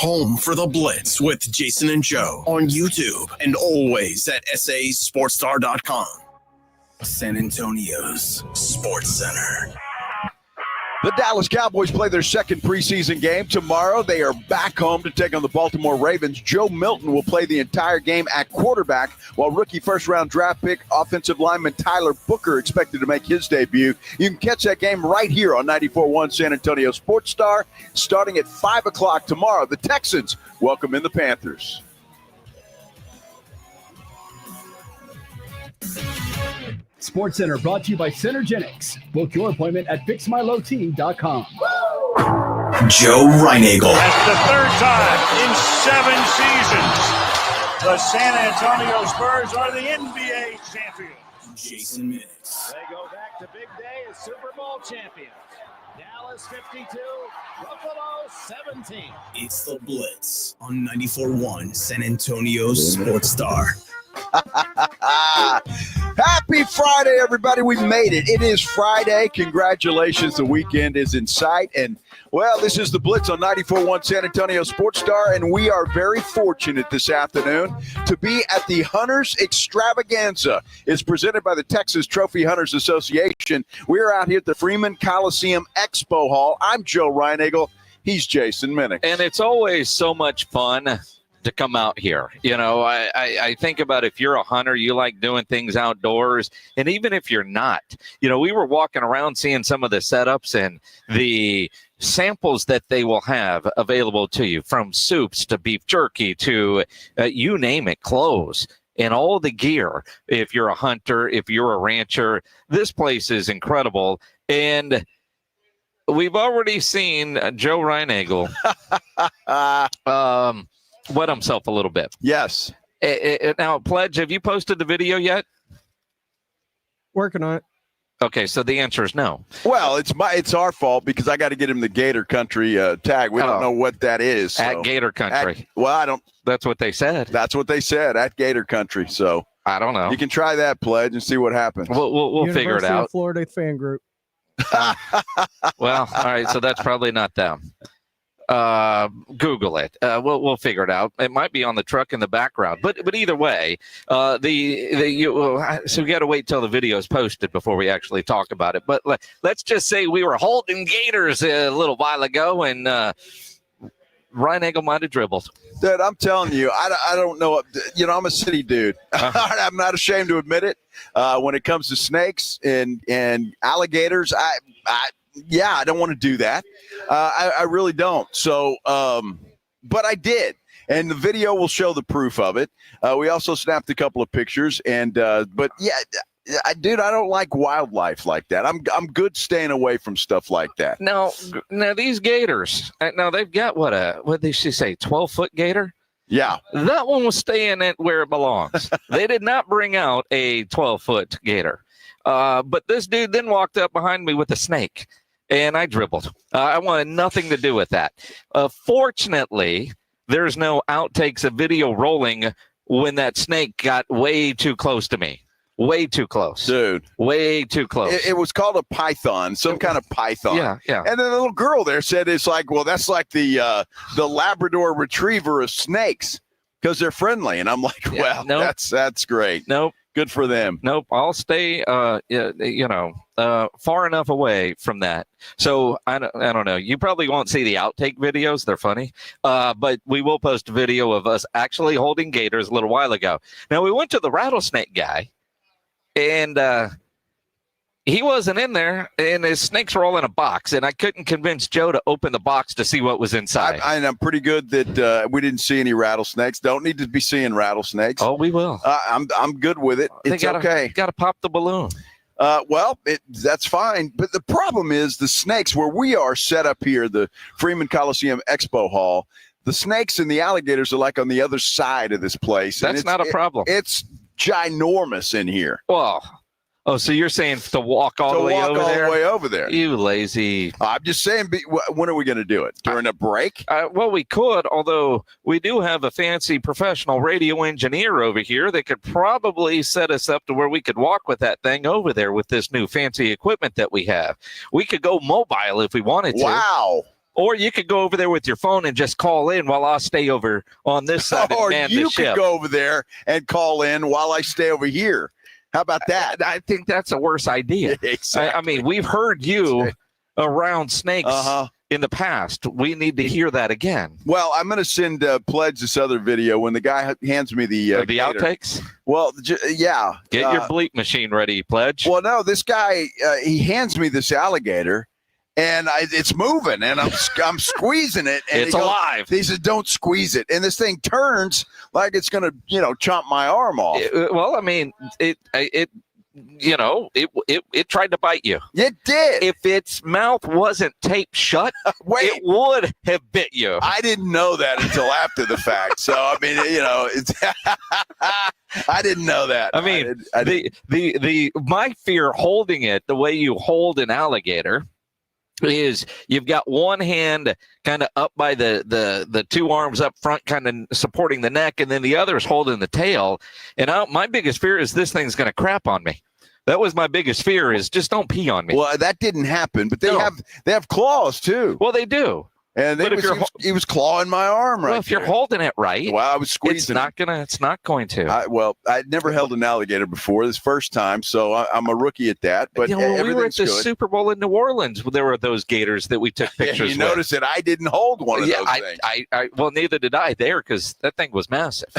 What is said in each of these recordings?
home for the Blitz with Jason and Joe on YouTube and always at sasportstar.com. San Antonio's Sports Center. The Dallas Cowboys play their second preseason game tomorrow. They are back home to take on the Baltimore Ravens. Joe Milton will play the entire game at quarterback, while rookie first-round draft pick offensive lineman Tyler Booker expected to make his debut. You can catch that game right here on 94.1 San Antonio Sports Star, starting at 5 o'clock tomorrow. The Texans welcome in the Panthers. Sports Center brought to you by Centergenics. Book your appointment at fixmylowteam.com. Joe Reinagel. That's the third time in 7 seasons. The San Antonio Spurs are the NBA champions. Jason Minix. They go back to big day as Super Bowl champions. Dallas 52, Buffalo 17. It's the Blitz on 94.1 San Antonio's Sports Star. Happy Friday, everybody. We made it. It is Friday. Congratulations. The weekend is in sight. And, well, this is the Blitz on 94.1 San Antonio Sports Star, and we are very fortunate this afternoon to be at the Hunters Extravaganza. It's presented by the Texas Trophy Hunters Association. We're out here at the Freeman Coliseum Expo Hall. I'm Joe Reinagel. He's Jason Minix. And it's always so much fun to come out here. You know, I think about if you're a hunter, you like doing things outdoors. And even if you're not, you know, we were walking around seeing some of the setups and the samples that they will have available to you, from soups to beef jerky to you name it, clothes and all the gear. If you're a hunter, if you're a rancher, this place is incredible. And we've already seen Joe Reinagel wet himself a little bit. Yes. Now, Pledge, have you posted the video yet? Working on it. Okay, so the answer is no. Well, it's our fault because I got to get him the Gator Country tag. We don't know what that is. So. At Gator Country. I don't. That's what they said. That's what they said, at Gator Country. So I don't know. You can try that, Pledge, and see what happens. We'll figure it out. Of Florida fan group. Well, all right. So that's probably not them. Google it. We'll figure it out. It might be on the truck in the background, but either way, so we got to wait till the video is posted before we actually talk about it. But let's just say we were holding Gators a little while ago, and Reinagel might have dribbled. Dude, I'm telling you, I don't know. You know, I'm a city dude. I'm not ashamed to admit it. When it comes to snakes and alligators, I don't want to do that. I really don't. So, but I did. And the video will show the proof of it. We also snapped a couple of pictures. And, but yeah, I don't like wildlife like that. I'm good staying away from stuff like that. Now these gators, now they've got what did she say, 12-foot gator? Yeah. That one was staying at where it belongs. They did not bring out a 12-foot gator. But this dude then walked up behind me with a snake. And I dribbled. I wanted nothing to do with that. Fortunately, there's no outtakes of video rolling when that snake got way too close to me. Way too close. Dude. Way too close. It was called a python, some kind of python. Yeah. And then the little girl there said it's like, well, that's like the Labrador retriever of snakes because they're friendly. And I'm like, well, nope. That's great. Nope. Good for them. Nope. I'll stay, far enough away from that. So I don't know. You probably won't see the outtake videos. They're funny. But we will post a video of us actually holding gators a little while ago. Now, we went to the rattlesnake guy, and he wasn't in there, and his snakes were all in a box, and I couldn't convince Joe to open the box to see what was inside. I'm pretty good that we didn't see any rattlesnakes. Don't need to be seeing rattlesnakes. Oh, we will. I'm good with it. It's okay. Got to pop the balloon. That's fine. But the problem is the snakes where we are set up here, the Freeman Coliseum Expo Hall, the snakes and the alligators are like on the other side of this place. That's not a problem. It's ginormous in here. Well, so you're saying to walk all the way over there? You lazy. I'm just saying, when are we going to do it? During a break? Well, we could, although we do have a fancy professional radio engineer over here that could probably set us up to where we could walk with that thing over there with this new fancy equipment that we have. We could go mobile if we wanted to. Wow. Or you could go over there with your phone and just call in while I'll stay over on this side and Or man you the ship. could go over there and call in while I stay over here. How about that? I think that's a worse idea. Exactly. I mean, we've heard you around snakes in the past. We need to hear that again. Well, I'm going to send Pledge this other video when the guy hands me the gator. Outtakes? Well, yeah. Get your bleep machine ready, Pledge. Well, no, this guy, he hands me this alligator, and it's moving, and I'm squeezing it. And it's alive. He says, don't squeeze it. And this thing turns like it's going to, chomp my arm off. Well, I mean, it tried to bite you. It did. If its mouth wasn't taped shut, it would have bit you. I didn't know that until after the fact. So, I mean, I didn't know that. I mean, my fear holding it the way you hold an alligator is you've got one hand kind of up by the two arms up front, kind of supporting the neck, and then the other is holding the tail. And my biggest fear is this thing's going to crap on me. That was my biggest fear, is just don't pee on me. Well, that didn't happen, but they have claws too. Well, they do. And he was clawing my arm well, if you're holding it right, well, I was squeezing. It's not going to. I'd never held an alligator before. This first time, so I'm a rookie at that. But when we were at the Super Bowl in New Orleans, there were those gators that we took pictures with. You notice that I didn't hold one of those things. Well, neither did I there, because that thing was massive.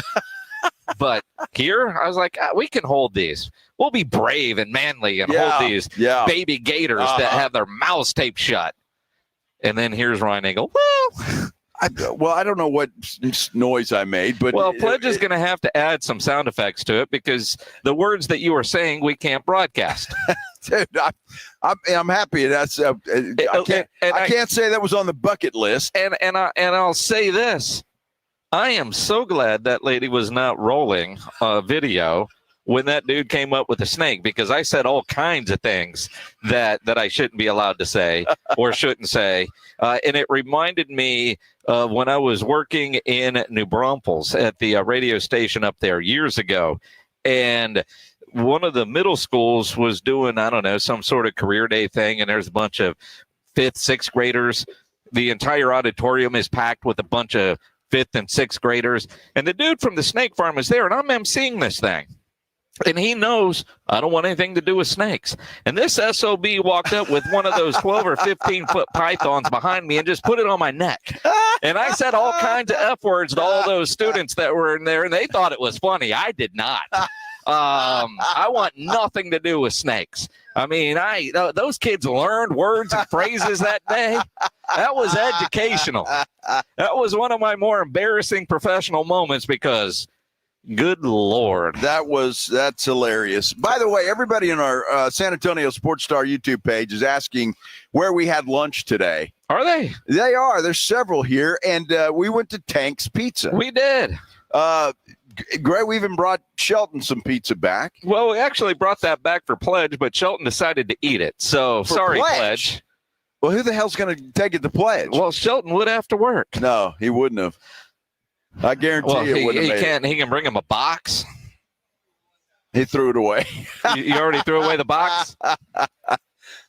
But here, I was like, we can hold these. We'll be brave and manly and hold these baby gators that have their mouths taped shut. And then here's Ryan Eagle. I don't know what noise I made, but Pledge is going to have to add some sound effects to it, because the words that you are saying we can't broadcast. Dude, I'm happy. That's I can't say that was on the bucket list. And I'll say this: I am so glad that lady was not rolling a video when that dude came up with a snake, because I said all kinds of things that I shouldn't be allowed to say or shouldn't say. And it reminded me of when I was working in New Braunfels at the radio station up there years ago. And one of the middle schools was doing, I don't know, some sort of career day thing. And there's a bunch of 5th, 6th graders. The entire auditorium is packed with a bunch of 5th and 6th graders. And the dude from the snake farm is there, and I'm emceeing this thing. And he knows I don't want anything to do with snakes. And this SOB walked up with one of those 12 or 15-foot pythons behind me and just put it on my neck. And I said all kinds of F words to all those students that were in there, and they thought it was funny. I did not. I want nothing to do with snakes. I mean, those kids learned words and phrases that day. That was educational. That was one of my more embarrassing professional moments, because good Lord. That's hilarious. By the way, everybody in our San Antonio Sports Star YouTube page is asking where we had lunch today. Are they? They are. There's several here, and we went to Tank's Pizza. We did. Greg, we even brought Shelton some pizza back. Well, we actually brought that back for Pledge, but Shelton decided to eat it. So, sorry, Pledge. Well, who the hell's going to take it to Pledge? Well, Shelton would have to work. No, he wouldn't have. I guarantee you wouldn't have made it. He can bring him a box. He threw it away. You already threw away the box?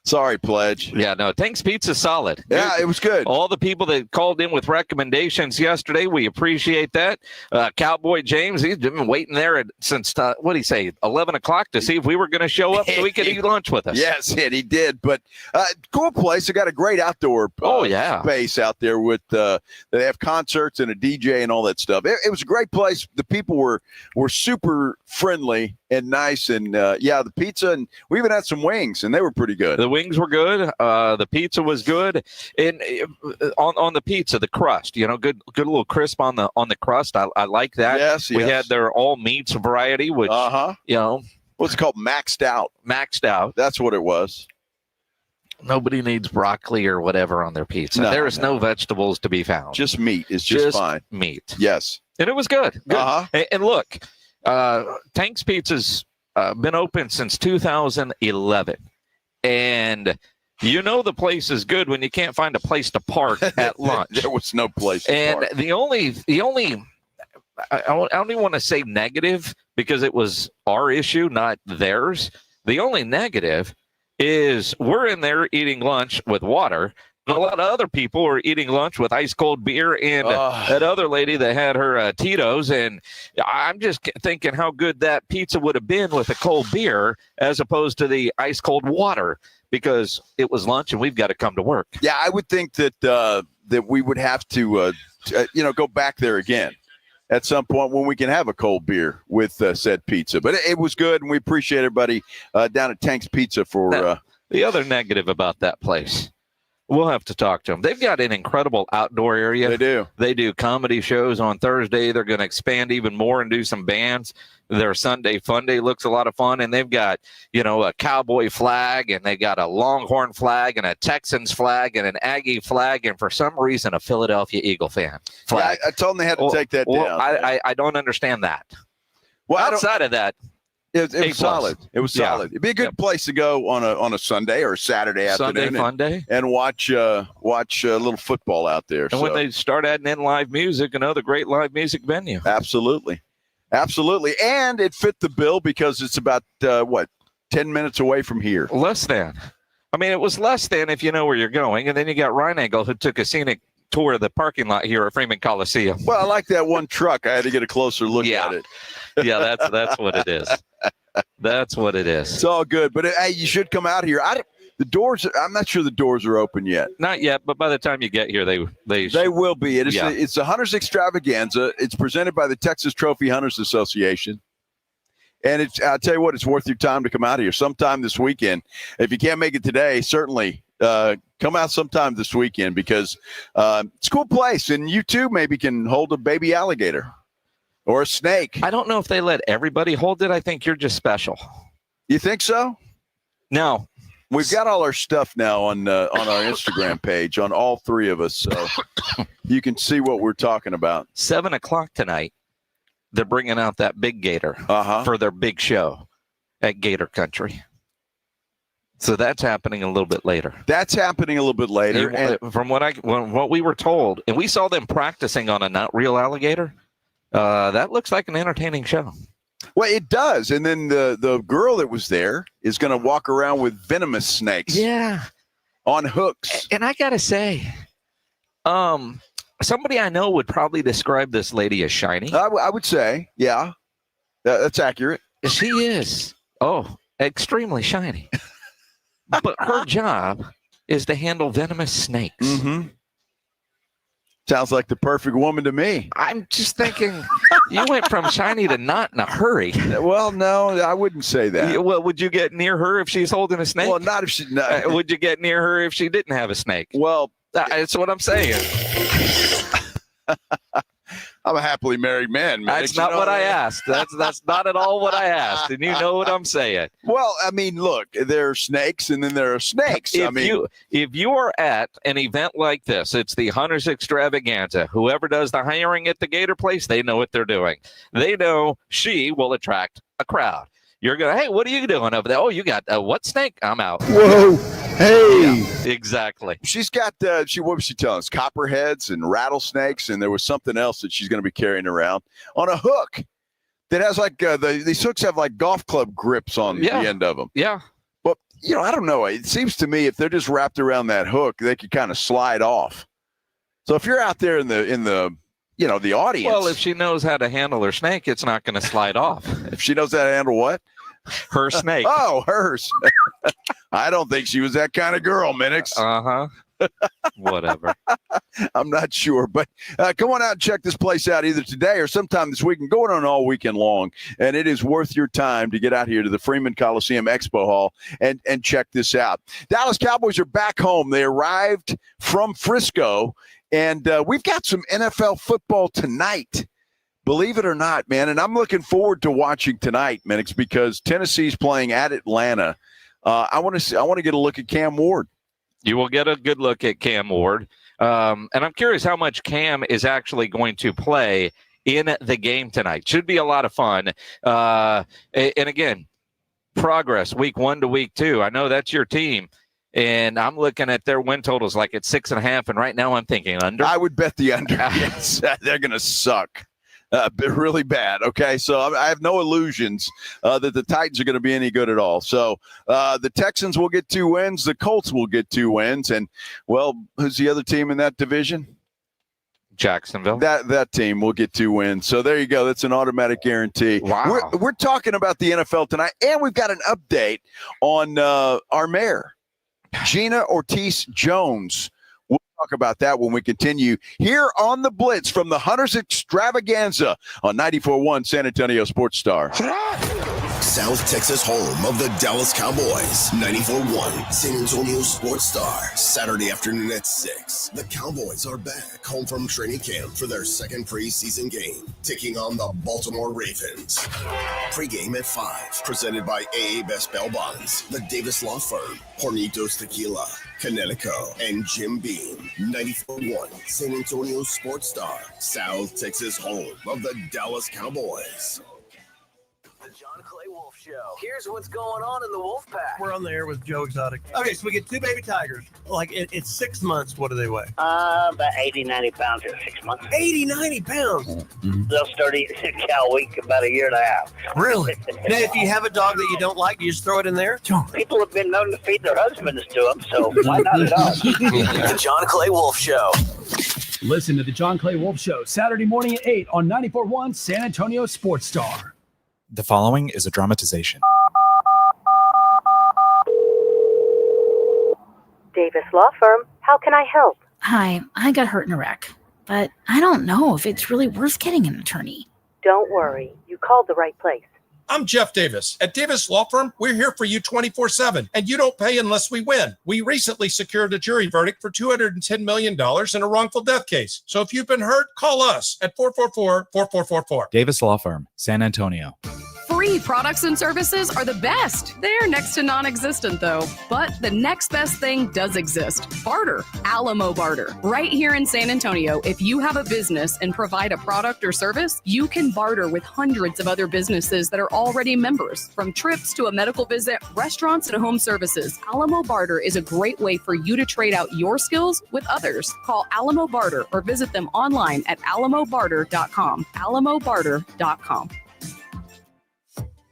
Sorry, Pledge. Yeah, no, Tank's Pizza's solid. Yeah, it was good. All the people that called in with recommendations yesterday, we appreciate that. Cowboy James, he's been waiting there since, what did he say, 11 o'clock to see if we were going to show up so we could eat lunch with us. Yes, and he did. But cool place. They got a great outdoor space out there with they have concerts and a DJ and all that stuff. It was a great place. The people were super friendly and nice, and the pizza, and we even had some wings, and they were pretty good. The wings were good. The pizza was good, and on the pizza, the crust, good little crisp on the crust. I like that. Yes, we had their all meats variety, which what's it called? Maxed out. That's what it was. Nobody needs broccoli or whatever on their pizza. There is no vegetables to be found. Just meat is just fine. Meat. Yes, and it was good. And look. Tank's Pizza's been open since 2011, and the place is good when you can't find a place to park at lunch. There was no place to park. And the only I don't even want to say negative, because it was our issue, not theirs. The only negative is we're in there eating lunch with water, A lot of other people were eating lunch with ice cold beer, and that other lady that had her Tito's. And I'm just thinking how good that pizza would have been with a cold beer as opposed to the ice cold water, because it was lunch and we've got to come to work. Yeah, I would think that that we would have to go back there again at some point when we can have a cold beer with said pizza. But it was good, and we appreciate everybody down at Tank's Pizza for now, the other negative about that place. We'll have to talk to them. They've got an incredible outdoor area. They do. They do comedy shows on Thursday. They're going to expand even more and do some bands. Their Sunday Fun Day looks a lot of fun. And they've got, a Cowboy flag, and they got a Longhorn flag, and a Texans flag, and an Aggie flag, and for some reason, a Philadelphia Eagle fan flag. Yeah, I told them they had to take that down. I don't understand that. Well, outside of that, it was solid. It was solid. It'd be a good place to go on a Sunday or a Saturday afternoon. Sunday Fun Day. And watch a little football out there. And when they start adding in live music, another great live music venue. Absolutely. And it fit the bill because it's about, 10 minutes away from here. Less than. I mean, it was less than if you know where you're going. And then you got Ryan Angle, who took a scenic tour of the parking lot here at Freeman Coliseum. Well, I like that one truck. I had to get a closer look at it. Yeah, that's what it is. That's what it is. It's all good. But, hey, you should come out here. The doors, I'm not sure the doors are open yet. Not yet, but by the time you get here, they will be. It's the Hunters Extravaganza. It's presented by the Texas Trophy Hunters Association. And I'll tell you what, it's worth your time to come out here sometime this weekend. If you can't make it today, certainly come out sometime this weekend, because it's a cool place. And you too maybe can hold a baby alligator or a snake. I don't know if they let everybody hold it. I think you're just special. You think so? No. We've got all our stuff now on our Instagram page, on all three of us, so you can see what we're talking about. 7:00 tonight, they're bringing out that big gator for their big show at Gator Country. So that's happening a little bit later. From what we were told, and we saw them practicing on a not real alligator, that looks like an entertaining show. Well, it does. And then the girl that was there is going to walk around with venomous snakes. Yeah. On hooks. And I got to say, somebody I know would probably describe this lady as shiny. I would say, yeah. That's accurate. She is. Oh, extremely shiny. But her job is to handle venomous snakes. Mm-hmm. Sounds like the perfect woman to me. I'm just thinking, you went from shiny to not in a hurry. Well, no, I wouldn't say that. Well, would you get near her if she's holding a snake? Well, not if she. No. Would you get near her if she didn't have a snake? Well, that's what I'm saying. I'm a happily married man. That's not what I asked. That's not at all what I asked, and you know what I'm saying. Well, I mean, look, there are snakes, and then there are snakes. If you are at an event like this, it's the Hunters Extravaganza. Whoever does the hiring at the Gator Place, they know what they're doing. They know she will attract a crowd. You're going, hey, what are you doing over there? Oh, you got what snake? I'm out. Whoa. Hey. Yeah, exactly. She's got, what was she telling us? Copperheads and rattlesnakes, and there was something else that she's going to be carrying around on a hook that has like, these hooks have like golf club grips on the end of them. Yeah. But, I don't know. It seems to me if they're just wrapped around that hook, they could kind of slide off. So if you're out there in the audience. Well, if she knows how to handle her snake, it's not going to slide off. If she knows how to handle what? Her snake. Oh, hers. I don't think she was that kind of girl, Minix. Whatever. I'm not sure, but come on out and check this place out either today or sometime this weekend. Going on all weekend long, and it is worth your time to get out here to the Freeman Coliseum Expo Hall and check this out. Dallas Cowboys are back home. They arrived from Frisco, and we've got some NFL football tonight. Believe it or not, man, and I'm looking forward to watching tonight, Minix, because Tennessee's playing at Atlanta. I want to get a look at Cam Ward. You will get a good look at Cam Ward. And I'm curious how much Cam is actually going to play in the game tonight. Should be a lot of fun. And again, progress week 1 to week 2. I know that's your team. And I'm looking at their win totals like at 6.5. And right now I'm thinking under. I would bet the under. Yes, they're going to suck. really bad. Okay, so I have no illusions that the Titans are going to be any good at all. So the Texans will get 2 wins. The Colts will get 2 wins. And, well, who's the other team in that division? Jacksonville. That team will get 2 wins. So there you go. That's an automatic guarantee. Wow. We're talking about the NFL tonight, and we've got an update on our mayor, Gina Ortiz-Jones. We'll talk about that when we continue here on the Blitz from the Hunters Extravaganza on 94.1 San Antonio Sports Star. South Texas home of the Dallas Cowboys. 94.1 San Antonio Sports Star. Saturday afternoon at 6. The Cowboys are back home from training camp for their second preseason game, taking on the Baltimore Ravens. Pre-game at 5. Presented by AA Best Bail Bonds, the Davis Law Firm, Hornitos Tequila, Connecticut, and Jim Beam. 94.1 San Antonio Sports Star. South Texas home of the Dallas Cowboys. The John Clay Wolf Show. Here's what's going on in the Wolf Pack. We're on the air with Joe Exotic. Okay, so we get 2 baby tigers. Like, it's 6 months. What do they weigh? About 80, 90 pounds in 6 months. 80, 90 pounds. They'll start eating cow week about a year and a half. Really? Now, if you have a dog that you don't like, you just throw it in there? People have been known to feed their husbands to them, so why not a dog? The John Clay Wolf Show. Listen to the John Clay Wolf Show Saturday morning at 8 on 94.1 San Antonio Sports Star. The following is a dramatization. Davis Law Firm, how can I help? Hi, I got hurt in a wreck, but I don't know if it's really worth getting an attorney. Don't worry, you called the right place. I'm Jeff Davis. At Davis Law Firm, we're here for you 24/7, and you don't pay unless we win. We recently secured a jury verdict for $210 million in a wrongful death case. So if you've been hurt, call us at 444-4444. Davis Law Firm, San Antonio. Free products and services are the best. They're next to non-existent, though. But the next best thing does exist. Barter. Alamo Barter. Right here in San Antonio, if you have a business and provide a product or service, you can barter with hundreds of other businesses that are already members. From trips to a medical visit, restaurants and home services, Alamo Barter is a great way for you to trade out your skills with others. Call Alamo Barter or visit them online at alamobarter.com. alamobarter.com.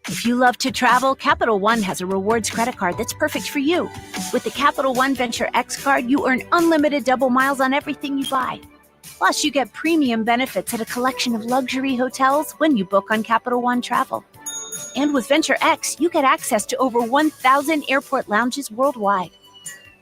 If you love to travel, Capital One has a rewards credit card that's perfect for you. With the Capital One Venture X card, you earn unlimited double miles on everything you buy. Plus, you get premium benefits at a collection of luxury hotels when you book on Capital One Travel. And with Venture X, you get access to over 1,000 airport lounges worldwide.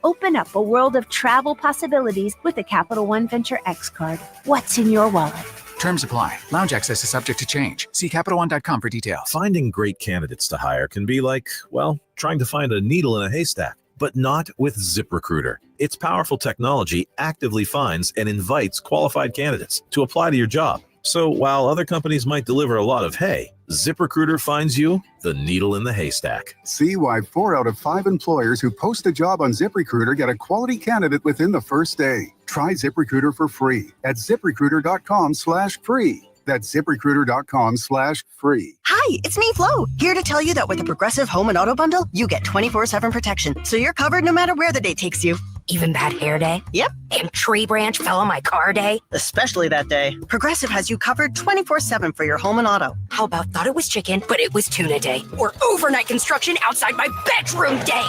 Open up a world of travel possibilities with the Capital One Venture X card. What's in your wallet? Terms apply. Lounge access is subject to change. See CapitalOne.com for details. Finding great candidates to hire can be like, well, trying to find a needle in a haystack, but not with ZipRecruiter. Its powerful technology actively finds and invites qualified candidates to apply to your job. So while other companies might deliver a lot of hay, ZipRecruiter finds you the needle in the haystack. See why 4 out of 5 employers who post a job on ZipRecruiter get a quality candidate within the first day. Try ZipRecruiter for free at ZipRecruiter.com/free. That's ZipRecruiter.com/free. Hi, it's me, Flo, here to tell you that with the Progressive Home and Auto Bundle, you get 24/7 protection, so you're covered no matter where the day takes you. Even bad hair day? Yep. And tree branch fell on my car day? Especially that day. Progressive has you covered 24/7 for your home and auto. How about thought it was chicken, but it was tuna day? Or overnight construction outside my bedroom day?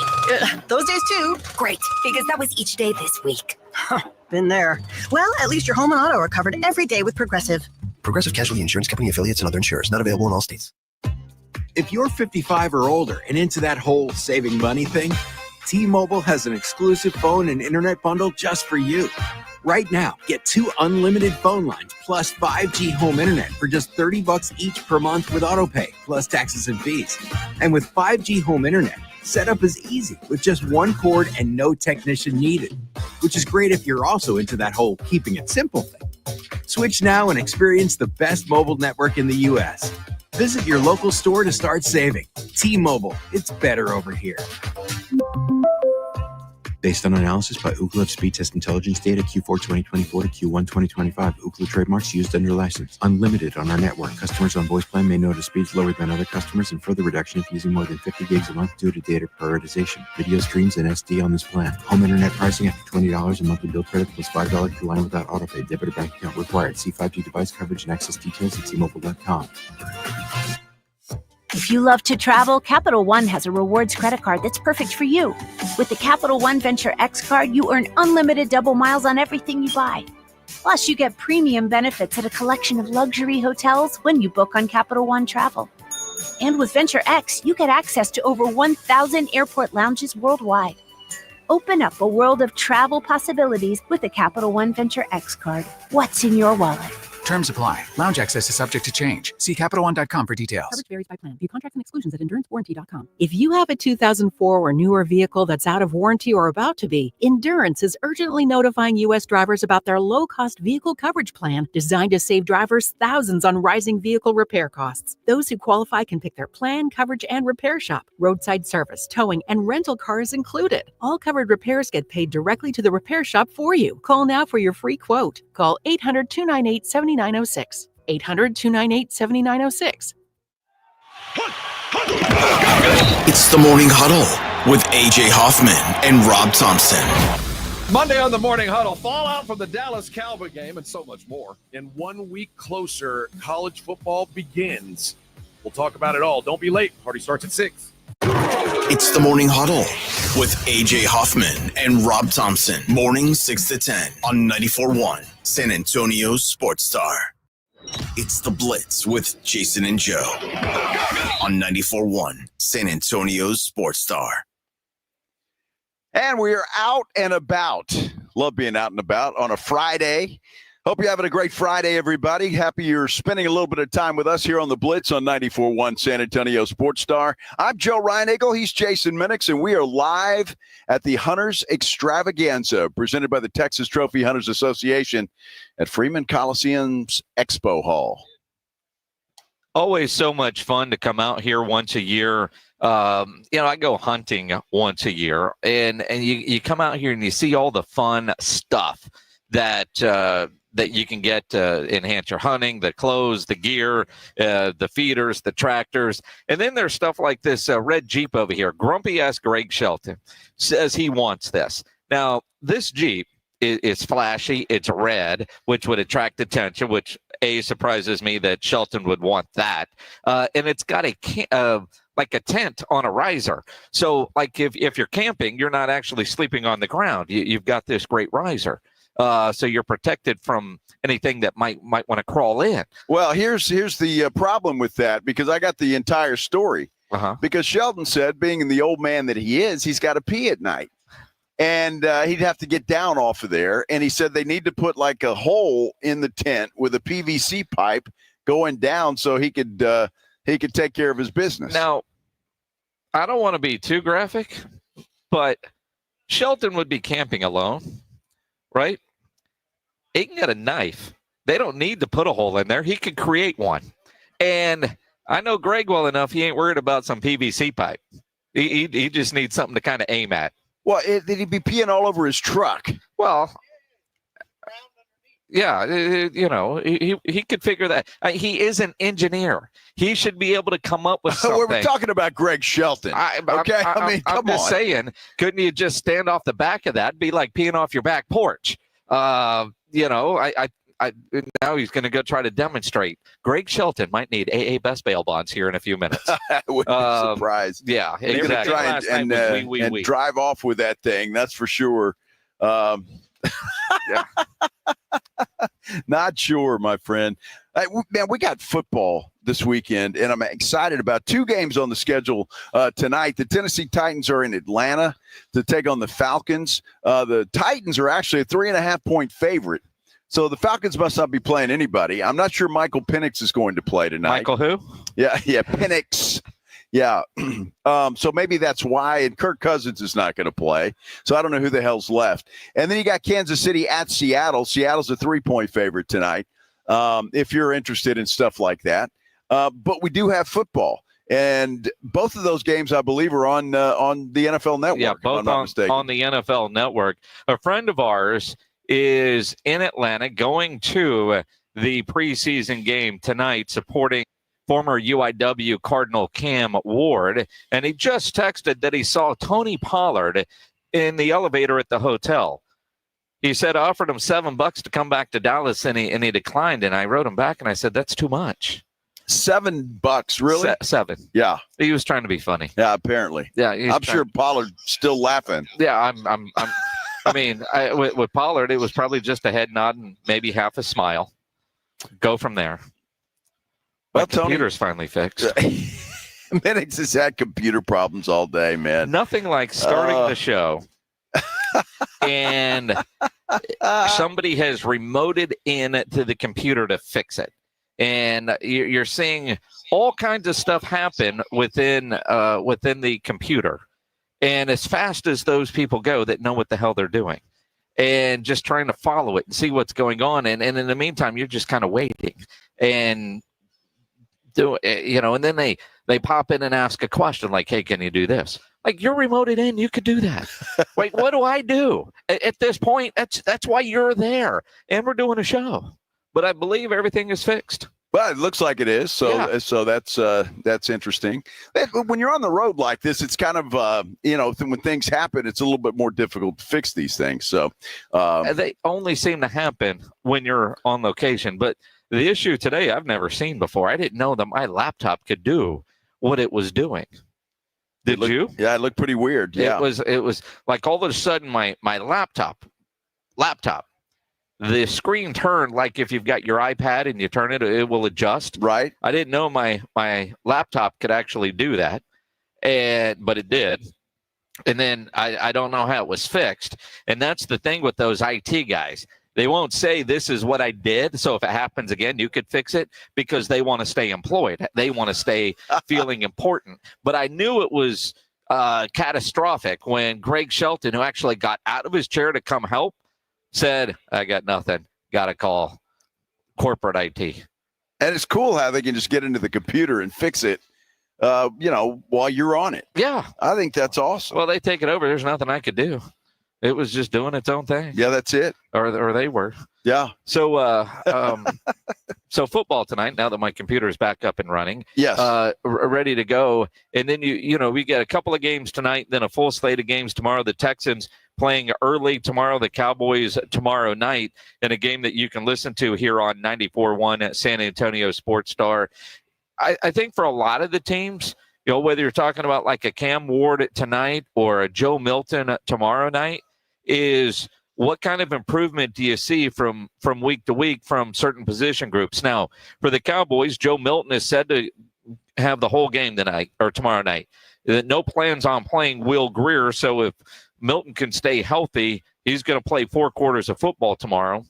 Those days too. Great, because that was each day this week. Been there. Well, at least your home and auto are covered every day with Progressive. Progressive Casualty Insurance Company affiliates and other insurers. Not available in all states. If you're 55 or older and into that whole saving money thing, T-Mobile has an exclusive phone and internet bundle just for you. Right now, get 2 unlimited phone lines plus 5G home internet for just $30 each per month with autopay, plus taxes and fees. And with 5G home internet, setup is easy with just 1 cord and no technician needed, which is great if you're also into that whole keeping it simple thing. Switch now and experience the best mobile network in the U.S. Visit your local store to start saving. T-Mobile, it's better over here. Based on analysis by Ookla of Speed Test Intelligence data Q4 2024 to Q1 2025. Ookla trademarks used under license. Unlimited on our network. Customers on voice plan may notice speeds lower than other customers and further reduction if using more than 50 gigs a month due to data prioritization. Video streams and SD on this plan. Home internet pricing after $20 and monthly bill credit plus $5 per line without autopay. Debit or bank account required. See 5G device coverage and access details at T-Mobile.com. If you love to travel, Capital One has a rewards credit card that's perfect for you. With the Capital One Venture X card, you earn unlimited double miles on everything you buy. Plus, you get premium benefits at a collection of luxury hotels when you book on Capital One Travel. And with Venture X, you get access to over 1,000 airport lounges worldwide. Open up a world of travel possibilities with the Capital One Venture X card. What's in your wallet? Terms apply. Lounge access is subject to change. See CapitalOne.com for details. Coverage varies by plan. View contracts and exclusions at EnduranceWarranty.com. If you have a 2004 or newer vehicle that's out of warranty or about to be, Endurance is urgently notifying U.S. drivers about their low-cost vehicle coverage plan designed to save drivers thousands on rising vehicle repair costs. Those who qualify can pick their plan, coverage, and repair shop. Roadside service, towing, and rental cars included. All covered repairs get paid directly to the repair shop for you. Call now for your free quote. Call 800-298-7906. 800-298-7906. It's the Morning Huddle with A.J. Hoffman and Rob Thompson. Monday on the Morning Huddle, fallout from the Dallas Cowboy game and so much more. In 1 week closer, college football begins. We'll talk about it all. Don't be late. Party starts at 6. It's the Morning Huddle with A.J. Hoffman and Rob Thompson. Morning 6 to 10 on 94.1 San Antonio Sports Star. It's the Blitz with Jason and Joe on 94.1 San Antonio Sports Star. And we are out and about. Love being out and about on a Friday. Hope you're having a great Friday, everybody. Happy you're spending a little bit of time with us here on the Blitz on 94.1 San Antonio Sports Star. I'm Joe Reinagle. He's Jason Minix, and we are live at the Hunters Extravaganza, presented by the Texas Trophy Hunters Association at Freeman Coliseum's Expo Hall. Always so much fun to come out here once a year. I go hunting once a year, and you come out here and you see all the fun stuff that you can get to enhance your hunting, the clothes, the gear, the feeders, the tractors. And then there's stuff like this red Jeep over here. Grumpy-ass Greg Shelton says he wants this. Now, this Jeep is flashy. It's red, which would attract attention, which, surprises me that Shelton would want that. And it's got like a tent on a riser. So, like, if you're camping, you're not actually sleeping on the ground. You've got this great riser. So you're protected from anything that might want to crawl in. Well, here's the problem with that, because I got the entire story. Because Sheldon said, being the old man that he is, he's got to pee at night. And he'd have to get down off of there. And he said they need to put like a hole in the tent with a PVC pipe going down so he could take care of his business. Now, I don't want to be too graphic, but Shelton would be camping alone, right? He can get a knife. They don't need to put a hole in there. He could create one. And I know Greg well enough. He ain't worried about some PVC pipe. He just needs something to kind of aim at. Well, did he be peeing all over his truck? Well, yeah, he could figure that. He is an engineer. He should be able to come up with something. We're talking about Greg Shelton. I'm just saying, couldn't you just stand off the back of that? Be like peeing off your back porch. Now he's going to go try to demonstrate. Greg Shelton might need AA best bail bonds here in a few minutes. I wouldn't be surprised. Yeah, He's exactly. going to try and drive off with that thing. That's for sure. Not sure, my friend. Man, we got football this weekend, and I'm excited about two games on the schedule tonight. The Tennessee Titans are in Atlanta to take on the Falcons. The Titans are actually a 3.5-point favorite. So the Falcons must not be playing anybody. I'm not sure Michael Penix is going to play tonight. Michael who? Yeah, Penix. Yeah. So maybe that's why. And Kirk Cousins is not going to play. So I don't know who the hell's left. And then you got Kansas City at Seattle. Seattle's a 3-point favorite tonight, if you're interested in stuff like that. But we do have football. And both of those games, I believe, are on the NFL Network. Yeah, both on the NFL Network. A friend of ours is in Atlanta going to the preseason game tonight, supporting former UIW Cardinal Cam Ward. And he just texted that he saw Tony Pollard in the elevator at the hotel. He said I offered him $7 to come back to Dallas, and he declined. And I wrote him back and I said, that's too much. $7, really? Seven. Yeah. He was trying to be funny. Yeah, apparently. Yeah, I'm sure Pollard's still laughing. Yeah, with Pollard, it was probably just a head nod and maybe half a smile. Go from there. Well, My computer's finally fixed. Minix has had computer problems all day, man. Nothing like starting the show and somebody has remoted in to the computer to fix it. And you're seeing all kinds of stuff happen within the computer. And as fast as those people go that know what the hell they're doing and just trying to follow it and see what's going on. And in the meantime, you're just kind of waiting and and then they pop in and ask a question like, hey, can you do this? Like, you're remoted in, you could do that. Like, what do I do? At this point, that's why you're there. And we're doing a show. But I believe everything is fixed. Well, it looks like it is. So that's interesting. When you're on the road like this, it's kind of, when things happen, it's a little bit more difficult to fix these things. So they only seem to happen when you're on location. But the issue today I've never seen before. I didn't know that my laptop could do what it was doing. Did you? Yeah, it looked pretty weird. Yeah. It was like all of a sudden my laptop, the screen turned like if you've got your iPad and you turn it, it will adjust. Right. I didn't know my laptop could actually do that, but it did. And then I don't know how it was fixed. And that's the thing with those IT guys. They won't say this is what I did, so if it happens again, you could fix it, because they want to stay employed. They want to stay feeling important. But I knew it was catastrophic when Greg Shelton, who actually got out of his chair to come help, said, I got nothing. Got to call corporate IT. And it's cool how they can just get into the computer and fix it, while you're on it. Yeah. I think that's awesome. Well, they take it over. There's nothing I could do. It was just doing its own thing. Yeah, that's it. Or they were. Yeah. So so football tonight, now that my computer is back up and running. Yes. Ready to go. And then we get a couple of games tonight, then a full slate of games tomorrow. The Texans playing early tomorrow, the Cowboys tomorrow night, in a game that you can listen to here on 94.1 at San Antonio Sports Star. I think for a lot of the teams, whether you're talking about like a Cam Ward tonight or a Joe Milton tomorrow night, is what kind of improvement do you see from week to week from certain position groups? Now, for the Cowboys, Joe Milton is said to have the whole game tonight or tomorrow night. No plans on playing Will Greer, so if Milton can stay healthy, he's going to play 4 quarters of football tomorrow.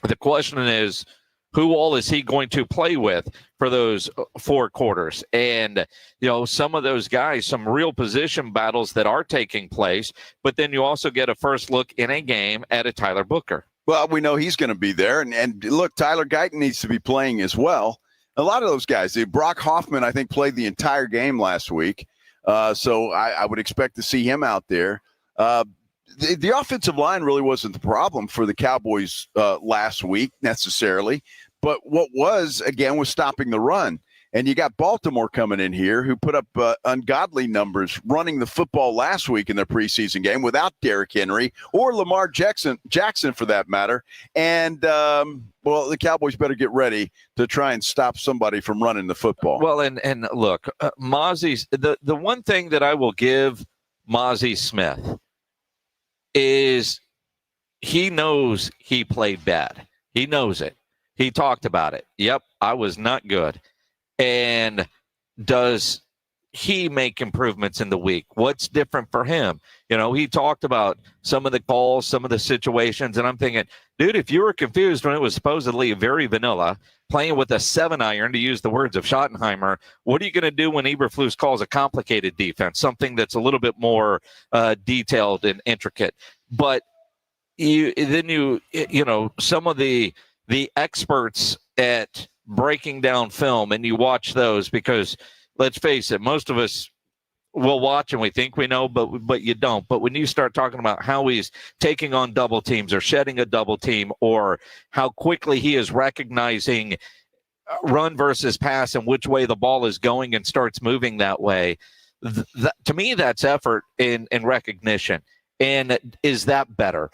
The question is, who all is he going to play with for those 4 quarters? And, some of those guys, some real position battles that are taking place, but then you also get a first look in a game at a Tyler Booker. Well, we know he's going to be there. And look, Tyler Guyton needs to be playing as well. A lot of those guys, Brock Hoffman, I think, played the entire game last week. So I would expect to see him out there. The offensive line really wasn't the problem for the Cowboys last week necessarily. But what was stopping the run. And you got Baltimore coming in here, who put up ungodly numbers running the football last week in their preseason game without Derrick Henry or Lamar Jackson for that matter. And, the Cowboys better get ready to try and stop somebody from running the football. Well, and look, Mazi's the one thing that I will give Mazi Smith is he knows he played bad. He knows it. He talked about it. Yep, I was not good. And does he make improvements in the week? What's different for him? He talked about some of the calls, some of the situations, and I'm thinking, dude, if you were confused when it was supposedly very vanilla, playing with a 7-iron, to use the words of Schottenheimer, what are you going to do when Eberflus calls a complicated defense, something that's a little bit more detailed and intricate? But some of the experts at breaking down film, and you watch those because let's face it, most of us will watch and we think we know, but you don't. But when you start talking about how he's taking on double teams or shedding a double team, or how quickly he is recognizing run versus pass and which way the ball is going and starts moving that way, to me, that's effort in recognition. And is that better?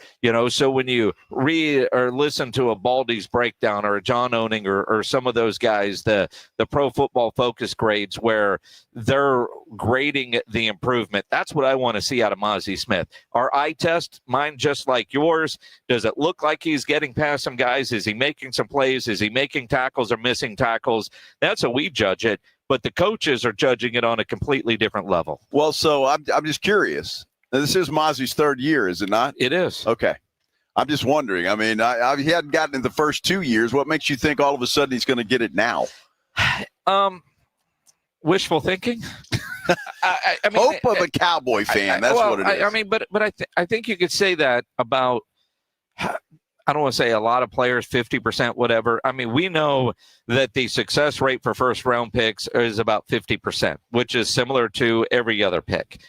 So when you read or listen to a Baldy's breakdown or a John Owning or some of those guys, the Pro Football Focus grades where they're grading the improvement, that's what I want to see out of Mazi Smith. Our eye test, mine just like yours, does it look like he's getting past some guys? Is he making some plays? Is he making tackles or missing tackles? That's how we judge it. But the coaches are judging it on a completely different level. Well, so I'm just curious. Now, this is Mazi's third year, is it not? It is. Okay. I'm just wondering. I mean, he hadn't gotten it the first 2 years. What makes you think all of a sudden he's going to get it now? Wishful thinking. I mean, hope of a Cowboy fan. That's what it is. I mean, but I think you could say that about, I don't want to say a lot of players, 50%, whatever. I mean, we know that the success rate for first-round picks is about 50%, which is similar to every other pick.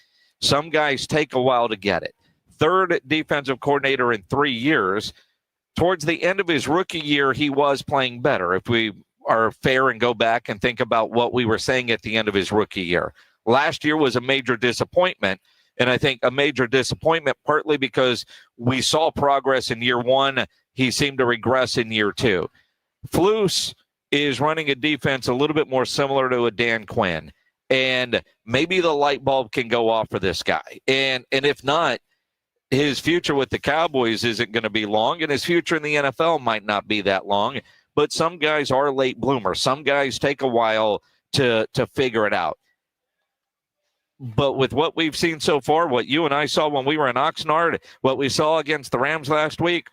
Some guys take a while to get it. Third defensive coordinator in 3 years. Towards the end of his rookie year, he was playing better. If we are fair and go back and think about what we were saying at the end of his rookie year. Last year was a major disappointment. And I think a major disappointment partly because we saw progress in year one. He seemed to regress in year two. Flus is running a defense a little bit more similar to a Dan Quinn. And maybe the light bulb can go off for this guy. And if not, his future with the Cowboys isn't going to be long, and his future in the NFL might not be that long. But some guys are late bloomers. Some guys take a while to figure it out. But with what we've seen so far, what you and I saw when we were in Oxnard, what we saw against the Rams last week,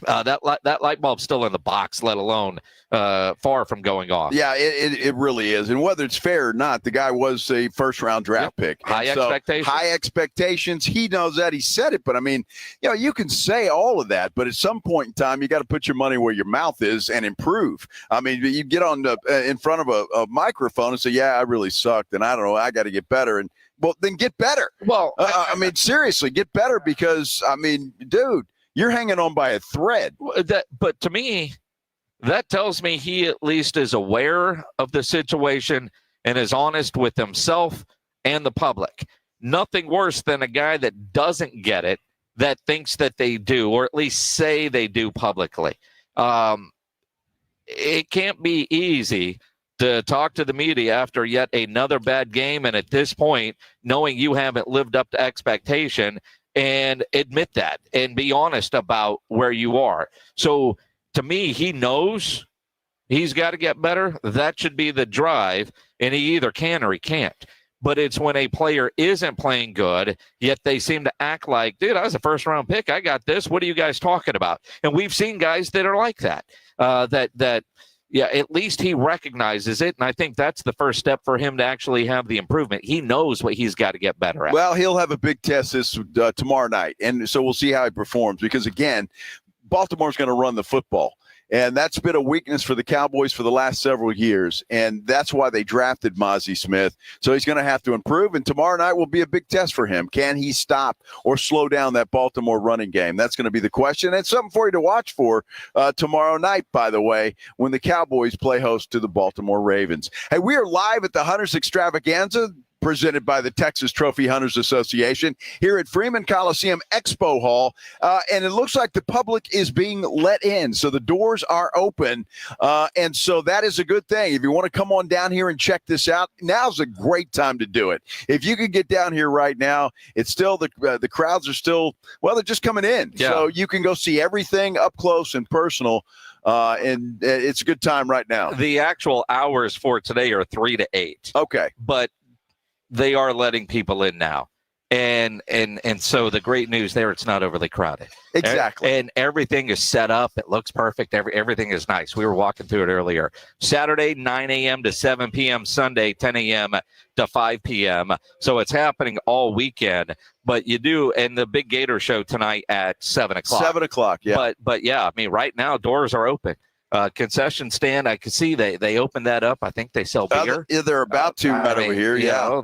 that light bulb's still in the box, let alone far from going off. Yeah, it really is. And whether it's fair or not, the guy was a first-round draft pick. High expectations. High expectations. He knows that. He said it. But, I mean, you can say all of that, but at some point in time, you got to put your money where your mouth is and improve. I mean, you get on in front of a microphone and say, yeah, I really sucked, and I don't know, I got to get better. And, well, then get better. Well, I mean, seriously, get better because, I mean, dude, you're hanging on by a thread. But to me, that tells me he at least is aware of the situation and is honest with himself and the public. Nothing worse than a guy that doesn't get it, that thinks that they do, or at least say they do publicly. It can't be easy to talk to the media after yet another bad game, and at this point, knowing you haven't lived up to expectation, and admit that and be honest about where you are. So to me, he knows he's got to get better. That should be the drive, and he either can or he can't. But it's when a player isn't playing good, yet they seem to act like, dude, I was a first-round pick. I got this. What are you guys talking about? And we've seen guys that are like that, yeah, at least he recognizes it, and I think that's the first step for him to actually have the improvement. He knows what he's got to get better at. Well, he'll have a big test this tomorrow night, and so we'll see how he performs because, again, Baltimore's going to run the football. And that's been a weakness for the Cowboys for the last several years. And that's why they drafted Mazi Smith. So he's going to have to improve. And tomorrow night will be a big test for him. Can he stop or slow down that Baltimore running game? That's going to be the question. And something for you to watch for tomorrow night, by the way, when the Cowboys play host to the Baltimore Ravens. Hey, we are live at the Hunters Extravaganza, presented by the Texas Trophy Hunters Association here at Freeman Coliseum Expo Hall. And it looks like the public is being let in. So the doors are open. And so that is a good thing. If you want to come on down here and check this out, now's a great time to do it. If you could get down here right now, it's still the crowds are still, well, they're just coming in. Yeah. So you can go see everything up close and personal. And it's a good time right now. The actual hours for today are 3 to 8. Okay. But they are letting people in now. And so the great news there, it's not overly crowded. Exactly. And everything is set up. It looks perfect. Everything is nice. We were walking through it earlier. Saturday, 9 a.m. to 7 p.m. Sunday, 10 a.m. to 5 p.m. So it's happening all weekend. But you do, and the Big Gator show tonight at 7 o'clock. 7 o'clock, yeah. But yeah, I mean, right now, doors are open. concession stand. I could see they opened that up. I think they sell beer. They're about to right over here. Yeah.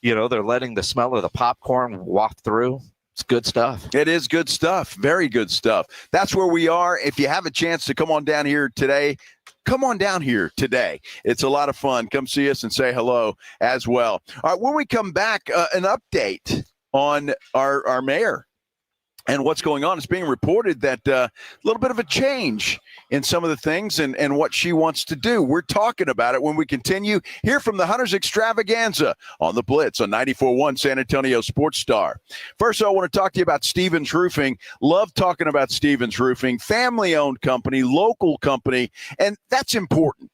They're letting the smell of the popcorn waft through. It's good stuff. It is good stuff. Very good stuff. That's where we are. If you have a chance to come on down here today, come on down here today. It's a lot of fun. Come see us and say hello as well. All right, when we come back, an update on our mayor and what's going on. It's being reported that a little bit of a change in some of the things and what she wants to do. We're talking about it when we continue. Hear from the Hunters Extravaganza on the Blitz on 94.1 San Antonio Sports Star. First, I want to talk to you about Stevens Roofing. Love talking about Stevens Roofing. Family-owned company, local company, and that's important.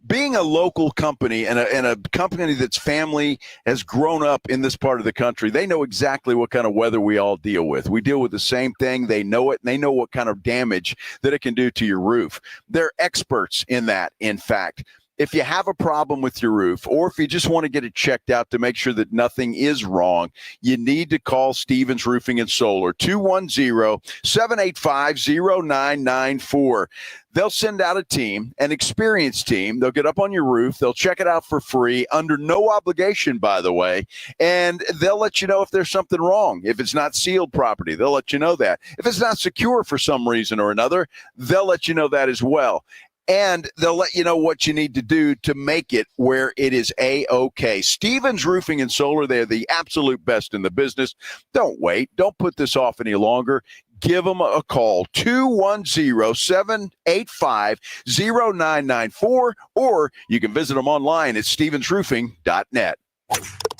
Being a local company and a company that's family has grown up in this part of the country, they know exactly what kind of weather we all deal with. We deal with the same thing. They know it, and they know what kind of damage that it can do to your roof. They're experts in that, in fact. If you have a problem with your roof, or if you just want to get it checked out to make sure that nothing is wrong, you need to call Stevens Roofing and Solar, 210-785-0994. They'll send out a team, an experienced team. They'll get up on your roof. They'll check it out for free, under no obligation, by the way, and they'll let you know if there's something wrong. If it's not sealed properly, they'll let you know that. If it's not secure for some reason or another, they'll let you know that as well. And they'll let you know what you need to do to make it where it is A-OK. Stevens Roofing and Solar, they're the absolute best in the business. Don't wait. Don't put this off any longer. Give them a call, 210-785-0994, or you can visit them online at stevensroofing.net.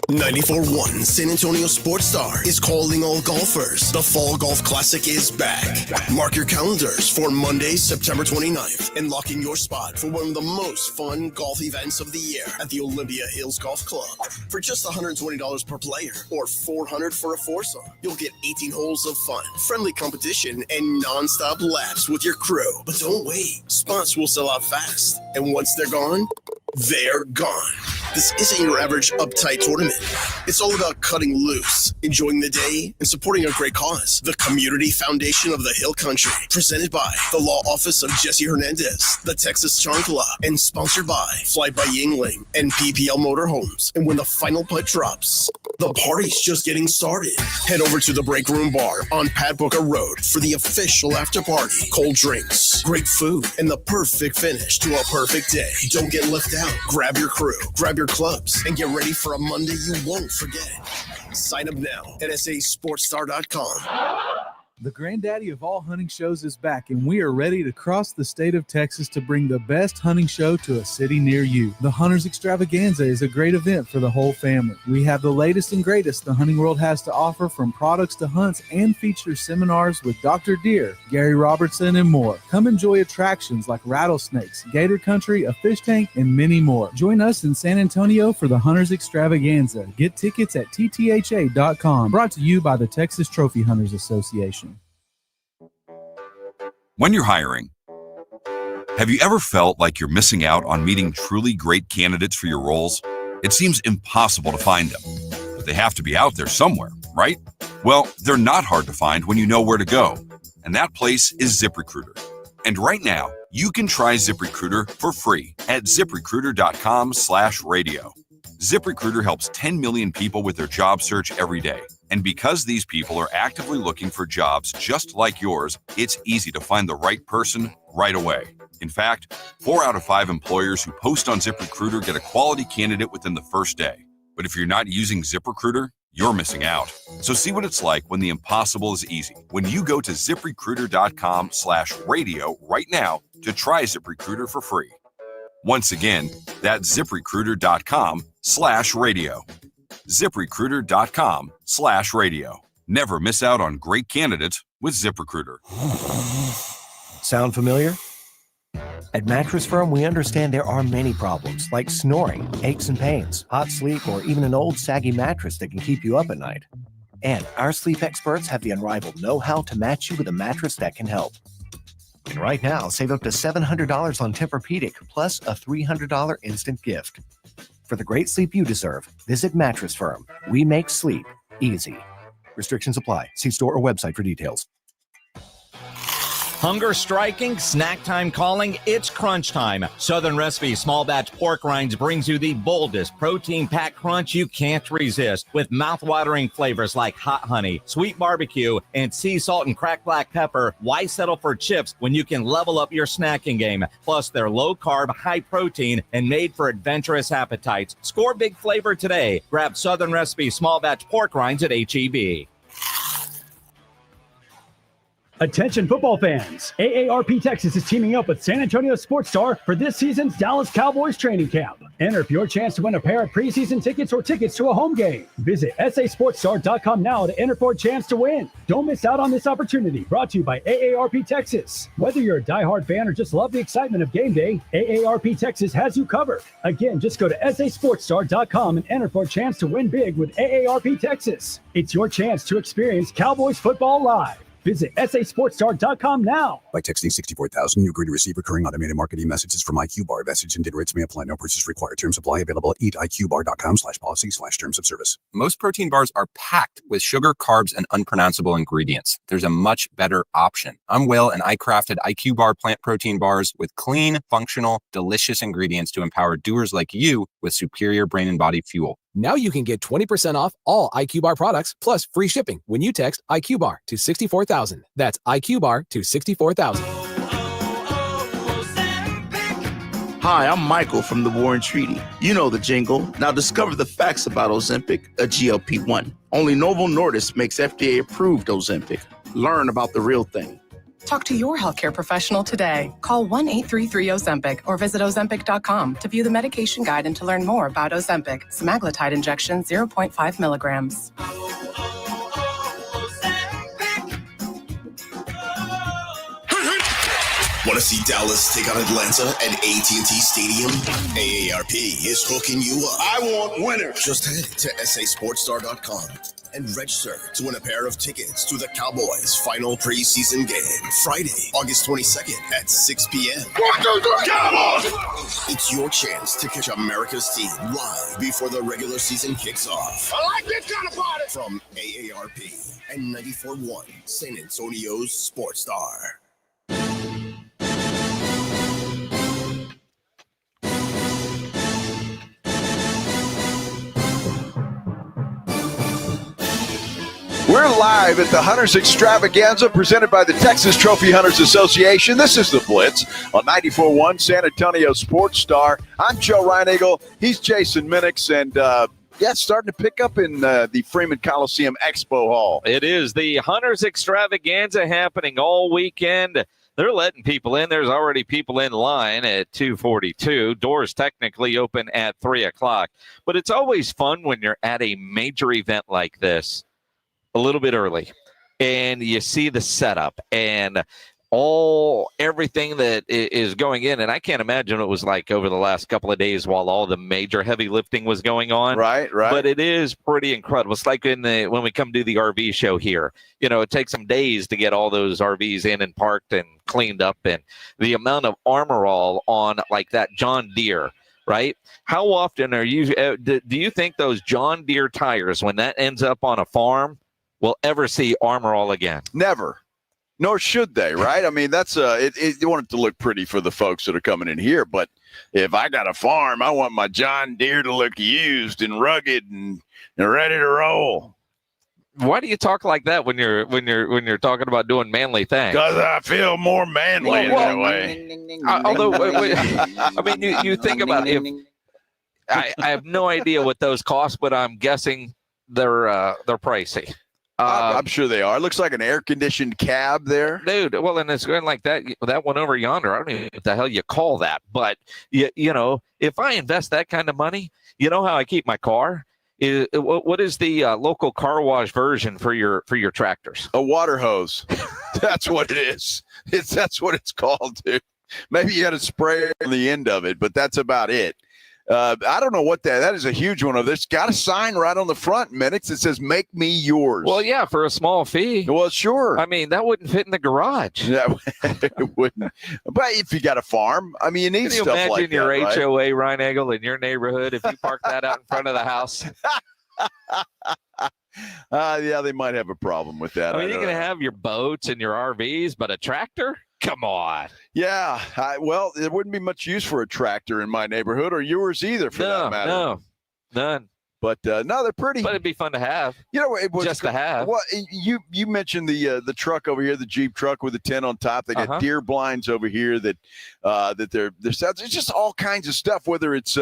94.1 San Antonio Sports Star is calling all golfers. The Fall Golf Classic is back. Mark your calendars for Monday, September 29th, and lock in your spot for one of the most fun golf events of the year at the Olympia Hills Golf Club. For just $120 per player or $400 for a foursome, you'll get 18 holes of fun, friendly competition, and non-stop laps with your crew. But don't wait. Spots will sell out fast, and once they're gone, they're gone. This isn't your average uptight tournament. It's all about cutting loose, enjoying the day, and supporting a great cause. The Community Foundation of the Hill Country, presented by the Law Office of Jesse Hernandez, the Texas Charm Club, and sponsored by Fly by Yingling and PPL Motorhomes. And when the final putt drops, the party's just getting started. Head over to the Break Room Bar on Pat Booker Road for the official after party. Cold drinks, great food, and the perfect finish to a perfect day. Don't get left out. Grab your crew, grab your clubs, and get ready for a Monday you won't forget. Sign up now at sasportstar.com. The granddaddy of all hunting shows is back, and we are ready to cross the state of Texas to bring the best hunting show to a city near you. The Hunters Extravaganza is a great event for the whole family. We have the latest and greatest the hunting world has to offer, from products to hunts, and features seminars with Dr. Deer, Gary Robertson, and more. Come enjoy attractions like rattlesnakes, gator country, a fish tank, and many more. Join us in San Antonio for the Hunters Extravaganza. Get tickets at ttha.com. Brought to you by the Texas Trophy Hunters Association. When you're hiring, have you ever felt like you're missing out on meeting truly great candidates for your roles? It seems impossible to find them, but they have to be out there somewhere, right? Well, they're not hard to find when you know where to go, and that place is ZipRecruiter. And right now, you can try ZipRecruiter for free at ZipRecruiter.com/radio. ZipRecruiter helps 10 million people with their job search every day. And because these people are actively looking for jobs just like yours, it's easy to find the right person right away. In fact, 4 out of 5 employers who post on ZipRecruiter get a quality candidate within the first day. But if you're not using ZipRecruiter, you're missing out. So see what it's like when the impossible is easy. When you go to ZipRecruiter.com/radio right now to try ZipRecruiter for free. Once again, that's ZipRecruiter.com/radio. ZipRecruiter.com/radio. Never miss out on great candidates with ZipRecruiter. Sound familiar? At Mattress Firm, we understand there are many problems like snoring, aches and pains, hot sleep, or even an old saggy mattress that can keep you up at night. And our sleep experts have the unrivaled know-how to match you with a mattress that can help. And right now, save up to $700 on Tempur-Pedic, plus a $300 instant gift. For the great sleep you deserve, visit Mattress Firm. We make sleep easy. Restrictions apply. See store or website for details. Hunger striking, snack time calling, it's crunch time. Southern Recipe Small Batch Pork Rinds brings you the boldest protein-packed crunch you can't resist with mouth-watering flavors like hot honey, sweet barbecue, and sea salt and cracked black pepper. Why settle for chips when you can level up your snacking game? Plus, they're low-carb, high-protein, and made for adventurous appetites. Score big flavor today. Grab Southern Recipe Small Batch Pork Rinds at H-E-B. Attention football fans, AARP Texas is teaming up with San Antonio Sports Star for this season's Dallas Cowboys training camp. Enter for your chance to win a pair of preseason tickets or tickets to a home game. Visit sasportsstar.com now to enter for a chance to win. Don't miss out on this opportunity. Brought to you by AARP Texas. Whether you're a diehard fan or just love the excitement of game day, AARP Texas has you covered. Again, just go to sasportsstar.com and enter for a chance to win big with AARP Texas. It's your chance to experience Cowboys football live. Visit sasportsstar.com now. By texting 64,000, you agree to receive recurring automated marketing messages from IQ Bar. Message and data rates may apply. No purchase required. Terms apply. Available at eatiqbar.com/policy/terms of service. Most protein bars are packed with sugar, carbs, and unpronounceable ingredients. There's a much better option. I'm Will, and I crafted IQ Bar plant protein bars with clean, functional, delicious ingredients to empower doers like you with superior brain and body fuel. Now you can get 20% off all IQ Bar products plus free shipping when you text IQ Bar to 64,000. That's IQ Bar to 64,000. Hi, I'm Michael from the War and Treaty. You know the jingle. Now discover the facts about Ozempic, a GLP-1. Only Novo Nordisk makes FDA-approved Ozempic. Learn about the real thing. Talk to your healthcare professional today. Call 1-833-OZEMPIC or visit Ozempic.com to view the medication guide and to learn more about Ozempic, semaglutide injection 0.5 milligrams. Want to see Dallas take on Atlanta at AT&T Stadium? AARP is hooking you up. I want winners. Just head to sasportsstar.com and register to win a pair of tickets to the Cowboys' final preseason game, Friday, August 22nd at 6 p.m. Cowboys! It's your chance to catch America's team live before the regular season kicks off. I like this kind of party! From AARP and 94.1 San Antonio's Sports Star. We're live at the Hunters Extravaganza presented by the Texas Trophy Hunters Association. This is the Blitz on 94.1 San Antonio Sports Star. I'm Joe Reinagle. He's Jason Minix. And, it's starting to pick up in the Freeman Coliseum Expo Hall. It is the Hunters Extravaganza happening all weekend. They're letting people in. There's already people in line at 2:42. Doors technically open at 3 o'clock. But it's always fun when you're at a major event like this a little bit early and you see the setup and everything that is going in. And I can't imagine what it was like over the last couple of days while all the major heavy lifting was going on. Right. But it is pretty incredible. It's like when we come do the RV show here, it takes some days to get all those RVs in and parked and cleaned up, and the amount of armor all on like that John Deere, right? How often do you think those John Deere tires, when that ends up on a farm, will ever see armor all again? Never. Nor should they, right? I mean, that's you want it to look pretty for the folks that are coming in here. But if I got a farm, I want my John Deere to look used and rugged and ready to roll. Why do you talk like that when you're talking about doing manly things? Because I feel more manly that way. Although, I mean, you think about it. I have no idea what those cost, but I'm guessing they're pricey. I'm sure they are. It looks like an air-conditioned cab there. Dude, well, and it's going like that one over yonder. I don't even know what the hell you call that. But, if I invest that kind of money, you know how I keep my car? What is the local car wash version for your tractors? A water hose. That's what it is. That's what it's called, dude. Maybe you had a sprayer on the end of it, but that's about it. I don't know what that is a huge one. There's got a sign right on the front, Minix, that says, "Make me yours." Well, yeah, for a small fee. Well, sure. I mean, that wouldn't fit in the garage. Yeah, it wouldn't. But if you got a farm, I mean, you need stuff like that. Can you imagine your HOA, right? Reinagle, in your neighborhood if you park that out in front of the house? Yeah, they might have a problem with that. I mean, you can have your boats and your RVs, but a tractor? Come on. Yeah. Well, there wouldn't be much use for a tractor in my neighborhood or yours either, for that matter. No, none. But no, they're pretty. But it'd be fun to have. You know, it was just to have. Well, you mentioned the truck over here, the Jeep truck with the tent on top. They got deer blinds over here that they're it's just all kinds of stuff. Whether it's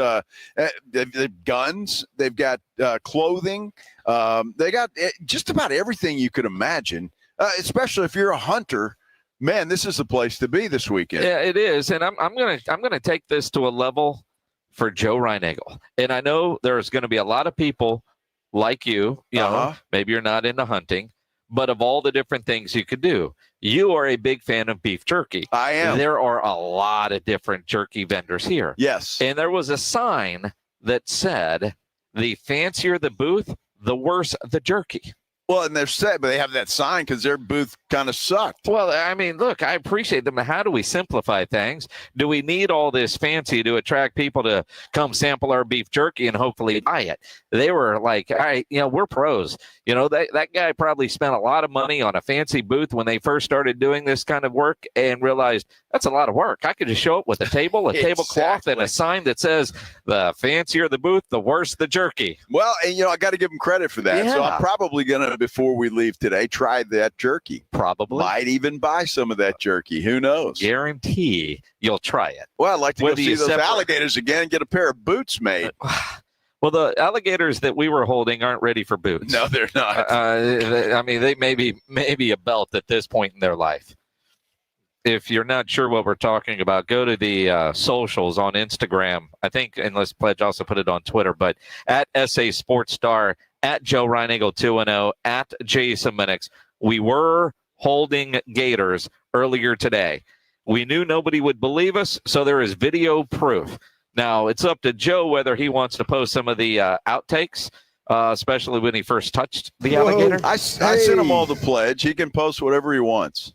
they've guns, they've got clothing, they got just about everything you could imagine. Especially if you're a hunter, man, this is the place to be this weekend. Yeah, it is, and I'm gonna take this to a level for Joe Reinagle. And I know there's going to be a lot of people like you know, maybe you're not into hunting, but of all the different things you could do, you are a big fan of beef jerky. I am. There are a lot of different jerky vendors here. Yes. And there was a sign that said, the fancier the booth, the worse the jerky. Well, and they're set, but they have that sign because their booth kind of sucked. Well, I mean, look, I appreciate them. How do we simplify things? Do we need all this fancy to attract people to come sample our beef jerky and hopefully buy it? They were like, all right, we're pros. That guy probably spent a lot of money on a fancy booth when they first started doing this kind of work and realized that's a lot of work. I could just show up with a table, tablecloth, and a sign that says, the fancier the booth, the worse the jerky. Well, and, I got to give them credit for that. Yeah. So I'm probably going to, before we leave today, try that jerky. Probably. Might even buy some of that jerky. Who knows? Guarantee you'll try it. Well, I'd like to Whether go see you those separate- alligators again and get a pair of boots made. Well, the alligators that we were holding aren't ready for boots. No, they're not. I mean, they may be a belt at this point in their life. If you're not sure what we're talking about, go to the socials on Instagram. I think, unless Pledge also put it on Twitter, but at SA Sports Star, at Joe Reinagle 2-0, at Jason Minix. We were holding gators earlier today. We knew nobody would believe us, so there is video proof. Now, it's up to Joe whether he wants to post some of the outtakes, especially when he first touched the alligator. I sent him all the Pledge. He can post whatever he wants.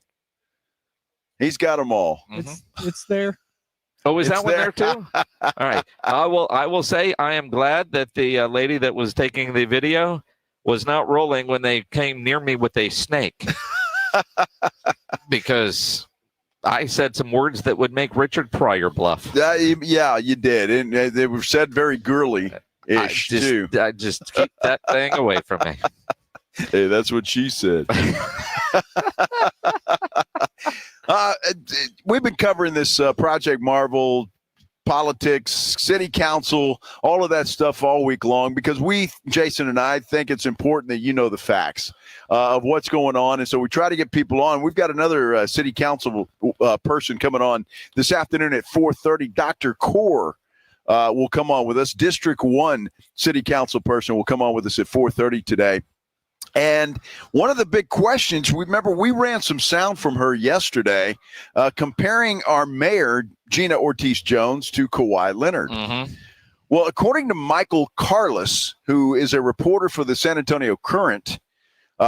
He's got them all. It's there. Oh, is It's that one there too? All right. I will say I am glad that the lady that was taking the video was not rolling when they came near me with a snake. Because I said some words that would make Richard Pryor bluff. Yeah, you did. And they were said very girly-ish, too. I just keep that thing away from me. Hey, that's what she said. We've been covering this Project Marvel, politics, city council, all of that stuff all week long because Jason and I, think it's important that you know the facts of what's going on. And so we try to get people on. We've got another city council person coming on this afternoon at 4:30. Dr. Core will come on with us. District 1 city council person will come on with us at 4:30 today. And one of the big questions, remember, we ran some sound from her yesterday comparing our mayor, Gina Ortiz-Jones, to Kawhi Leonard. Mm-hmm. Well, according to Michael Carlos, who is a reporter for the San Antonio Current,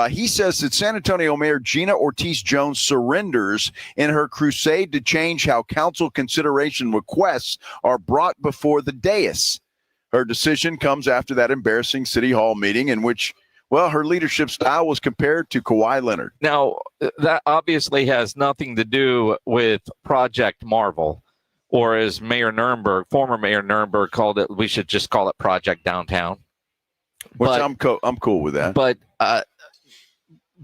he says that San Antonio Mayor Gina Ortiz-Jones surrenders in her crusade to change how council consideration requests are brought before the dais. Her decision comes after that embarrassing city hall meeting in which, well, her leadership style was compared to Kawhi Leonard. Now, that obviously has nothing to do with Project Marvel, or as Mayor Nirenberg, former Mayor Nirenberg called it, we should just call it Project Downtown. Which I'm cool with that.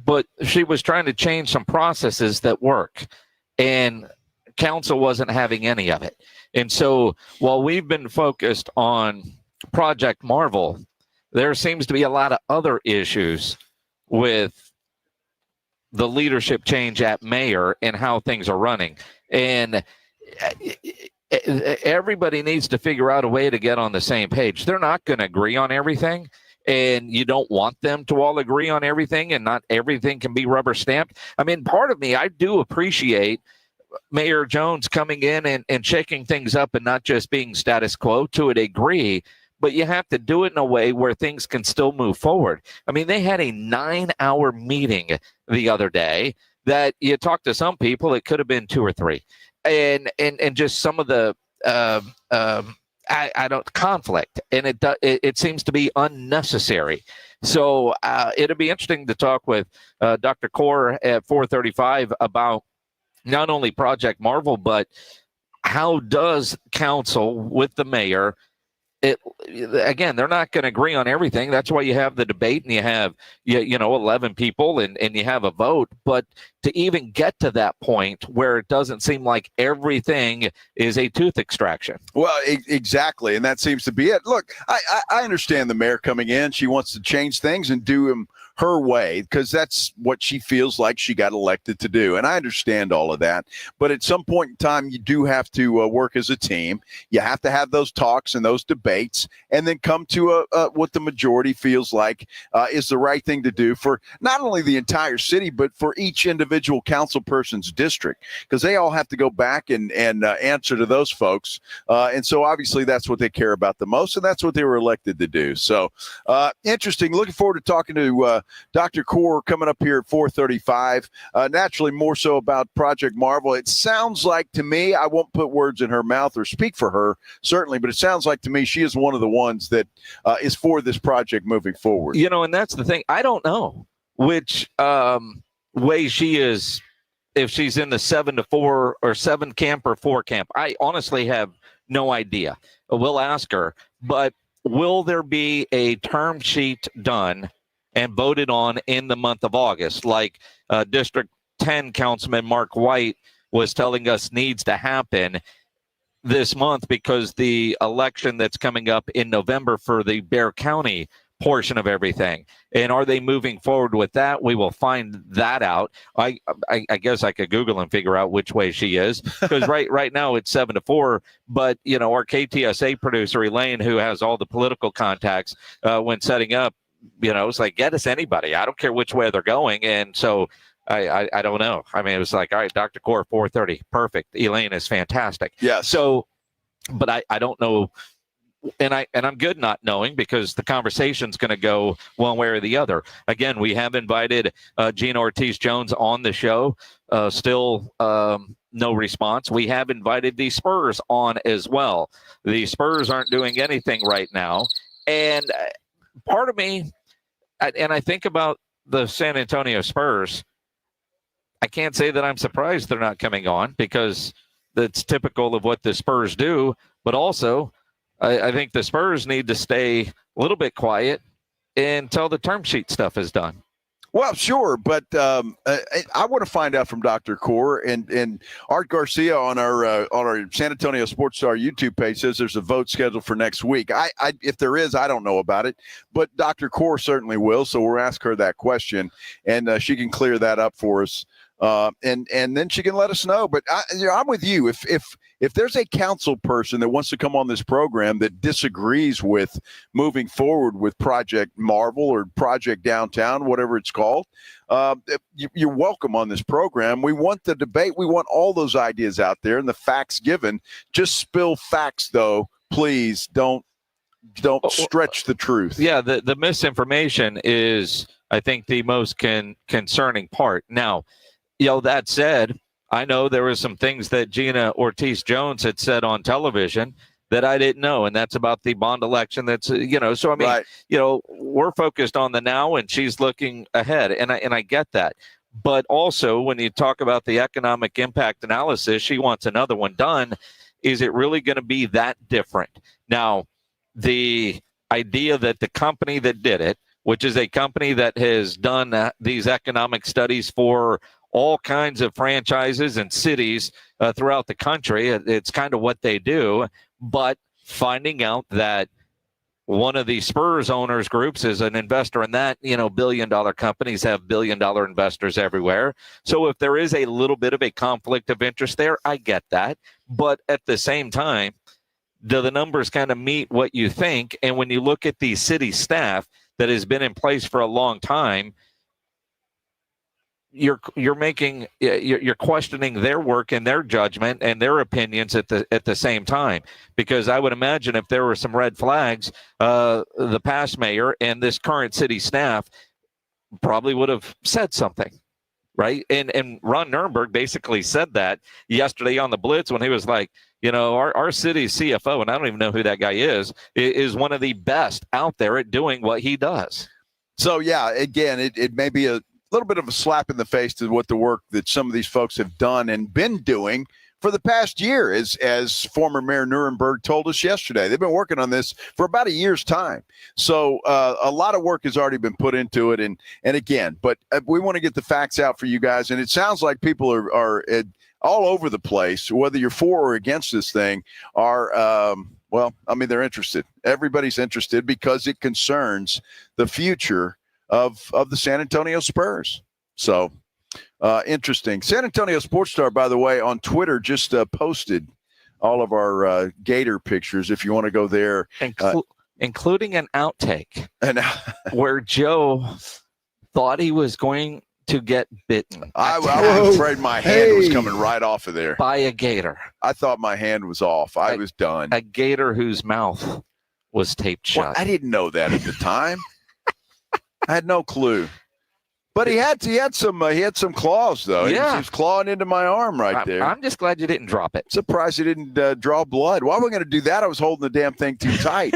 But she was trying to change some processes that work, and council wasn't having any of it. And so while we've been focused on Project Marvel, there seems to be a lot of other issues with the leadership change at mayor and how things are running. And everybody needs to figure out a way to get on the same page. They're not going to agree on everything, and you don't want them to all agree on everything, and not everything can be rubber stamped. I mean, part of me, I do appreciate Mayor Jones coming in and shaking things up and not just being status quo to a degree, but you have to do it in a way where things can still move forward. I mean, they had a 9-hour meeting the other day that you talk to some people, it could have been 2 or 3. And just some of the conflict, and it seems to be unnecessary. So it'll be interesting to talk with Dr. Core at 4:35 about not only Project Marvel, but how does council with the mayor, again, they're not going to agree on everything. That's why you have the debate and you have, 11 people and you have a vote. But to even get to that point where it doesn't seem like everything is a tooth extraction. Well, exactly. And that seems to be it. Look, I understand the mayor coming in. She wants to change things and do them her way because that's what she feels like she got elected to do. And I understand all of that. But at some point in time, you do have to work as a team. You have to have those talks and those debates and then come to what the majority feels like is the right thing to do for not only the entire city, but for each individual council person's district, because they all have to go back and answer to those folks. And so obviously that's what they care about the most. And that's what they were elected to do. So interesting. Looking forward to talking to Dr. Core coming up here at 4:35. Naturally, more so about Project Marvel. It sounds like to me, I won't put words in her mouth or speak for her, certainly, but it sounds like to me she is one of the ones that is for this project moving forward. And that's the thing. I don't know which way she is, if she's in the 7 to 4 or 7 camp or 4 camp. I honestly have no idea. We'll ask her. But will there be a term sheet done and voted on in the month of August, like District 10 Councilman Mark White was telling us needs to happen this month because the election that's coming up in November for the Bexar County portion of everything. And are they moving forward with that? We will find that out. I guess I could Google and figure out which way she is, because right now it's 7 to 4. But our KTSA producer Elaine, who has all the political contacts, when setting up, it's like, get us anybody. I don't care which way they're going. And so I don't know. I mean, it was like, all right, Dr. Core, 4:30. Perfect. Elaine is fantastic. Yeah. So, but I don't know. And I'm good not knowing, because the conversation's going to go one way or the other. Again, we have invited Gina Ortiz-Jones on the show. Still no response. We have invited the Spurs on as well. The Spurs aren't doing anything right now. And part of me, and I think about the San Antonio Spurs, I can't say that I'm surprised they're not coming on, because that's typical of what the Spurs do. But also, I think the Spurs need to stay a little bit quiet until the term sheet stuff is done. Well, sure, but I want to find out from Dr. Core, and Art Garcia on our San Antonio Sports Star YouTube page says there's a vote scheduled for next week. If there is, I don't know about it, but Dr. Core certainly will. So we'll ask her that question, and she can clear that up for us, and then she can let us know. But I'm with you. If there's a council person that wants to come on this program that disagrees with moving forward with Project Marvel or Project Downtown, whatever it's called, you're welcome on this program. We want the debate. We want all those ideas out there and the facts given. Just spill facts, though. Please don't stretch the truth. Yeah, the misinformation is, I think, the most concerning part. Now, that said, I know there were some things that Gina Ortiz-Jones had said on television that I didn't know, and that's about the bond election. That's, so I mean, right. We're focused on the now, and she's looking ahead, and I get that. But also, when you talk about the economic impact analysis, she wants another one done. Is it really going to be that different? Now, the idea that the company that did it, which is a company that has done these economic studies for all kinds of franchises and cities throughout the country. It's kind of what they do. But finding out that one of the Spurs owners groups is an investor in that, billion-dollar companies have billion-dollar investors everywhere. So if there is a little bit of a conflict of interest there, I get that. But at the same time, do the numbers kind of meet what you think? And when you look at the city staff that has been in place for a long time, you're questioning their work and their judgment and their opinions at the same time, because I would imagine if there were some red flags, the past mayor and this current city staff probably would have said something, right? And Ron Nirenberg basically said that yesterday on the Blitz when he was like, our city's CFO, and I don't even know who that guy is one of the best out there at doing what he does. So yeah, again, it may be little bit of a slap in the face to what the work that some of these folks have done and been doing for the past year, as former Mayor Nirenberg told us yesterday. They've been working on this for about a year's time. So a lot of work has already been put into it. And again, but we want to get the facts out for you guys. And it sounds like people are all over the place, whether you're for or against this thing, are they're interested. Everybody's interested because it concerns the future of the San Antonio Spurs. So interesting. San Antonio Sports Star, by the way, on Twitter just posted all of our Gator pictures. If you want to go there, including an outtake where Joe thought he was going to get bitten. I was afraid my hand was coming right off of there by a gator. I thought my hand was off. I was done. A gator whose mouth was taped shut. Well, I didn't know that at the time. I had no clue. But he had some claws though. Yeah. He was clawing into my arm right there. I'm just glad you didn't drop it. Surprised he didn't draw blood. Why were we going to do that? I was holding the damn thing too tight.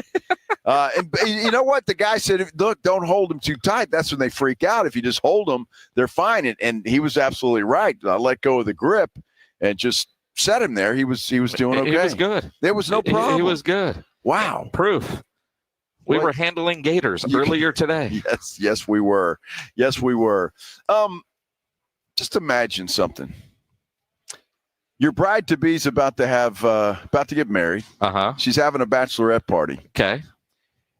And you know what? The guy said, "Look, don't hold them too tight. That's when they freak out. If you just hold them, they're fine." And he was absolutely right. I let go of the grip and just set him there. He was doing okay. He was good. There was no problem. He was good. Wow. Proof. We were handling gators earlier today. Yes, we were. Yes, we were. Just imagine something. Your bride-to-be's about to get married. Uh-huh. She's having a bachelorette party. Okay.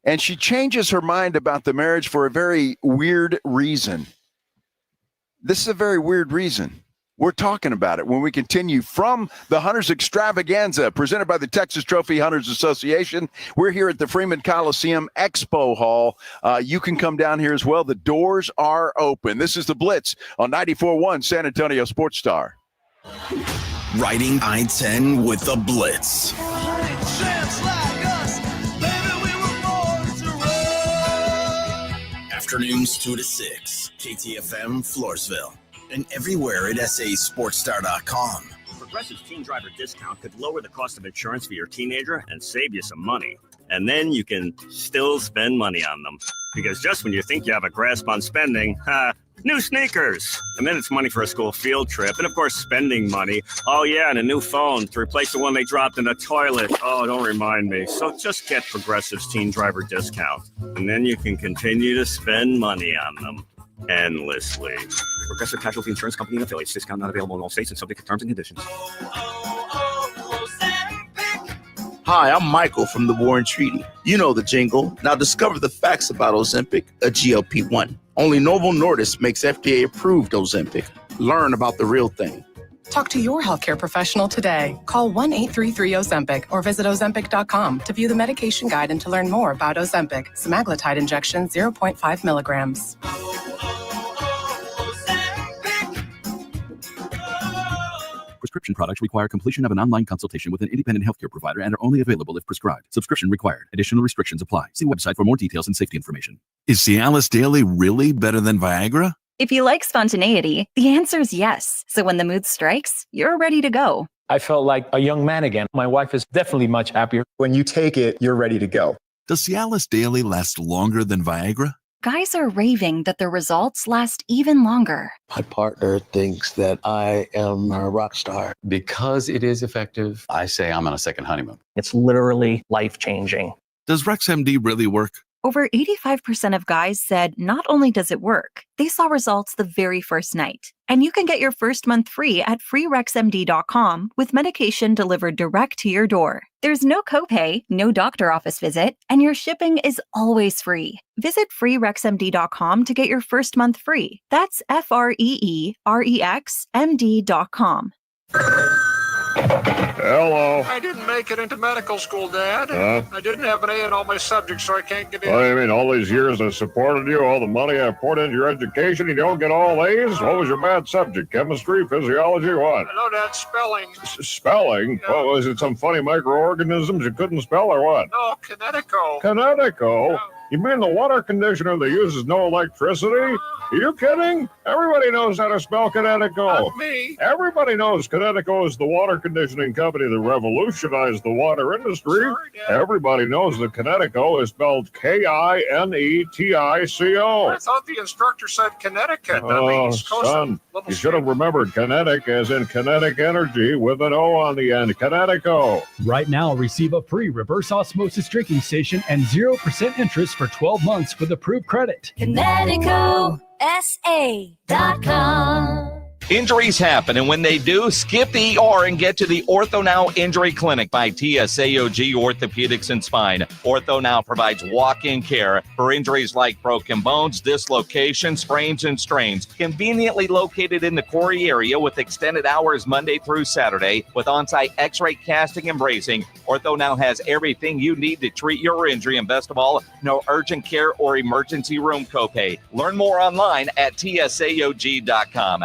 And she changes her mind about the marriage for a very weird reason. This is a very weird reason. We're talking about it when we continue from the Hunters Extravaganza presented by the Texas Trophy Hunters Association. We're here at the Freeman Coliseum Expo Hall. You can come down here as well. The doors are open. This is the Blitz on 94.1 San Antonio Sports Star. Riding I-10 with the Blitz. Afternoons 2 to 6, KTFM Floresville. And everywhere at sasportstar.com. Progressive's teen driver discount could lower the cost of insurance for your teenager and save you some money. And then you can still spend money on them. Because just when you think you have a grasp on spending, new sneakers. And then it's money for a school field trip. And of course, spending money. Oh yeah, and a new phone to replace the one they dropped in the toilet. Oh, don't remind me. So just get Progressive's teen driver discount. And then you can continue to spend money on them. Endlessly. Progressive Casualty Insurance Company and affiliates. Discount not available in all states and subject to terms and conditions. Hi, I'm Michael from the Warren Treaty. You know the jingle. Now discover the facts about Ozempic, a GLP-1. Only Novo Nordisk makes FDA-approved Ozempic. Learn about the real thing. Talk to your healthcare professional today. Call 1-833-OZEMPIC or visit Ozempic.com to view the medication guide and to learn more about Ozempic, semaglutide injection 0.5 milligrams. Prescription products require completion of an online consultation with an independent healthcare provider and are only available if prescribed. Subscription required. Additional restrictions apply. See website for more details and safety information. Is Cialis Daily really better than Viagra? If you like spontaneity, the answer is yes. So when the mood strikes, you're ready to go. I felt like a young man again. My wife is definitely much happier. When you take it, you're ready to go. Does Cialis Daily last longer than Viagra? Guys are raving that their results last even longer. My partner thinks that I am a rock star. Because it is effective, I say I'm on a second honeymoon. It's literally life-changing. Does RexMD really work? Over 85% of guys said not only does it work, they saw results the very first night. And you can get your first month free at freerexmd.com with medication delivered direct to your door. There's no copay, no doctor office visit, and your shipping is always free. Visit freerexmd.com to get your first month free. That's FREEREXMD.com. Hello. I didn't make it into medical school, Dad. I didn't have an A in all my subjects, so I can't get in. What do you mean, all these years I supported you, all the money I poured into your education, you don't get all A's? What was your bad subject? Chemistry, physiology, what? No, Dad, spelling. Spelling? No. What, was it some funny microorganisms you couldn't spell or what? No, kinetico. Kinetico? No. You mean the water conditioner that uses no electricity? Are you kidding? Everybody knows how to spell Connecticut. Not me. Everybody knows Connecticut is the water conditioning company that revolutionized the water industry. Sorry, Dad. Everybody knows that Connecticut is spelled Kinetico. I thought the instructor said Connecticut. That Oh, means Coast son, Little you should have remembered kinetic as in kinetic energy with an O on the end. Connecticut. Right now, receive a free reverse osmosis drinking station and 0% interest for 12 months with approved credit. KineticoSA.com. Injuries happen, and when they do, skip the ER and get to the Ortho Now Injury Clinic by TSAOG Orthopedics and Spine. Ortho Now provides walk-in care for injuries like broken bones, dislocations, sprains, and strains. Conveniently located in the Quarry area with extended hours Monday through Saturday with on-site x-ray casting and bracing, Ortho Now has everything you need to treat your injury, and best of all, no urgent care or emergency room copay. Learn more online at TSAOG.com.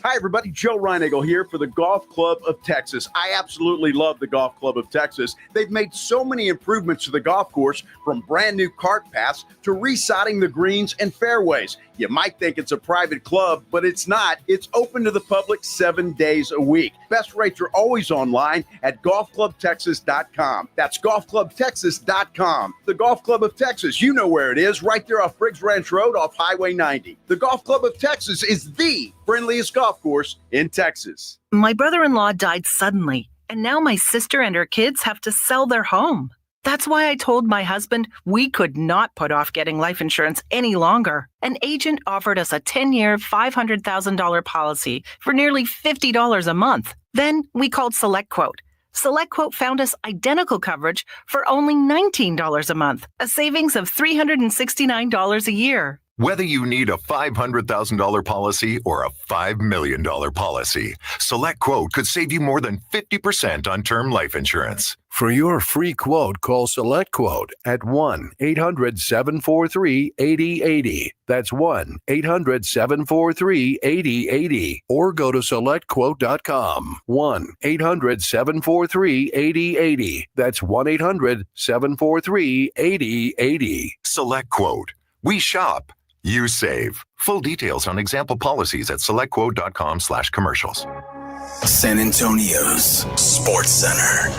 Hi, everybody. Joe Reinagle here for the Golf Club of Texas. I absolutely love the Golf Club of Texas. They've made so many improvements to the golf course, from brand new cart paths to resodding the greens and fairways. You might think it's a private club, but it's not. It's open to the public 7 days a week. Best rates are always online at golfclubtexas.com. That's golfclubtexas.com. The Golf Club of Texas, you know where it is, right there off Briggs Ranch Road off Highway 90. The Golf Club of Texas is the friendliest golf course in Texas. My brother-in-law died suddenly, and now my sister and her kids have to sell their home. That's why I told my husband we could not put off getting life insurance any longer. An agent offered us a 10-year, $500,000 policy for nearly $50 a month. Then we called SelectQuote. SelectQuote found us identical coverage for only $19 a month, a savings of $369 a year. Whether you need a $500,000 policy or a $5 million policy, SelectQuote could save you more than 50% on term life insurance. For your free quote, call SelectQuote at 1-800-743-8080. That's 1-800-743-8080. Or go to SelectQuote.com. 1-800-743-8080. That's 1-800-743-8080. SelectQuote. We shop. You save. Full details on example policies at selectquote.com/commercials. San Antonio's Sports Center.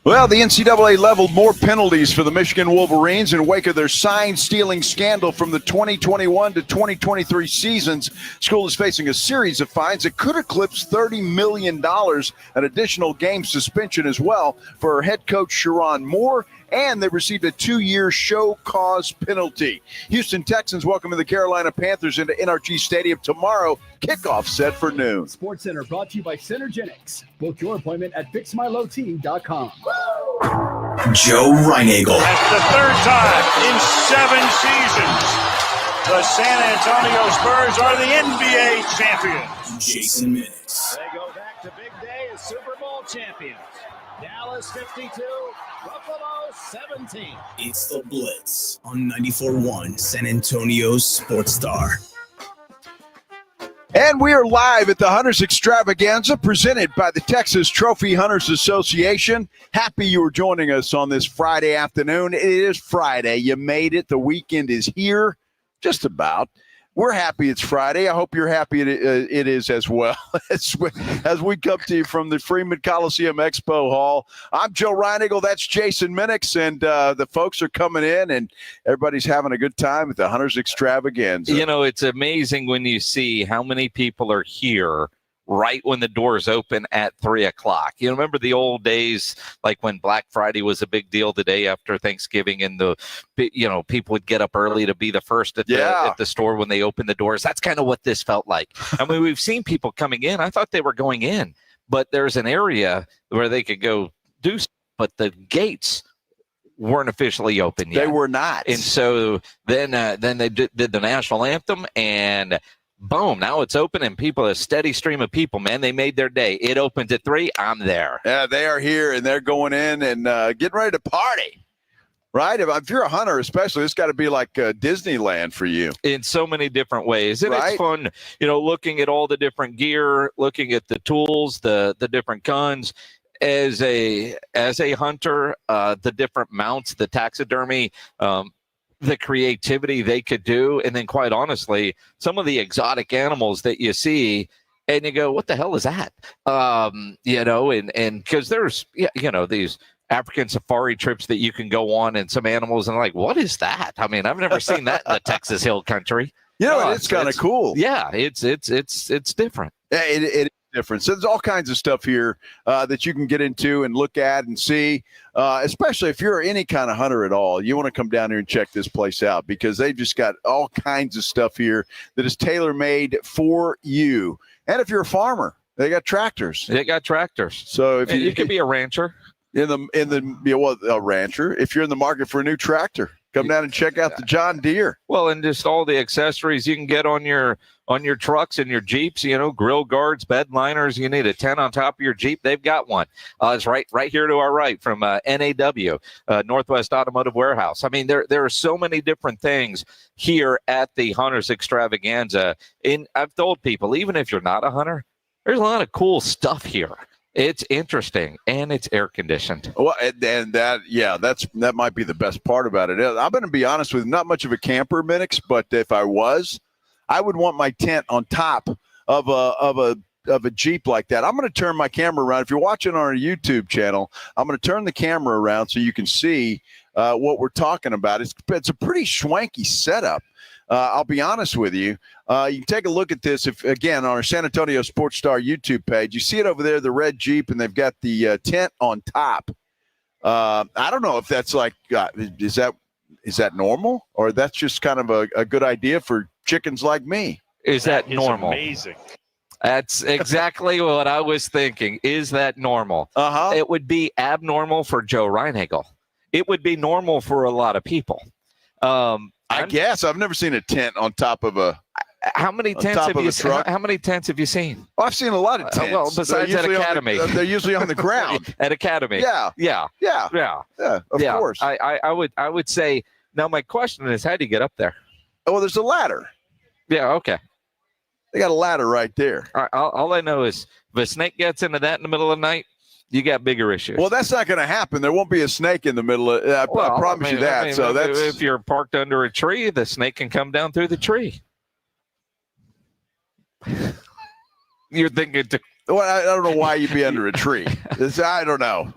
Well, the NCAA leveled more penalties for the Michigan Wolverines in wake of their sign-stealing scandal from the 2021 to 2023 seasons. School is facing a series of fines that could eclipse $30 million, an additional game suspension as well for head coach Sharon Moore, and they received a 2-year show cause penalty. Houston Texans welcome the Carolina Panthers into NRG Stadium tomorrow. Kickoff set for noon. Sports Center brought to you by Synergenics. Book your appointment at fixmylowteam.com. Joe Reinagle. That's the third time in 7 seasons the San Antonio Spurs are the NBA champions. Jason Minix. They go back to big day as Super Bowl champions. Dallas 52, Buffalo 17. It's the Blitz on 94.1 San Antonio's Sports Star. And we are live at the Hunters Extravaganza presented by the Texas Trophy Hunters Association. Happy you were joining us on this Friday afternoon. It is Friday. You made it. The weekend is here, just about. We're happy it's Friday. I hope you're happy it is as well as we come to you from the Freeman Coliseum Expo Hall. I'm Joe Reinagle. That's Jason Minix, and the folks are coming in, and everybody's having a good time at the Hunters Extravaganza. You know, it's amazing when you see how many people are here right when the doors open at 3:00. You remember the old days, like when Black Friday was a big deal the day after Thanksgiving, and people would get up early to be the first at the store when they opened the doors. That's kind of what this felt like. I mean, we've seen people coming in. I thought they were going in, but there's an area where they could go do stuff, but the gates weren't officially open yet. They were not. And so then they did the national anthem, and boom, now it's open, and a steady stream of people, man. They made their day. It opens at 3:00. I'm there. Yeah, they are here, and they're going in and getting ready to party, right? If you're a hunter especially, it's got to be like Disneyland for you. In so many different ways. And right? It's fun, looking at all the different gear, looking at the tools, the different guns. as a hunter, the different mounts, the taxidermy, the creativity they could do, and then quite honestly, some of the exotic animals that you see, and you go, "What the hell is that?" And because there's these African safari trips that you can go on, and some animals, and like, what is that? I mean, I've never seen that in the Texas Hill Country. It's kind of cool. Yeah, it's different. Yeah, it is different. So there's all kinds of stuff here that you can get into and look at and see, especially if you're any kind of hunter at all. You want to come down here and check this place out because they've just got all kinds of stuff here that is tailor-made for you. And if you're a farmer, they got tractors. So if you could be a rancher. A rancher. If you're in the market for a new tractor, come down and check out the John Deere. Well, and just all the accessories you can get on your trucks and your Jeeps, grill guards, bed liners. You need a tent on top of your Jeep. They've got one. It's right here to our right from NAW, Northwest Automotive Warehouse. I mean, there are so many different things here at the Hunters Extravaganza. And I've told people, even if you're not a hunter, there's a lot of cool stuff here. It's interesting, and it's air conditioned. Well, and that might be the best part about it. I'm going to be honest with you, not much of a camper, Minix, but if I was, I would want my tent on top of a Jeep like that. I'm going to turn my camera around. If you're watching on our YouTube channel, I'm going to turn the camera around so you can see what we're talking about. It's a pretty swanky setup. I'll be honest with you. You can take a look at this, on our San Antonio Sports Star YouTube page. You see it over there, the red Jeep, and they've got the tent on top. I don't know if that's like, is that normal? Or that's just kind of a good idea for chickens like me? Is that normal? Amazing. That's exactly what I was thinking. Is that normal? Uh-huh. It would be abnormal for Joe Reinhagel. It would be normal for a lot of people. I guess I've never seen a tent on top of a. How many tents have you seen? How many tents have you seen? Well, I've seen a lot of tents. Well, besides at Academy, they're usually on the ground. At Academy, yeah. Of course. I would say. Now, my question is, how do you get up there? Oh, there's a ladder. Yeah. Okay. They got a ladder right there. All I know is if a snake gets into that in the middle of the night, you got bigger issues. Well, that's not going to happen. There won't be a snake in the middle of I promise you that. So that's if you're parked under a tree, the snake can come down through the tree. You're thinking well, I don't know why you'd be under a tree. I don't know.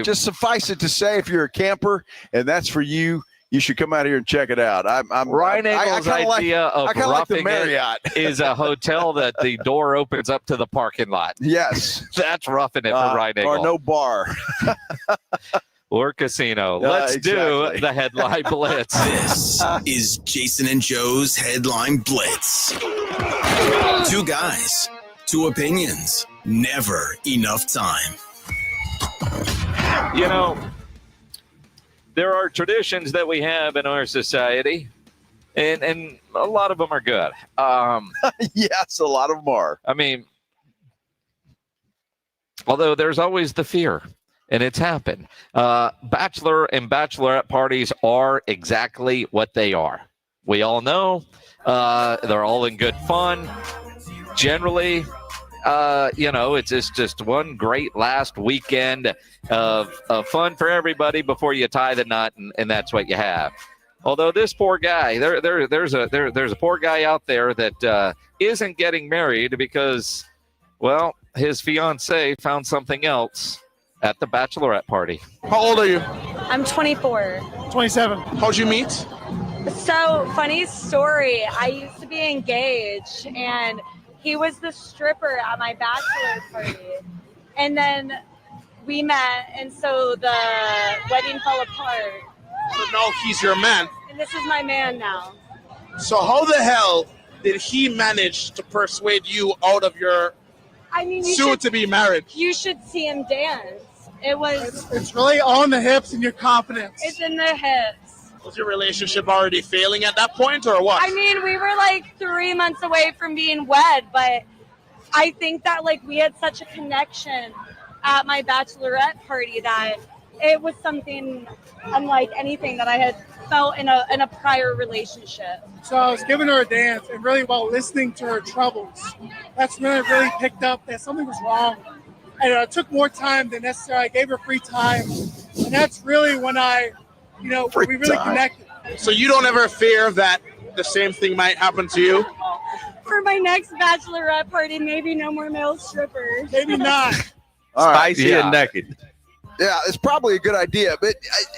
Just suffice it to say, if you're a camper and that's for you, you should come out here and check it out. Ryan Engel's idea of roughing Marriott is a hotel that the door opens up to the parking lot. Yes. That's roughing it for Ryan Engel. Or no bar. Or casino. Let's do the headline blitz. This is Jason and Joe's Headline Blitz. Two guys, two opinions, never enough time. There are traditions that we have in our society, and a lot of them are good. Yes, a lot of them are. I mean, although there's always the fear, and it's happened. Bachelor and bachelorette parties are exactly what they are. We all know they're all in good fun. Generally, it's just one great last weekend of fun for everybody before you tie the knot, and that's what you have. Although this poor guy, there's a poor guy out there that isn't getting married because, well, his fiance found something else at the bachelorette party. How old are you? I'm 24. 27. How'd you meet? So, funny story. I used to be engaged, and he was the stripper at my bachelor party. And then we met, and so the wedding fell apart. So now he's your man. And this is my man now. So how the hell did he manage to persuade you out of your soon-to-be marriage? You should see him dance. It's really on the hips and your confidence. It's in the hips. Was your relationship already failing at that point, or what? I mean, we were like 3 months away from being wed, but I think that we had such a connection at my bachelorette party that it was something unlike anything that I had felt in a prior relationship. So I was giving her a dance, and really while listening to her troubles, that's when I really picked up that something was wrong. and it took more time than necessary. I gave her free time, and that's really when we really connected. So you don't ever fear that the same thing might happen to you? For my next bachelorette party, maybe no more male strippers. Maybe not. Spicy and naked. Yeah, it's probably a good idea, but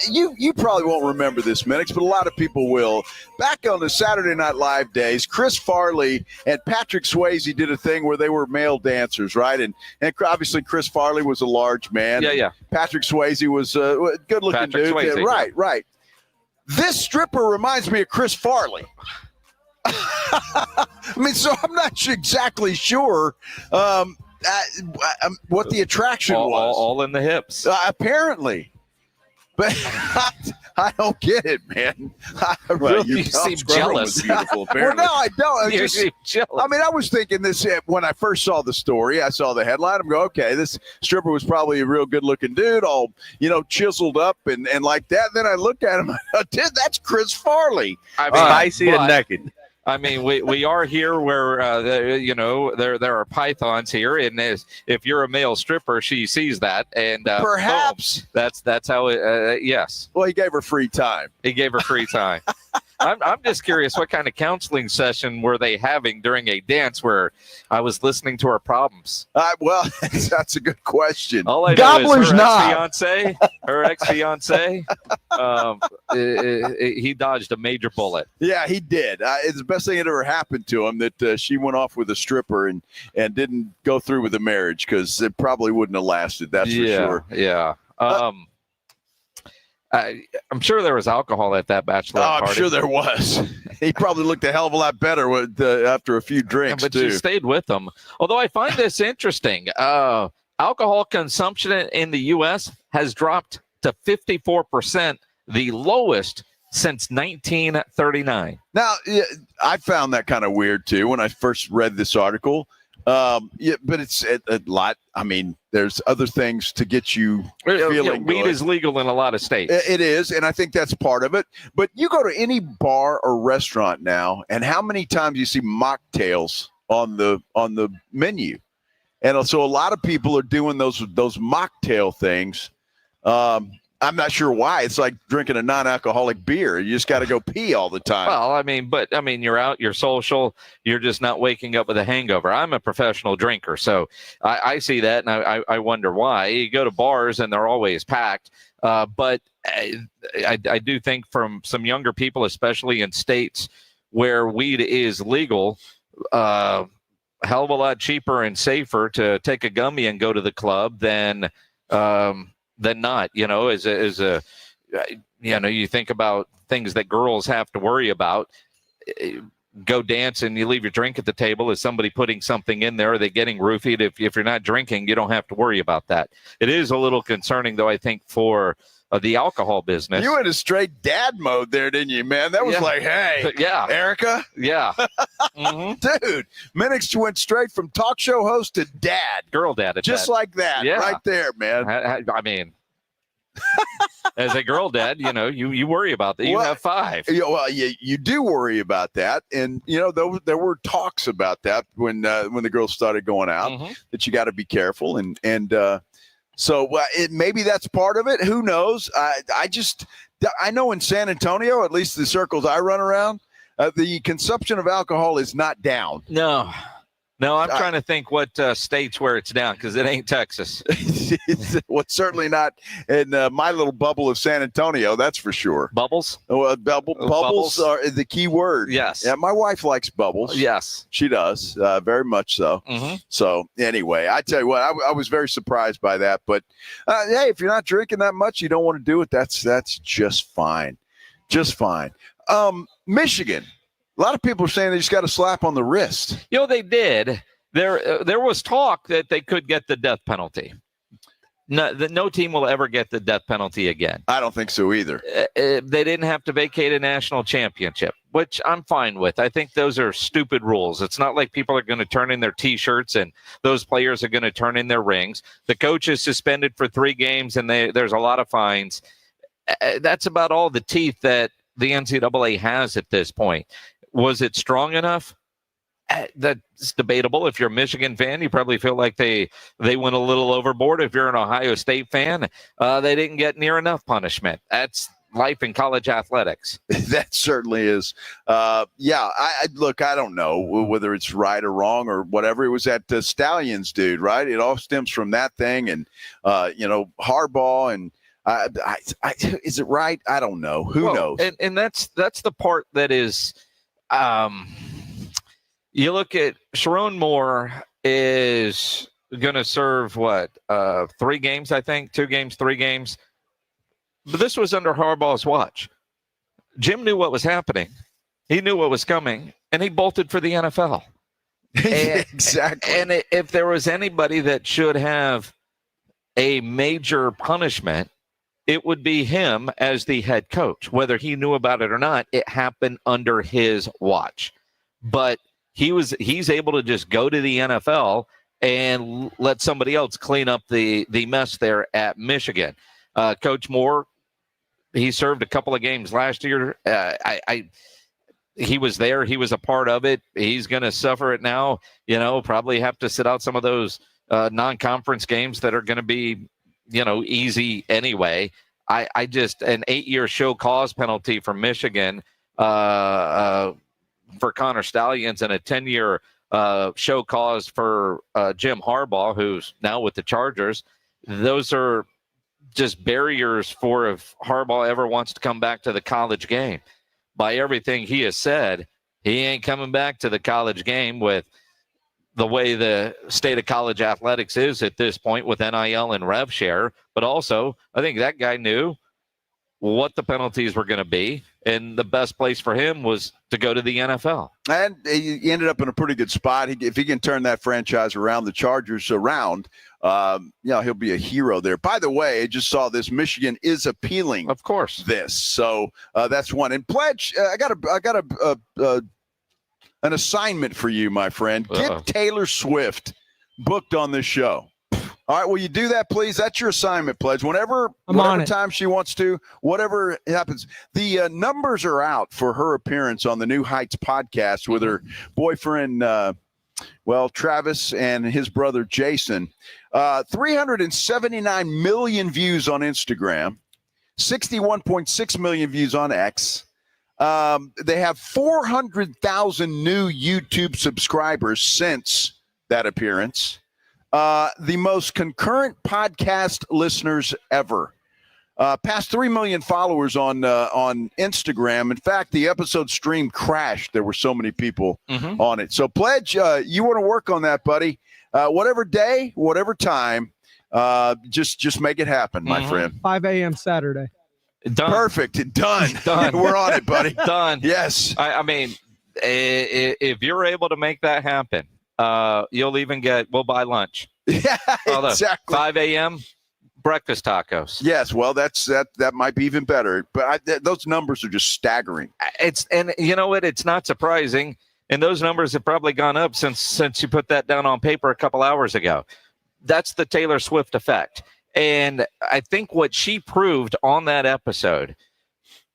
you probably won't remember this, Minix, but a lot of people will. Back on the Saturday Night Live days, Chris Farley and Patrick Swayze did a thing where they were male dancers, right? And obviously Chris Farley was a large man. Yeah. Patrick Swayze was a good-looking dude. Swayze, right. This stripper reminds me of Chris Farley. I mean, so I'm not exactly sure what the attraction was. All in the hips. Apparently. But I don't get it, man. You seem jealous. Well, no, I don't. You seem jealous. I mean, I was thinking this when I first saw the story. I saw the headline. I'm going, okay, this stripper was probably a real good-looking dude, all chiseled up and like that. And then I looked at him. That's Chris Farley. Spicy and naked. I mean, we are here where there are pythons here, and if you're a male stripper, she sees that, and perhaps boom, that's how it. Yes. Well, he gave her free time. I'm just curious, what kind of counseling session were they having during a dance where I was listening to her problems? Well, that's a good question. All I know is her ex-fiance, he dodged a major bullet. Yeah, he did. It's the best thing that ever happened to him that she went off with a stripper and didn't go through with the marriage, because it probably wouldn't have lasted. That's for sure. Yeah. I'm sure there was alcohol at that bachelor party. I'm sure there was. He probably looked a hell of a lot better after a few drinks, but too. she stayed with him. Although I find this interesting. Alcohol consumption in the U.S. has dropped to 54%, the lowest since 1939. Now, I found that kind of weird, too, when I first read this article. But it's a lot. I mean, there's other things to get you feeling weed good. is legal in a lot of states. It is, and I think that's part of it. But you go to any bar or restaurant now, and how many times you see mocktails on the menu? And so a lot of people are doing those mocktail things. I'm not sure why. It's like drinking a non-alcoholic beer. You just got to go pee all the time. Well, you're out, you're social, you're just not waking up with a hangover. I'm a professional drinker, so I see that, and I wonder why. You go to bars, and they're always packed. But I do think from some younger people, especially in states where weed is legal, a hell of a lot cheaper and safer to take a gummy and go to the club than not, you think about things that girls have to worry about. Go dance and you leave your drink at the table. Is somebody putting something in there? Are they getting roofied? If you're not drinking, you don't have to worry about that. It is a little concerning, though, I think, for the alcohol business. You went a straight dad mode there, didn't you, man? That was like, hey, Erica. Yeah. Dude, Minix went straight from talk show host to dad. Girl dad. Just like that. Yeah. Right there, man. I mean, as a girl dad, you worry about that. You have 5. You do worry about that. And, there were talks about that when the girls started going out, that you got to be careful. So maybe that's part of it. Who knows? I know in San Antonio, at least the circles I run around, the consumption of alcohol is not down. No, I'm trying to think what states where it's down, because it ain't Texas. Well, it's certainly not in my little bubble of San Antonio, that's for sure. Bubbles? Bubbles are the key word. Yes. Yeah, my wife likes bubbles. Yes. She does, very much so. So anyway, I tell you what, I was very surprised by that. But, hey, if you're not drinking that much, you don't want to do it, that's just fine. Just fine. Michigan. A lot of people are saying they just got a slap on the wrist. They did. There was talk that they could get the death penalty. No team will ever get the death penalty again. I don't think so either. They didn't have to vacate a national championship, which I'm fine with. I think those are stupid rules. It's not like people are going to turn in their T-shirts and those players are going to turn in their rings. The coach is suspended for 3 games, and there's a lot of fines. That's about all the teeth that the NCAA has at this point. Was it strong enough? That's debatable. If you're a Michigan fan, you probably feel like they went a little overboard. If you're an Ohio State fan, they didn't get near enough punishment. That's life in college athletics. That certainly is. I look, I don't know whether it's right or wrong or whatever. It was that Stallions dude, right? It all stems from that thing. And, Harbaugh and is it right? I don't know. Who knows? And that's the part that is, you look at Sharon Moore is going to serve 3 games, I think, 2 games, 3 games. But this was under Harbaugh's watch. Jim knew what was happening. He knew what was coming, and he bolted for the NFL. Exactly. And if there was anybody that should have a major punishment, it would be him as the head coach. Whether he knew about it or not, it happened under his watch. But he's able to just go to the NFL and let somebody else clean up the mess there at Michigan. Coach Moore, he served a couple of games last year. He was there. He was a part of it. He's going to suffer it now. Probably have to sit out some of those non-conference games that are going to be, easy anyway. I just an 8-year show cause penalty for Michigan for Connor Stallions and a 10-year show cause for Jim Harbaugh, who's now with the Chargers. Those are just barriers for if Harbaugh ever wants to come back to the college game. By everything he has said, he ain't coming back to the college game with the way the state of college athletics is at this point with NIL and rev share. But also, I think that guy knew what the penalties were going to be, and the best place for him was to go to the NFL. And he ended up in a pretty good spot. If he can turn that franchise around, the Chargers around, he'll be a hero there. By the way, I just saw this. Michigan is appealing, of course, this. So that's one. And Pledge, I got an assignment for you, my friend. Get Taylor Swift booked on this show. All right, will you do that, please? That's your assignment, Pledge. Whatever time she wants to, whatever happens. The numbers are out for her appearance on the New Heights podcast with her boyfriend, Travis, and his brother, Jason. 379 million views on Instagram, 61.6 million views on X. They have 400,000 new YouTube subscribers since that appearance. The most concurrent podcast listeners ever. Past 3 million followers on Instagram. In fact, the episode stream crashed. There were so many people on it. So, Pledge, you want to work on that, buddy. Whatever day, whatever time, just make it happen, my friend. 5 a.m. Saturday. Done. Perfect. Done. We're on it, buddy. Done. Yes. I mean, if you're able to make that happen, you'll even we'll buy lunch. Yeah, exactly. 5 a.m. breakfast tacos. Yes, well, that might be even better. But those numbers are just staggering. And you know what? It's not surprising. And those numbers have probably gone up since you put that down on paper a couple hours ago. That's the Taylor Swift effect. And I think what she proved on that episode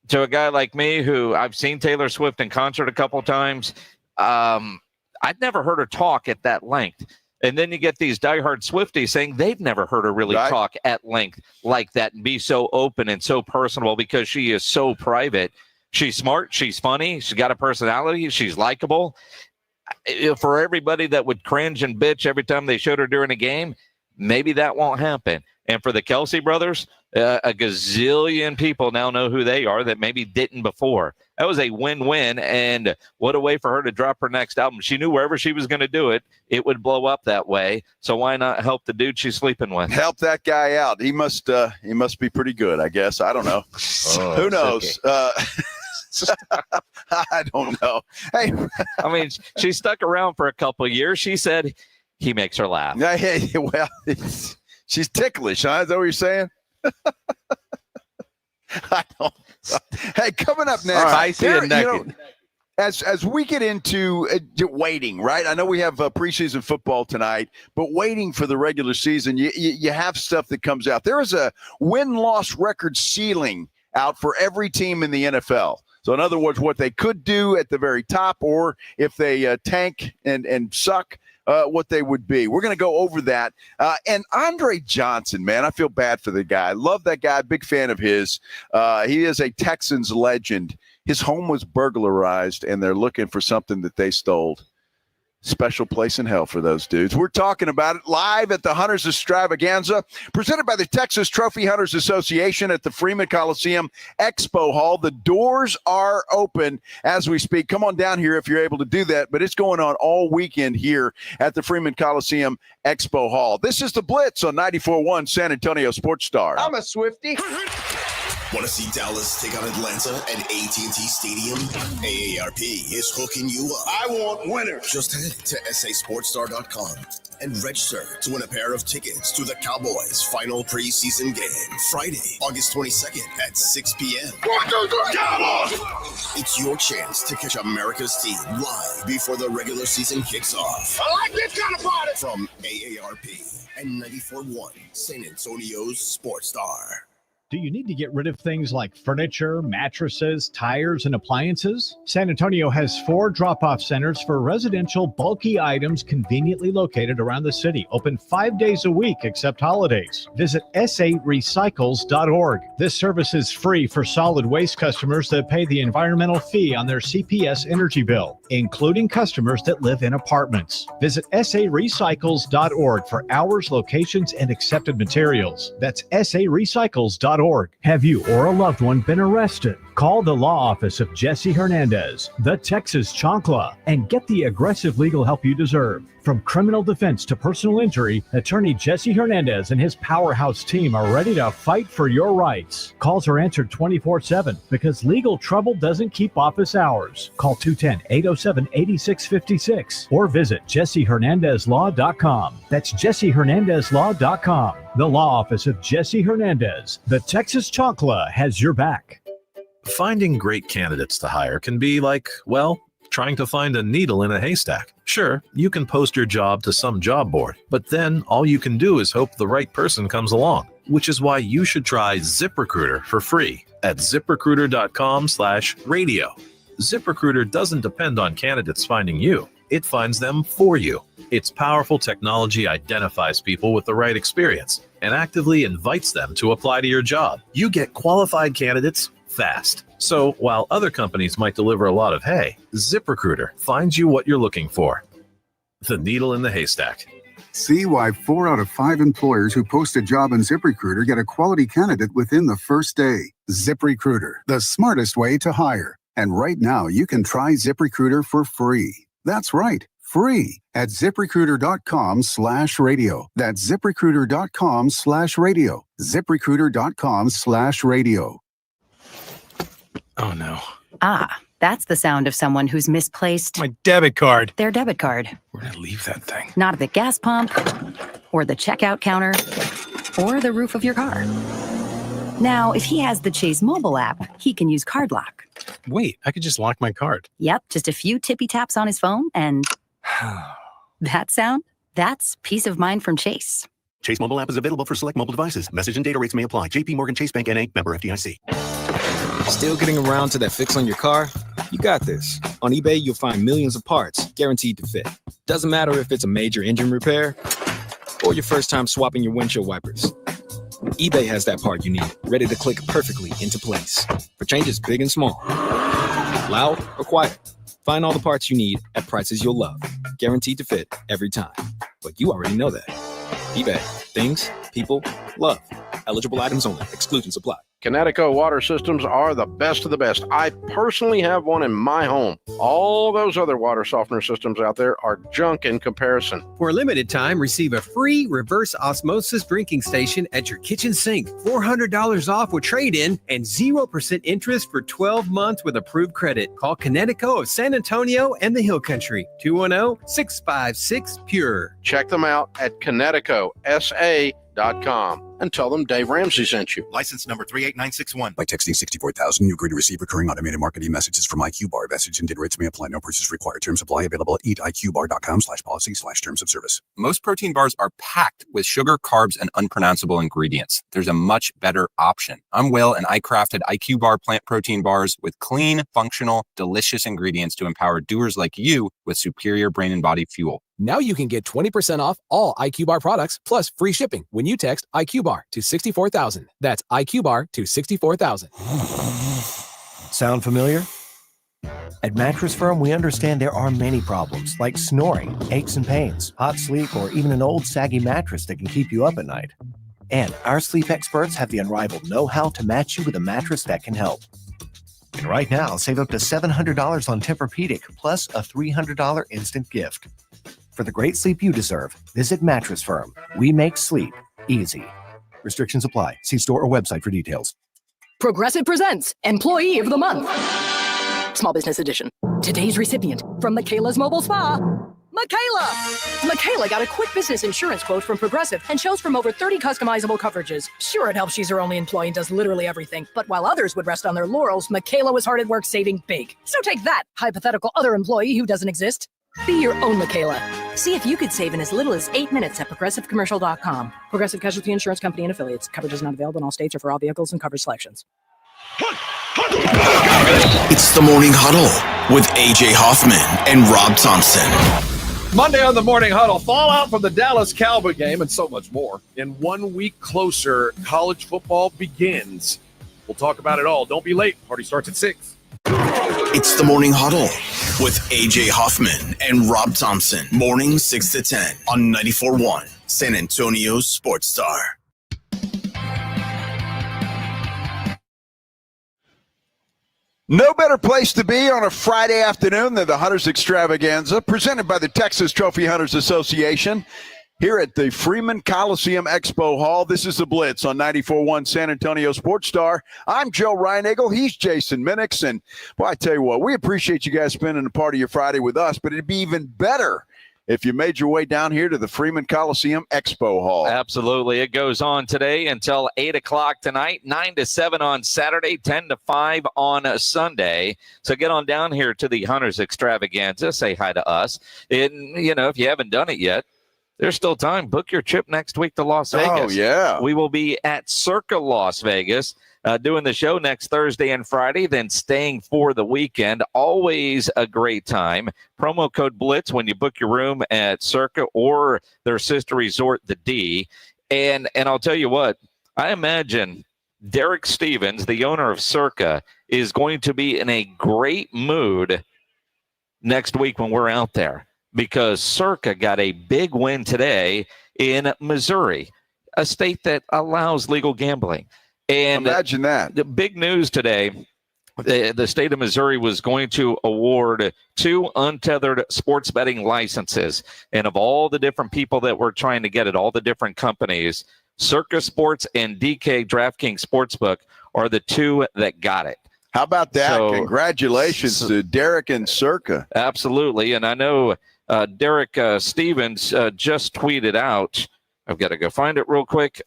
to a guy like me who I've seen Taylor Swift in concert a couple times, I'd never heard her talk at that length. And then you get these diehard Swifties saying they've never heard her really talk at length like that and be so open and so personable because she is so private. She's smart. She's funny. She's got a personality. She's likable. For everybody that would cringe and bitch every time they showed her during a game, maybe that won't happen. And for the Kelsey brothers, a gazillion people now know who they are that maybe didn't before. That was a win-win, and what a way for her to drop her next album. She knew wherever she was going to do it, it would blow up that way. So why not help the dude she's sleeping with? Help that guy out. He must be pretty good, I guess. I don't know. Who knows? I don't know. Hey, I mean, she stuck around for a couple of years. She said he makes her laugh. Well, she's ticklish, huh? Is that what you're saying? I don't. Hey, coming up next, spicy and naked. As we get into waiting, right? I know we have preseason football tonight, but waiting for the regular season, you have stuff that comes out. There is a win-loss record ceiling out for every team in the NFL. So in other words, what they could do at the very top, or if they tank and suck, what they would be. We're going to go over that. And Andre Johnson, man, I feel bad for the guy. Love that guy. Big fan of his. He is a Texans legend. His home was burglarized, and they're looking for something that they stole. Special place in hell for those dudes. We're talking about it live at the Hunters Extravaganza, presented by the Texas Trophy Hunters Association at the Freeman Coliseum Expo Hall. The doors are open as we speak. Come on down here if you're able to do that, but it's going on all weekend here at the Freeman Coliseum Expo Hall. This is the Blitz on 94.1 San Antonio Sports Star. I'm a Swiftie. Want to see Dallas take on Atlanta at AT&T Stadium? AARP is hooking you up. I want winners. Just head to sasportstar.com and register to win a pair of tickets to the Cowboys' final preseason game, Friday, August 22nd at 6 p.m. 1, 2, 3, Cowboys! It's your chance to catch America's team live before the regular season kicks off. I like this kind of party. From AARP and 94.1 San Antonio's Sports Star. Do you need to get rid of things like furniture, mattresses, tires, and appliances? San Antonio has 4 drop-off centers for residential bulky items conveniently located around the city, open 5 days a week except holidays. Visit sarecycles.org. This service is free for solid waste customers that pay the environmental fee on their CPS energy bill, including customers that live in apartments. Visit sarecycles.org for hours, locations, and accepted materials. That's sarecycles.org. Have you or a loved one been arrested? Call the law office of Jesse Hernandez, the Texas Chancla, and get the aggressive legal help you deserve. From criminal defense to personal injury, attorney Jesse Hernandez and his powerhouse team are ready to fight for your rights. Calls are answered 24/7 because legal trouble doesn't keep office hours. Call 210-807-8656 or visit jessehernandezlaw.com. That's jessehernandezlaw.com. The law office of Jesse Hernandez, the Texas Chancla, has your back. Finding great candidates to hire can be like, well, trying to find a needle in a haystack. Sure, you can post your job to some job board, but then all you can do is hope the right person comes along, which is why you should try ZipRecruiter for free at ziprecruiter.com/radio. ZipRecruiter doesn't depend on candidates finding you. It finds them for you. Its powerful technology identifies people with the right experience and actively invites them to apply to your job. You get qualified candidates fast. So while other companies might deliver a lot of hay, ZipRecruiter finds you what you're looking for. The needle in the haystack. See why 4 out of 5 employers who post a job on ZipRecruiter get a quality candidate within the first day. ZipRecruiter, the smartest way to hire. And right now, you can try ZipRecruiter for free. That's right, free at ZipRecruiter.com/radio. That's ZipRecruiter.com/radio. ZipRecruiter.com/radio. Oh, no. Ah, that's the sound of someone who's misplaced my debit card. Their debit card. Where did I leave that thing? Not at the gas pump, or the checkout counter, or the roof of your car. Now, if he has the Chase mobile app, he can use Card Lock. Wait, I could just lock my card. Yep, just a few tippy taps on his phone, and that sound? That's peace of mind from Chase. Chase mobile app is available for select mobile devices. Message and data rates may apply. JP Morgan Chase Bank N.A. member FDIC. Still getting around to that fix on your car? You got this. On eBay, you'll find millions of parts guaranteed to fit. Doesn't matter if it's a major engine repair or your first time swapping your windshield wipers. eBay has that part you need, ready to click perfectly into place for changes big and small. Loud or quiet, find all the parts you need at prices you'll love. Guaranteed to fit every time. But you already know that. eBay. Things, people, love. Eligible items only. Exclusions apply. Connecticut water systems are the best of the best. I personally have one in my home. All those other water softener systems out there are junk in comparison. For a limited time, receive a free reverse osmosis drinking station at your kitchen sink. $400 off with trade-in and 0% interest for 12 months with approved credit. Call Connecticut of San Antonio and the Hill Country. 210-656-PURE. Check them out at Connecticut, SANTO.com. kickoff.com and tell them Dave Ramsey sent you. License number 38961. By texting 64,000, you agree to receive recurring automated marketing messages from IQ Bar. Message and data rates may apply. No purchase required. Terms apply. Available at eatiqbar.com/policies/terms of service. Most protein bars are packed with sugar, carbs, and unpronounceable ingredients. There's a much better option. I'm Will, and I crafted IQ Bar plant protein bars with clean, functional, delicious ingredients to empower doers like you with superior brain and body fuel. Now you can get 20% off all IQ Bar products plus free shipping when you text IQ Bar to 64,000. That's IQ Bar to 64,000. Sound familiar? At Mattress Firm, we understand there are many problems like snoring, aches and pains, hot sleep, or even an old saggy mattress that can keep you up at night. And our sleep experts have the unrivaled know-how to match you with a mattress that can help. And right now, save up to $700 on Tempur-Pedic plus a $300 instant gift. For the great sleep you deserve, visit Mattress Firm. We make sleep easy. Restrictions apply. See store or website for details. Progressive presents Employee of the Month. Small Business Edition. Today's recipient from Michaela's Mobile Spa, Michaela! Michaela got a quick business insurance quote from Progressive and chose from over 30 customizable coverages. Sure, it helps she's her only employee and does literally everything. But while others would rest on their laurels, Michaela was hard at work saving big. So take that, hypothetical other employee who doesn't exist. Be your own Michaela. See if you could save in as little as 8 minutes at ProgressiveCommercial.com. Progressive Casualty Insurance Company and Affiliates. Coverage is not available in all states or for all vehicles and coverage selections. It's the Morning Huddle with A.J. Hoffman and Rob Thompson. Monday on the Morning Huddle, fallout from the Dallas Cowboy game and so much more. In 1 week closer, college football begins. We'll talk about it all. Don't be late. Party starts at 6. It's the Morning Huddle with A.J. Hoffman and Rob Thompson. Morning 6 to 10 on 94.1 San Antonio's Sports Star. No better place to be on a Friday afternoon than the Hunters Extravaganza, presented by the Texas Trophy Hunters Association. Here at the Freeman Coliseum Expo Hall, this is the Blitz on 94.1 San Antonio Sports Star. I'm Joe Reinagle. He's Jason Minix. And, well, I tell you what, we appreciate you guys spending a part of your Friday with us, but it'd be even better if you made your way down here to the Freeman Coliseum Expo Hall. Absolutely. It goes on today until 8 o'clock tonight, 9 to 7 on Saturday, 10 to 5 on Sunday. So get on down here to the Hunters Extravaganza. Say hi to us. And, you know, if you haven't done it yet, there's still time. Book your trip next week to Las Vegas. Oh, yeah. We will be at Circa Las Vegas doing the show next Thursday and Friday, then staying for the weekend. Always a great time. Promo code Blitz when you book your room at Circa or their sister resort, the D. And I'll tell you what, I imagine Derek Stevens, the owner of Circa, is going to be in a great mood next week when we're out there, because Circa got a big win today in Missouri, a state that allows legal gambling. And imagine that. The big news today, the state of Missouri was going to award 2 untethered sports betting licenses. And of all the different people that were trying to get it, all the different companies, Circa Sports and DK DraftKings Sportsbook are the 2 that got it. How about that? So, congratulations to Derek and Circa. Absolutely. And I know Derek Stevens just tweeted out, I've got to go find it real quick,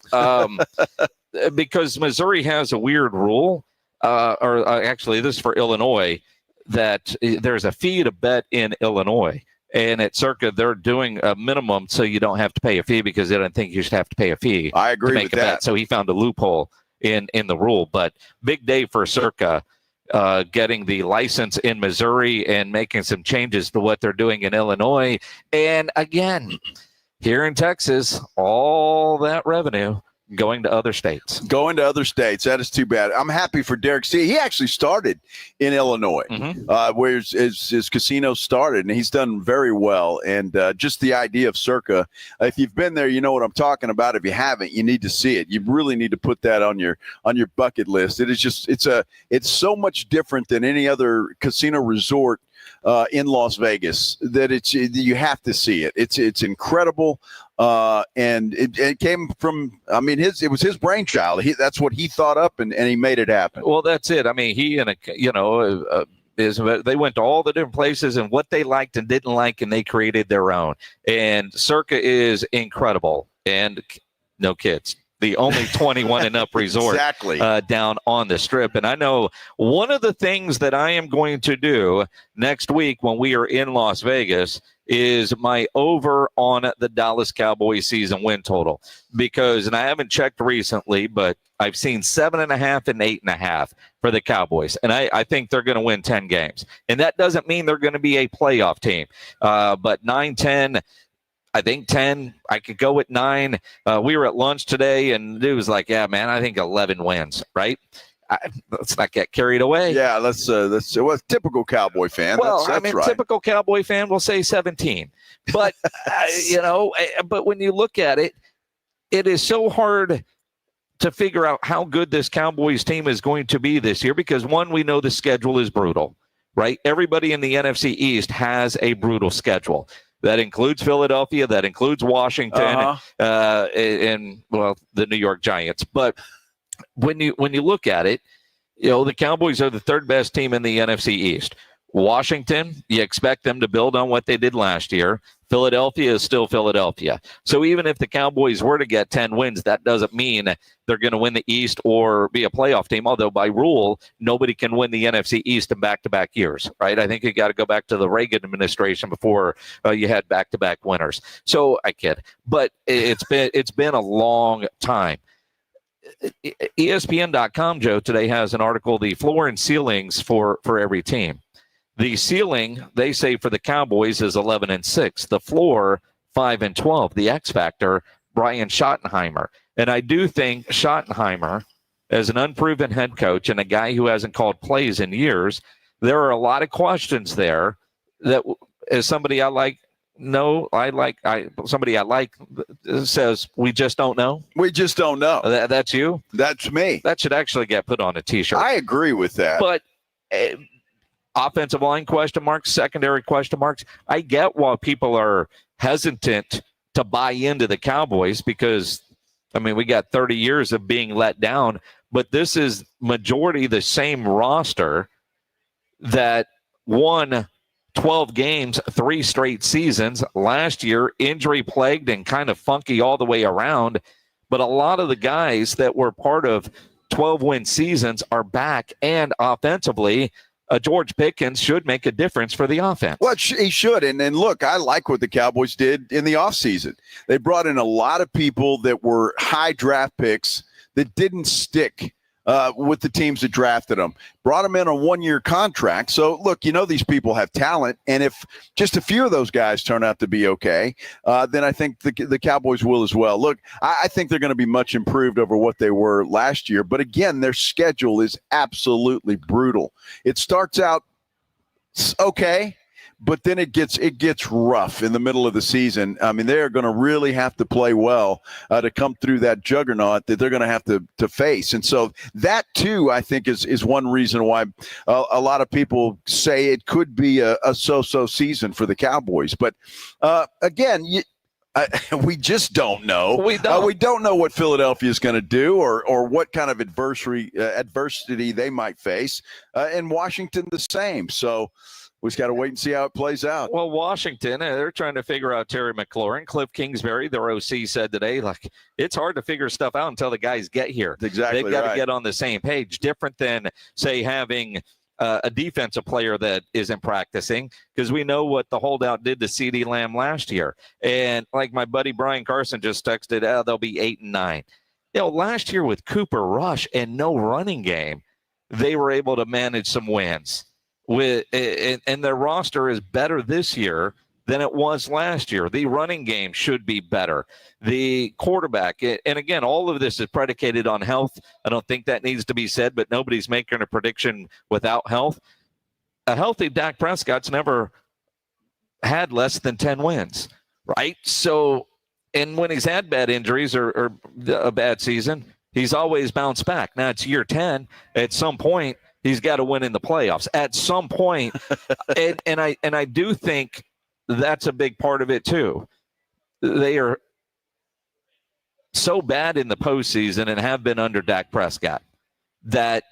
because Missouri has a weird rule, actually this is for Illinois, that there's a fee to bet in Illinois. And at Circa, they're doing a minimum so you don't have to pay a fee, because they don't think you should have to pay a fee. I agree to make with a that. Bet. So he found a loophole in the rule. But big day for Circa. Getting the license in Missouri and making some changes to what they're doing in Illinois. And again, here in Texas, all that revenue going to other states. Going to other states. That is too bad. I'm happy for Derek. See, he actually started in Illinois, where his casino started, and he's done very well. And just the idea of Circa, if you've been there, you know what I'm talking about. If you haven't, you need to see it. You really need to put that on your bucket list. It is just it's so much different than any other casino resort in Las Vegas that you have to see it. It's incredible. And it came from, I mean, it was his brainchild. That's what he thought up, and he made it happen. Well, that's it. I mean, he and they went to all the different places and what they liked and didn't like, and they created their own. And Circa is incredible. And no kids. The only 21 and up resort exactly. Down on the Strip. And I know one of the things that I am going to do next week when we are in Las Vegas is my over on the Dallas Cowboys season win total. Because, and I haven't checked recently, but I've seen 7.5 and 8.5 for the Cowboys. And I think they're going to win 10 games. And that doesn't mean they're going to be a playoff team. But 9-10, I think 10. I could go with 9. We were at lunch today, and it was like, yeah, man, I think 11 wins, right? Let's not get carried away. Yeah, let's typical Cowboy fan. Well, that's right. Typical Cowboy fan will say 17. But, but when you look at it, it is so hard to figure out how good this Cowboys team is going to be this year because, one, we know the schedule is brutal, right? Everybody in the NFC East has a brutal schedule. That includes Philadelphia. That includes Washington, and the New York Giants. But when you look at it, the Cowboys are the third best team in the NFC East. Washington, you expect them to build on what they did last year. Philadelphia is still Philadelphia. So even if the Cowboys were to get 10 wins, that doesn't mean they're going to win the East or be a playoff team, although by rule, nobody can win the NFC East in back-to-back years, right? I think you got to go back to the Reagan administration before you had back-to-back winners. So I kid. But it's been a long time. ESPN.com, Joe, today has an article, the floor and ceilings for every team. The ceiling, they say, for the Cowboys is 11-6. The floor, 5-12. The X factor, Brian Schottenheimer. And I do think Schottenheimer, as an unproven head coach and a guy who hasn't called plays in years, there are a lot of questions there that, as somebody somebody I like says, we just don't know. We just don't know. That's you? That's me. That should actually get put on a T-shirt. I agree with that. But offensive line question marks, secondary question marks. I get why people are hesitant to buy into the Cowboys because, we got 30 years of being let down, but this is majority the same roster that won 12 games, 3 straight seasons. Last year, injury-plagued and kind of funky all the way around, but a lot of the guys that were part of 12-win seasons are back, and offensively, George Pickens should make a difference for the offense. Well, he should. And look, I like what the Cowboys did in the offseason. They brought in a lot of people that were high draft picks that didn't stick with the teams that drafted them. Brought them in on 1-year contract. So, look, these people have talent. And if just a few of those guys turn out to be okay, then I think the Cowboys will as well. Look, I think they're going to be much improved over what they were last year. But, again, their schedule is absolutely brutal. It starts out okay, but then it gets rough in the middle of the season. They're going to really have to play well to come through that juggernaut that they're going to have to face. And so that, too, I think is one reason why a lot of people say it could be a so-so season for the Cowboys. But, again, we just don't know. We don't know what Philadelphia is going to do or what kind of adversity they might face. And Washington the same. So we just got to wait and see how it plays out. Well, Washington, they're trying to figure out Terry McLaurin. Cliff Kingsbury, their OC, said today, it's hard to figure stuff out until the guys get here. That's exactly They've got to get on the same page. Different than, say, having a defensive player that isn't practicing, because we know what the holdout did to CeeDee Lamb last year. And like my buddy Brian Carson just texted, they'll be 8-9. Last year with Cooper Rush and no running game, they were able to manage some wins. And their roster is better this year than it was last year. The running game should be better. The quarterback, and again, all of this is predicated on health. I don't think that needs to be said, but nobody's making a prediction without health. A healthy Dak Prescott's never had less than 10 wins, right? So, and when he's had bad injuries or a bad season, he's always bounced back. Now it's year 10. At some point, he's got to win in the playoffs at some point. and I do think that's a big part of it too. They are so bad in the postseason and have been under Dak Prescott that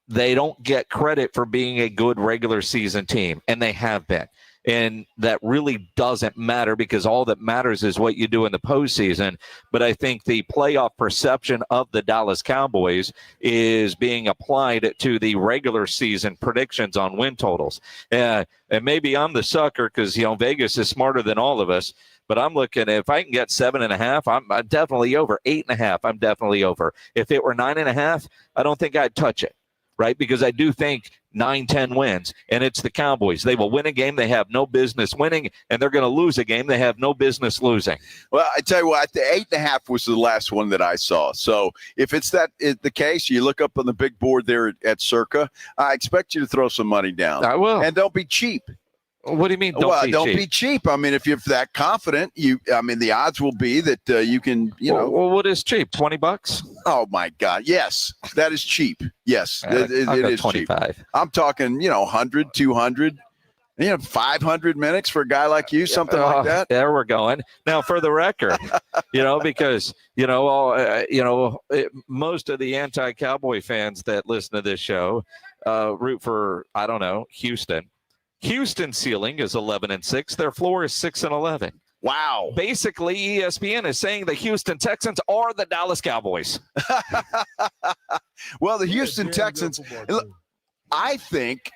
they don't get credit for being a good regular season team, and they have been. And that really doesn't matter because all that matters is what you do in the postseason. But I think the playoff perception of the Dallas Cowboys is being applied to the regular season predictions on win totals. And maybe I'm the sucker because, Vegas is smarter than all of us. But I'm looking, if I can get 7.5, I'm definitely over. 8.5, I'm definitely over. If it were 9.5, I don't think I'd touch it, right? Because I do think 9-10 wins, and it's the Cowboys. They will win a game they have no business winning, and they're going to lose a game they have no business losing. Well, I tell you what, the 8.5 was the last one that I saw. So if it's the case, you look up on the big board there at Circa, I expect you to throw some money down. I will. And don't be cheap. What do you mean? Don't be cheap. I mean, if you're that confident, the odds will be that you can, Well, what is cheap? $20? Oh my God! Yes, that is cheap. Yes, it is 25. cheap. I'm talking, 100, 200, 500 minutes for a guy like you, something like that. There we're going. Now, for the record, because most of the anti-Cowboy fans that listen to this show root for Houston. Houston's ceiling is 11-6. Their floor is 6-11. Wow. Basically, ESPN is saying the Houston Texans are the Dallas Cowboys. Well, the Houston Texans, I think,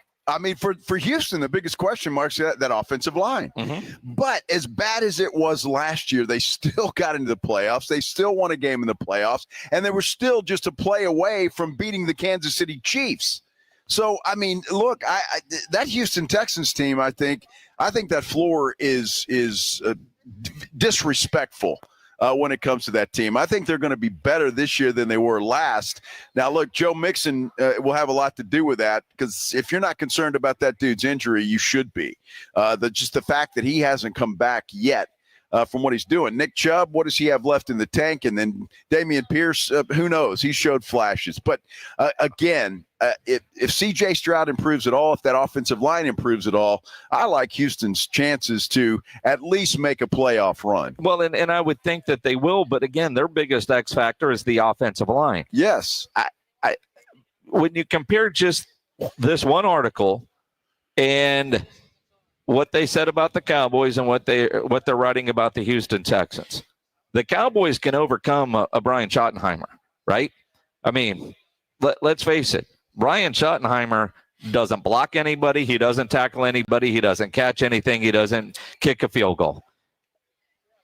for Houston, the biggest question mark is that offensive line. Mm-hmm. But as bad as it was last year, they still got into the playoffs. They still won a game in the playoffs, and they were still just a play away from beating the Kansas City Chiefs. So, look, that Houston Texans team, I think that floor is disrespectful when it comes to that team. I think they're going to be better this year than they were last. Now, look, Joe Mixon will have a lot to do with that because if you're not concerned about that dude's injury, you should be. Just the fact that he hasn't come back yet. From what he's doing. Nick Chubb, what does he have left in the tank? And then Damian Pierce, who knows? He showed flashes. But again, if C.J. Stroud improves at all, if that offensive line improves at all, I like Houston's chances to at least make a playoff run. Well, and I would think that they will. But again, their biggest X factor is the offensive line. Yes. When you compare just this one article and what they said about the Cowboys and what they're writing about the Houston Texans. The Cowboys can overcome a Brian Schottenheimer, right? Let's face it. Brian Schottenheimer doesn't block anybody. He doesn't tackle anybody. He doesn't catch anything. He doesn't kick a field goal.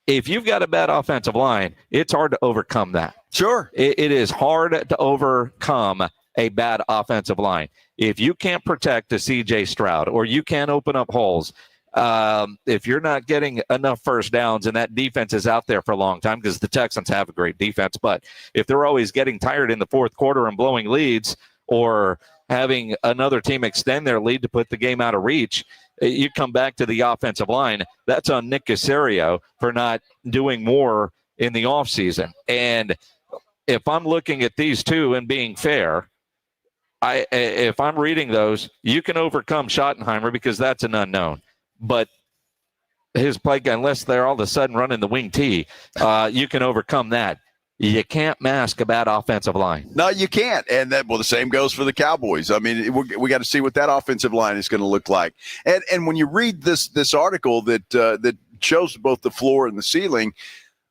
If you've got a bad offensive line, it's hard to overcome that. Sure. It is hard to overcome a bad offensive line. If you can't protect a C.J. Stroud or you can't open up holes, if you're not getting enough first downs and that defense is out there for a long time, because the Texans have a great defense, but if they're always getting tired in the fourth quarter and blowing leads or having another team extend their lead to put the game out of reach, you come back to the offensive line. That's on Nick Caserio for not doing more in the offseason. And if I'm looking at these two and being fair, if I'm reading those, you can overcome Schottenheimer because that's an unknown. But his play, unless they're all of a sudden running the wing T, you can overcome that. You can't mask a bad offensive line. No, you can't. And the same goes for the Cowboys. We got to see what that offensive line is going to look like. And when you read this article that shows both the floor and the ceiling,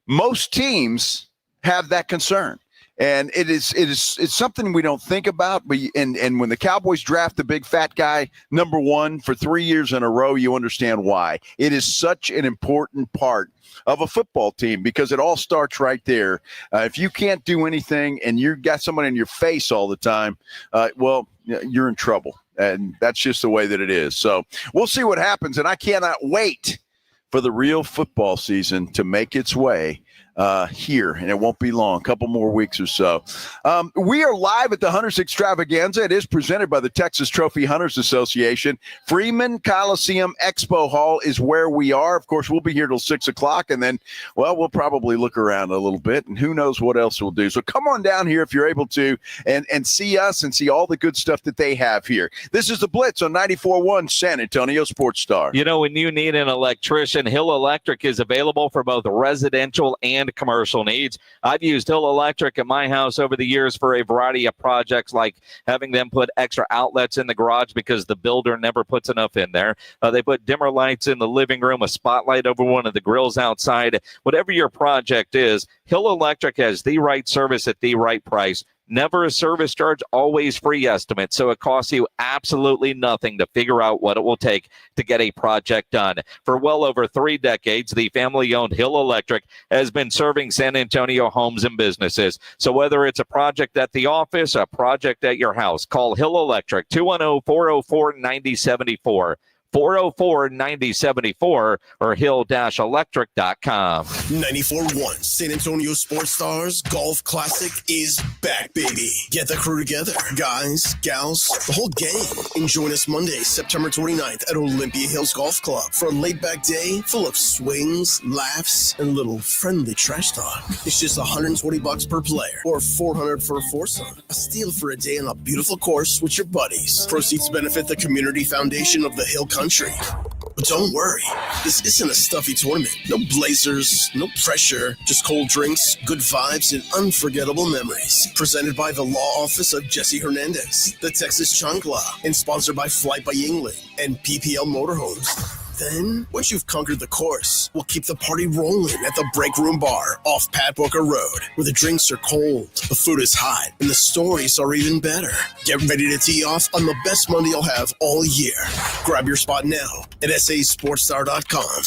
most teams have that concern. And it's something we don't think about. But when the Cowboys draft the big fat guy number one for 3 years in a row, you understand why. It is such an important part of a football team because it all starts right there. If you can't do anything and you've got someone in your face all the time, you're in trouble. And that's just the way that it is. So we'll see what happens. And I cannot wait for the real football season to make its way here, and it won't be long, a couple more weeks or so. We are live at the Hunters Extravaganza. It is presented by the Texas Trophy Hunters Association. Freeman Coliseum Expo Hall is where we are. Of course, we'll be here till 6 o'clock, and then, we'll probably look around a little bit, and who knows what else we'll do. So come on down here if you're able to and see us and see all the good stuff that they have here. This is the Blitz on 94.1 San Antonio Sports Star. When you need an electrician, Hill Electric is available for both residential and and commercial needs. I've used Hill Electric at my house over the years for a variety of projects, like having them put extra outlets in the garage because the builder never puts enough in there. They put dimmer lights in the living room, a spotlight over one of the grills outside. Whatever your project is, Hill Electric has the right service at the right price. Never a service charge, always free estimate. So it costs you absolutely nothing to figure out what it will take to get a project done. For well over 3 decades, the family-owned Hill Electric has been serving San Antonio homes and businesses. So whether it's a project at the office, a project at your house, call Hill Electric, 210-404-9074. 404-9074 or hill-electric.com. 94.1 San Antonio Sports Stars Golf Classic is back, baby. Get the crew together. Guys, gals, the whole gang. And join us Monday, September 29th at Olympia Hills Golf Club for a laid-back day full of swings, laughs, and a little friendly trash talk. It's just $120 per player or $400 for a foursome. A steal for a day on a beautiful course with your buddies. Proceeds benefit the Community Foundation of the Hill Country. But don't worry, this isn't a stuffy tournament. No blazers, no pressure, just cold drinks, good vibes, and unforgettable memories. Presented by the Law Office of Jesse Hernandez, the Texas Chancla, and sponsored by Flight by Yingling and PPL Motorhomes. Then, once you've conquered the course, we'll keep the party rolling at the Break Room Bar off Pat Booker Road, where the drinks are cold, the food is hot, and the stories are even better. Get ready to tee off on the best Monday you'll have all year. Grab your spot now at sasportstar.com.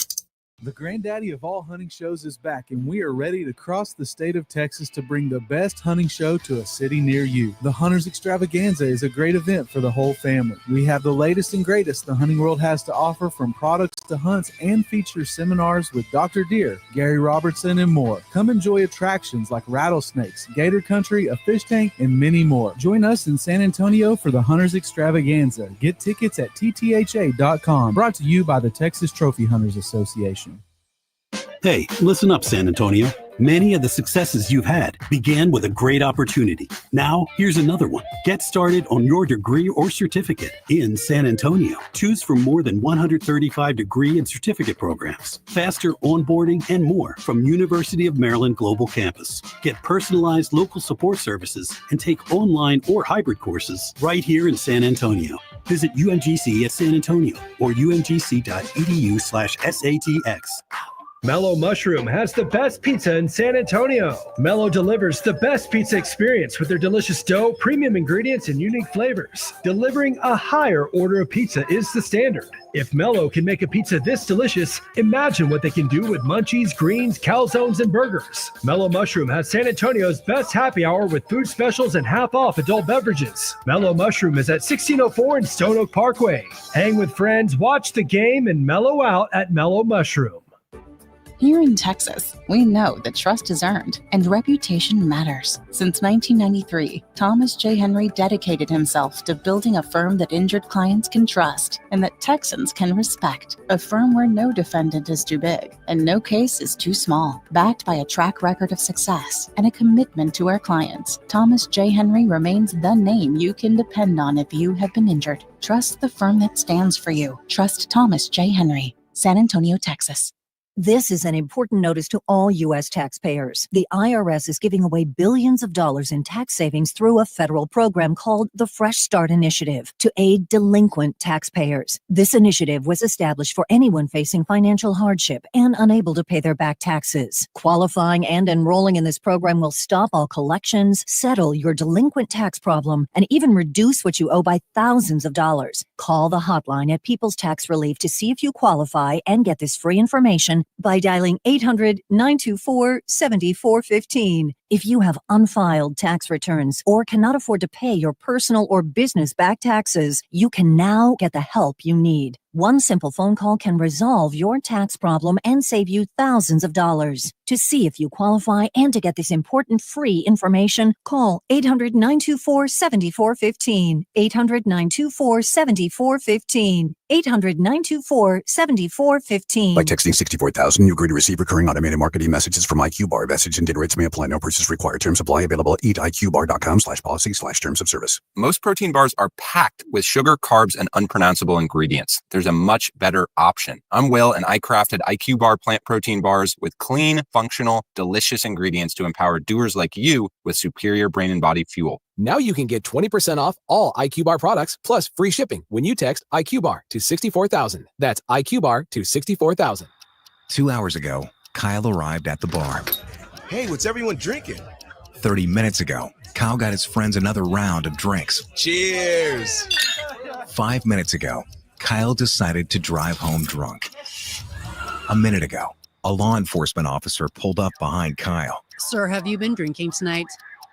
The granddaddy of all hunting shows is back, and we are ready to cross the state of Texas to bring the best hunting show to a city near you. The Hunters Extravaganza is a great event for the whole family. We have the latest and greatest the hunting world has to offer, from products to hunts, and feature seminars with Dr. Deer, Gary Robertson, and more. Come enjoy attractions like rattlesnakes, gator country, a fish tank, and many more. Join us in San Antonio for the Hunters Extravaganza. Get tickets at ttha.com. Brought to you by the Texas Trophy Hunters Association. Hey, listen up, San Antonio. Many of the successes you've had began with a great opportunity. Now, here's another one. Get started on your degree or certificate in San Antonio. Choose from more than 135 degree and certificate programs, faster onboarding, and more from University of Maryland Global Campus. Get personalized local support services and take online or hybrid courses right here in San Antonio. Visit UMGC at San Antonio or umgc.edu/SATX. Mellow Mushroom has the best pizza in San Antonio. Mellow delivers the best pizza experience with their delicious dough, premium ingredients, and unique flavors. Delivering a higher order of pizza is the standard. If Mellow can make a pizza this delicious, imagine what they can do with munchies, greens, calzones, and burgers. Mellow Mushroom has San Antonio's best happy hour with food specials and half off adult beverages. Mellow Mushroom is at 1604 in Stone Oak Parkway. Hang with friends, watch the game, and mellow out at Mellow Mushroom. Here in Texas, we know that trust is earned and reputation matters. Since 1993, Thomas J. Henry dedicated himself to building a firm that injured clients can trust and that Texans can respect. A firm where no defendant is too big and no case is too small. Backed by a track record of success and a commitment to our clients, Thomas J. Henry remains the name you can depend on if you have been injured. Trust the firm that stands for you. Trust Thomas J. Henry, San Antonio, Texas. This is an important notice to all U.S. taxpayers. The IRS is giving away billions of dollars in tax savings through a federal program called the Fresh Start Initiative to aid delinquent taxpayers. This initiative was established for anyone facing financial hardship and unable to pay their back taxes. Qualifying and enrolling in this program will stop all collections, settle your delinquent tax problem, and even reduce what you owe by thousands of dollars. Call the hotline at People's Tax Relief to see if you qualify and get this free information by dialing 800-924-7415. If you have unfiled tax returns or cannot afford to pay your personal or business back taxes, you can now get the help you need. One simple phone call can resolve your tax problem and save you thousands of dollars. To see if you qualify and to get this important free information, call 800-924-7415. 800-924-7415. 800-924-7415. By texting 64,000, you agree to receive recurring automated marketing messages from IQ Bar. Message and data rates may apply. No purchase purchase required. Terms apply. Available at eatiqbar.com/policy/terms of service. Most protein bars are packed with sugar, carbs, and unpronounceable ingredients. There's a much better option. I'm Will, and I crafted IQ Bar plant protein bars with clean, functional, delicious ingredients to empower doers like you with superior brain and body fuel. Now you can get 20% off all IQ Bar products plus free shipping when you text IQ Bar to 64,000. That's IQ Bar to 64,000. 2 hours ago, Kyle arrived at the bar. Hey, what's everyone drinking? 30 minutes ago, Kyle got his friends another round of drinks. Cheers! 5 minutes ago, Kyle decided to drive home drunk. A minute ago, a law enforcement officer pulled up behind Kyle. Sir, have you been drinking tonight?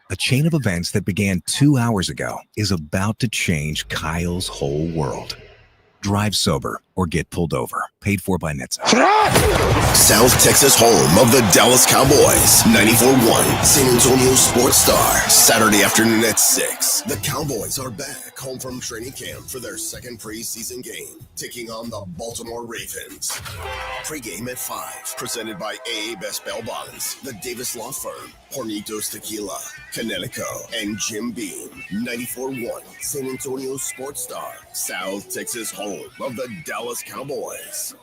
A chain of events that began 2 hours ago is about to change Kyle's whole world. Drive sober or get pulled over. Paid for by NHTSA. South Texas home of the Dallas Cowboys. 94.1 San Antonio Sports Star. Saturday afternoon at 6. The Cowboys are back home from training camp for their second preseason game, taking on the Baltimore Ravens. Pre-game at 5. Presented by AA Best Bail Bonds, the Davis Law Firm, Hornitos Tequila, Connecticut, and Jim Beam. 94.1 San Antonio Sports Star. South Texas home of the Dallas Cowboys.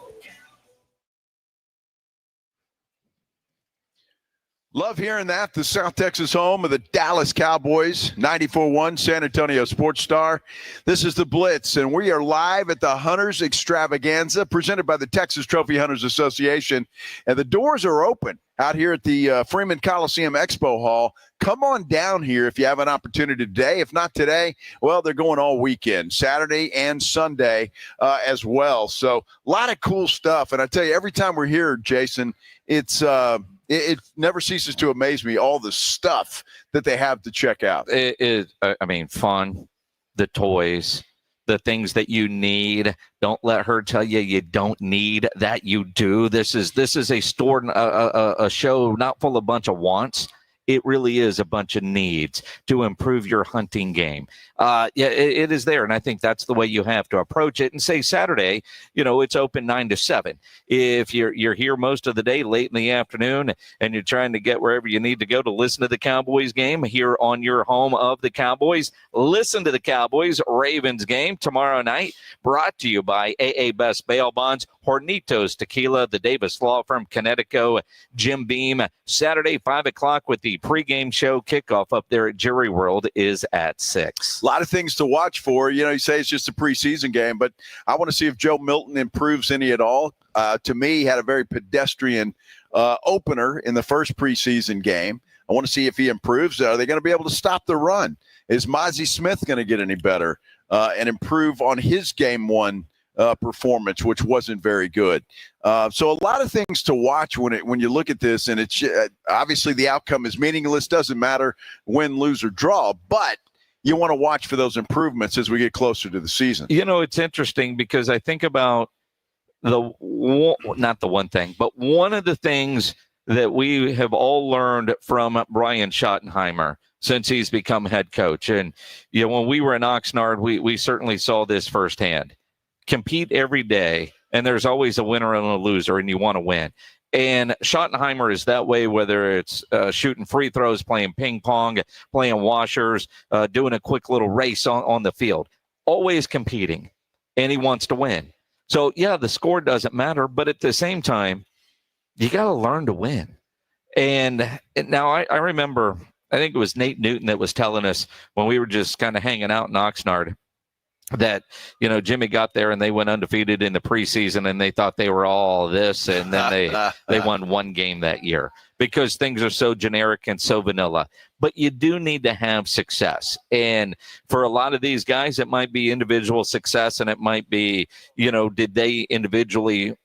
Love hearing that. The South Texas home of the Dallas Cowboys, 94.1 San Antonio Sports Star. This is the Blitz, and we are live at the Hunters Extravaganza presented by the Texas Trophy Hunters Association. And the doors are open out here at the Freeman Coliseum Expo Hall. Come on down here if you have an opportunity today. If not today, well, they're going all weekend, Saturday and Sunday as well. So a lot of cool stuff. And I tell you, every time we're here, Jason, it never ceases to amaze me, all the stuff that they have to check out. It is, fun, the toys, the things that you need. Don't let her tell you you don't need that. You do. This is a store, a show not full of a bunch of wants. It really is a bunch of needs to improve your hunting game. It is there, and I think that's the way you have to approach it. And say Saturday, it's open 9 to 7. If you're here most of the day, late in the afternoon, and you're trying to get wherever you need to go to listen to the Cowboys game here on your home of the Cowboys, listen to the Cowboys Ravens game tomorrow night, brought to you by AA Best Bail Bonds, Hornitos Tequila, the Davis Law Firm, Connecticut, Jim Beam. Saturday, 5 o'clock with the pregame show. Kickoff up there at Jury World is at 6. A lot of things to watch for. You say it's just a preseason game, but I want to see if Joe Milton improves any at all. To me, he had a very pedestrian opener in the first preseason game. I want to see if he improves. Are they going to be able to stop the run? Is Mazi Smith going to get any better and improve on his game one performance, which wasn't very good? So a lot of things to watch when you look at this, and it's obviously the outcome is meaningless. Doesn't matter win, lose, or draw, but you want to watch for those improvements as we get closer to the season. It's interesting because I think about not the one thing, but one of the things that we have all learned from Brian Schottenheimer since he's become head coach. And, when we were in Oxnard, we certainly saw this firsthand. Compete every day, and there's always a winner and a loser, and you want to win. And Schottenheimer is that way, whether it's shooting free throws, playing ping pong, playing washers, doing a quick little race on the field. Always competing, and he wants to win. So, the score doesn't matter, but at the same time, you got to learn to win. And now I remember, I think it was Nate Newton that was telling us when we were just kind of hanging out in Oxnard that, Jimmy got there and they went undefeated in the preseason and they thought they were all this. And then they won one game that year because things are so generic and so vanilla. But you do need to have success. And for a lot of these guys, it might be individual success, and it might be, did they individually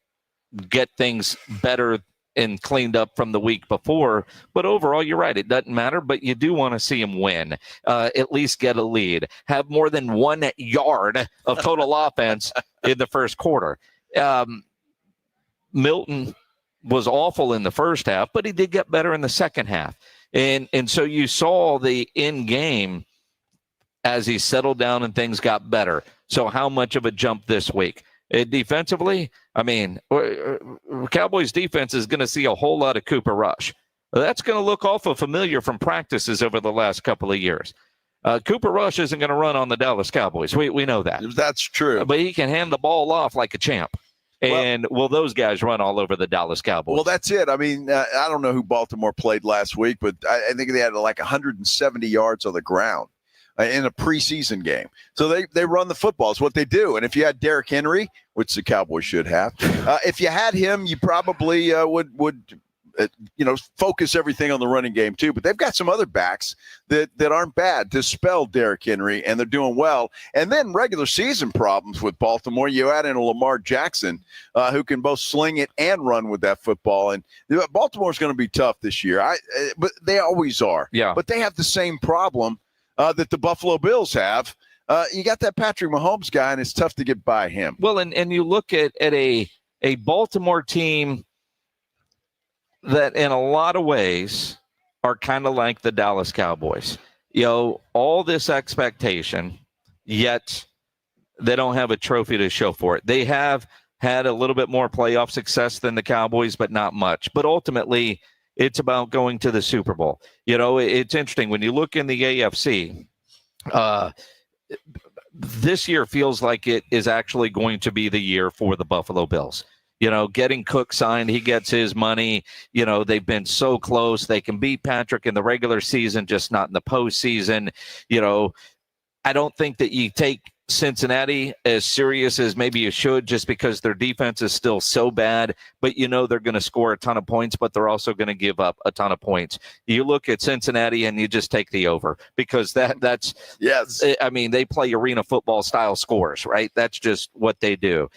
get things better and cleaned up from the week before? But overall, you're right. It doesn't matter, but you do want to see them win, at least get a lead, have more than 1 yard of total offense in the first quarter. Milton was awful in the first half, but he did get better in the second half. And so you saw the end game as he settled down and things got better. So how much of a jump this week? Defensively, Cowboys defense is going to see a whole lot of Cooper Rush. That's going to look awful familiar from practices over the last couple of years. Cooper Rush isn't going to run on the Dallas Cowboys. We know that. That's true. But he can hand the ball off like a champ. And will those guys run all over the Dallas Cowboys? Well, that's it. I mean, I don't know who Baltimore played last week, but I think they had like 170 yards on the ground in a preseason game. So they run the football. It's what they do. And if you had Derrick Henry, which the Cowboys should have, if you had him, you probably would focus everything on the running game too. But they've got some other backs that aren't bad to spell Derrick Henry, and they're doing well. And then regular season problems with Baltimore. You add in a Lamar Jackson who can both sling it and run with that football. And Baltimore's going to be tough this year. But they always are. Yeah. But they have the same problem that the Buffalo Bills have. You got that Patrick Mahomes guy, and it's tough to get by him. Well, and you look at a Baltimore team that in a lot of ways are kind of like the Dallas Cowboys. All this expectation, yet they don't have a trophy to show for it. They have had a little bit more playoff success than the Cowboys, but not much. But ultimately, it's about going to the Super Bowl. It's interesting. When you look in the AFC, this year feels like it is actually going to be the year for the Buffalo Bills. Getting Cook signed, he gets his money. They've been so close. They can beat Patrick in the regular season, just not in the postseason. I don't think that you take Cincinnati as serious as maybe you should, just because their defense is still so bad. But they're going to score a ton of points, but they're also going to give up a ton of points. You look at Cincinnati and you just take the over, because that's yes. I mean, they play arena football style scores, right? That's just what they do.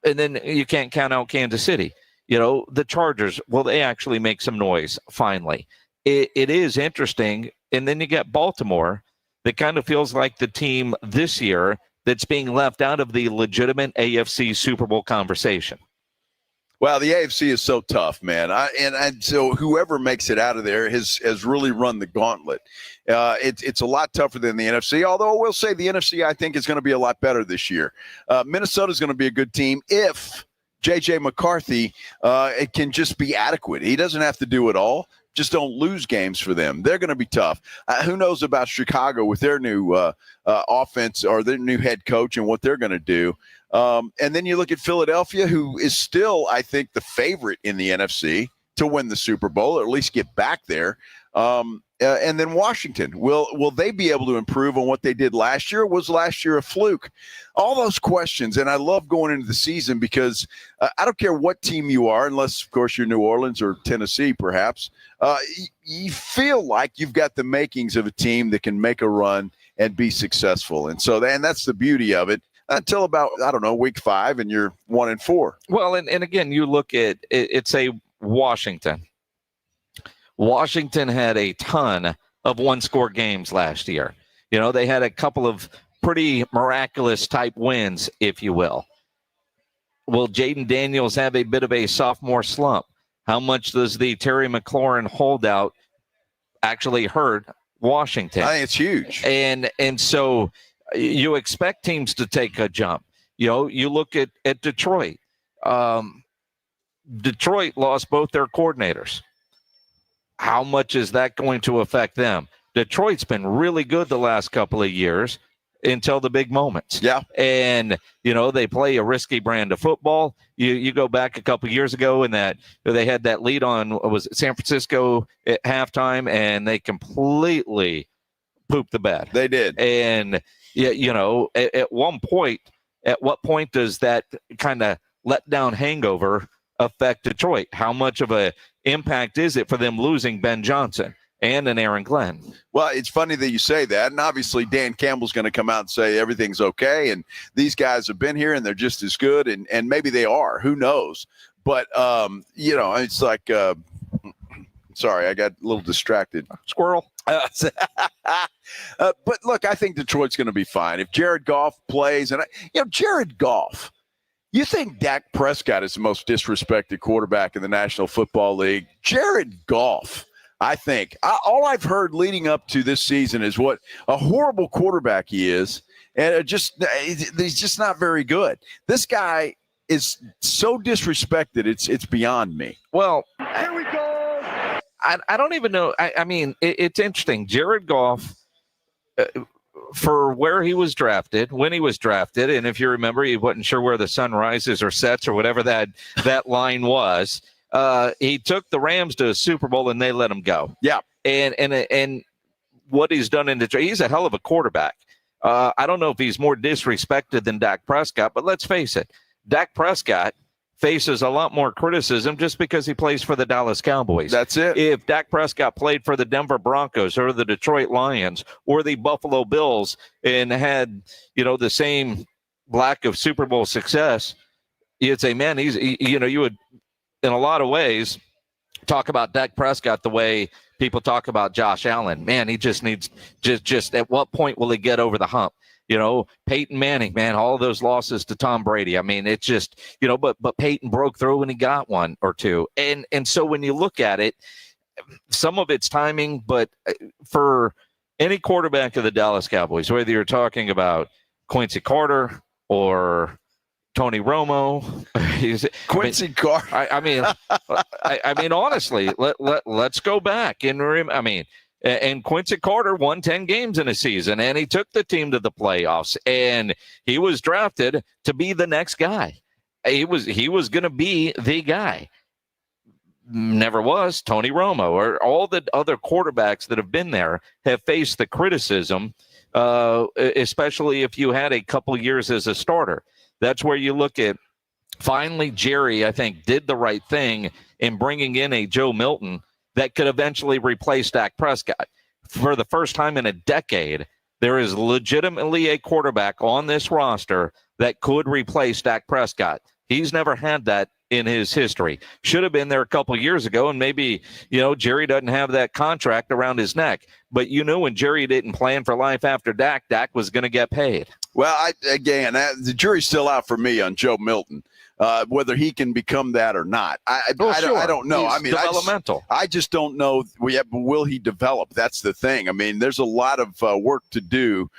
And then you can't count out Kansas City. The Chargers, well, they actually make some noise, finally. It is interesting. And then you get Baltimore that kind of feels like the team this year that's being left out of the legitimate AFC Super Bowl conversation. Well, the AFC is so tough, man. So whoever makes it out of there has really run the gauntlet. It's a lot tougher than the NFC, although I will say the NFC, I think, is going to be a lot better this year. Minnesota's going to be a good team if J.J. McCarthy it can just be adequate. He doesn't have to do it all. Just don't lose games for them. They're going to be tough. Who knows about Chicago with their new offense or their new head coach and what they're going to do. And then you look at Philadelphia, who is still, I think, the favorite in the NFC to win the Super Bowl, or at least get back there. And then Washington, will they be able to improve on what they did last year? Was last year a fluke? All those questions. And I love going into the season because I don't care what team you are, unless, of course, you're New Orleans or Tennessee, perhaps. You feel like you've got the makings of a team that can make a run and be successful. And that's the beauty of it. Until about, week 5, and you're 1-4. Well, and again, you look at it's a Washington. Washington had a ton of one-score games last year. They had a couple of pretty miraculous type wins, if you will. Will Jaden Daniels have a bit of a sophomore slump? How much does the Terry McLaurin holdout actually hurt Washington? I think it's huge. And so you expect teams to take a jump. You look at Detroit. Detroit lost both their coordinators. How much is that going to affect them? Detroit's been really good the last couple of years until the big moments. Yeah. And, they play a risky brand of football. You go back a couple of years ago and that they had that lead on, was it San Francisco at halftime, and they completely pooped the bed. They did. And, at what point does that kind of letdown hangover affect Detroit? How much of a impact is it for them losing Ben Johnson and an Aaron Glenn? Well, it's funny that you say that, and obviously Dan Campbell's going to come out and say everything's okay, and these guys have been here and they're just as good, and maybe they are. Who knows? But it's like sorry, I got a little distracted. Squirrel. But look, I think Detroit's going to be fine if Jared Goff plays, and Jared Goff. You think Dak Prescott is the most disrespected quarterback in the National Football League? Jared Goff, I think. All I've heard leading up to this season is what a horrible quarterback he is, and he's just not very good. This guy is so disrespected, it's beyond me. Well, here we go. I don't even know. I mean, it's interesting. Jared Goff, for where he was drafted, when he was drafted, and if you remember, he wasn't sure where the sun rises or sets or whatever that line was. He took the Rams to a Super Bowl and they let him go. Yeah. And what he's done he's a hell of a quarterback. I don't know if he's more disrespected than Dak Prescott, but let's face it, Dak Prescott faces a lot more criticism just because he plays for the Dallas Cowboys. That's it. If Dak Prescott played for the Denver Broncos or the Detroit Lions or the Buffalo Bills and had, the same lack of Super Bowl success, you'd say, man, you would, in a lot of ways, talk about Dak Prescott the way people talk about Josh Allen. Man, he just needs just at what point will he get over the hump? Peyton Manning, man, all those losses to Tom Brady. I mean, it's just, but Peyton broke through when he got one or two. And so when you look at it, some of it's timing, but for any quarterback of the Dallas Cowboys, whether you're talking about Quincy Carter or Tony Romo, Quincy Carter. I mean, honestly, let's go back and Quincy Carter won 10 games in a season, and he took the team to the playoffs, and he was drafted to be the next guy. He was going to be the guy. Never was. Tony Romo or all the other quarterbacks that have been there have faced the criticism, especially if you had a couple years as a starter. That's where you look at, finally, Jerry, I think, did the right thing in bringing in a Joe Milton that could eventually replace Dak Prescott. For the first time in a decade, there is legitimately a quarterback on this roster that could replace Dak Prescott. He's never had that in his history. Should have been there a couple years ago, and maybe, Jerry doesn't have that contract around his neck. But when Jerry didn't plan for life after Dak was going to get paid. Well, the jury's still out for me on Joe Milton, whether he can become that or not. I don't know. He's developmental. I just don't know. Will he develop? That's the thing. I mean, there's a lot of work to do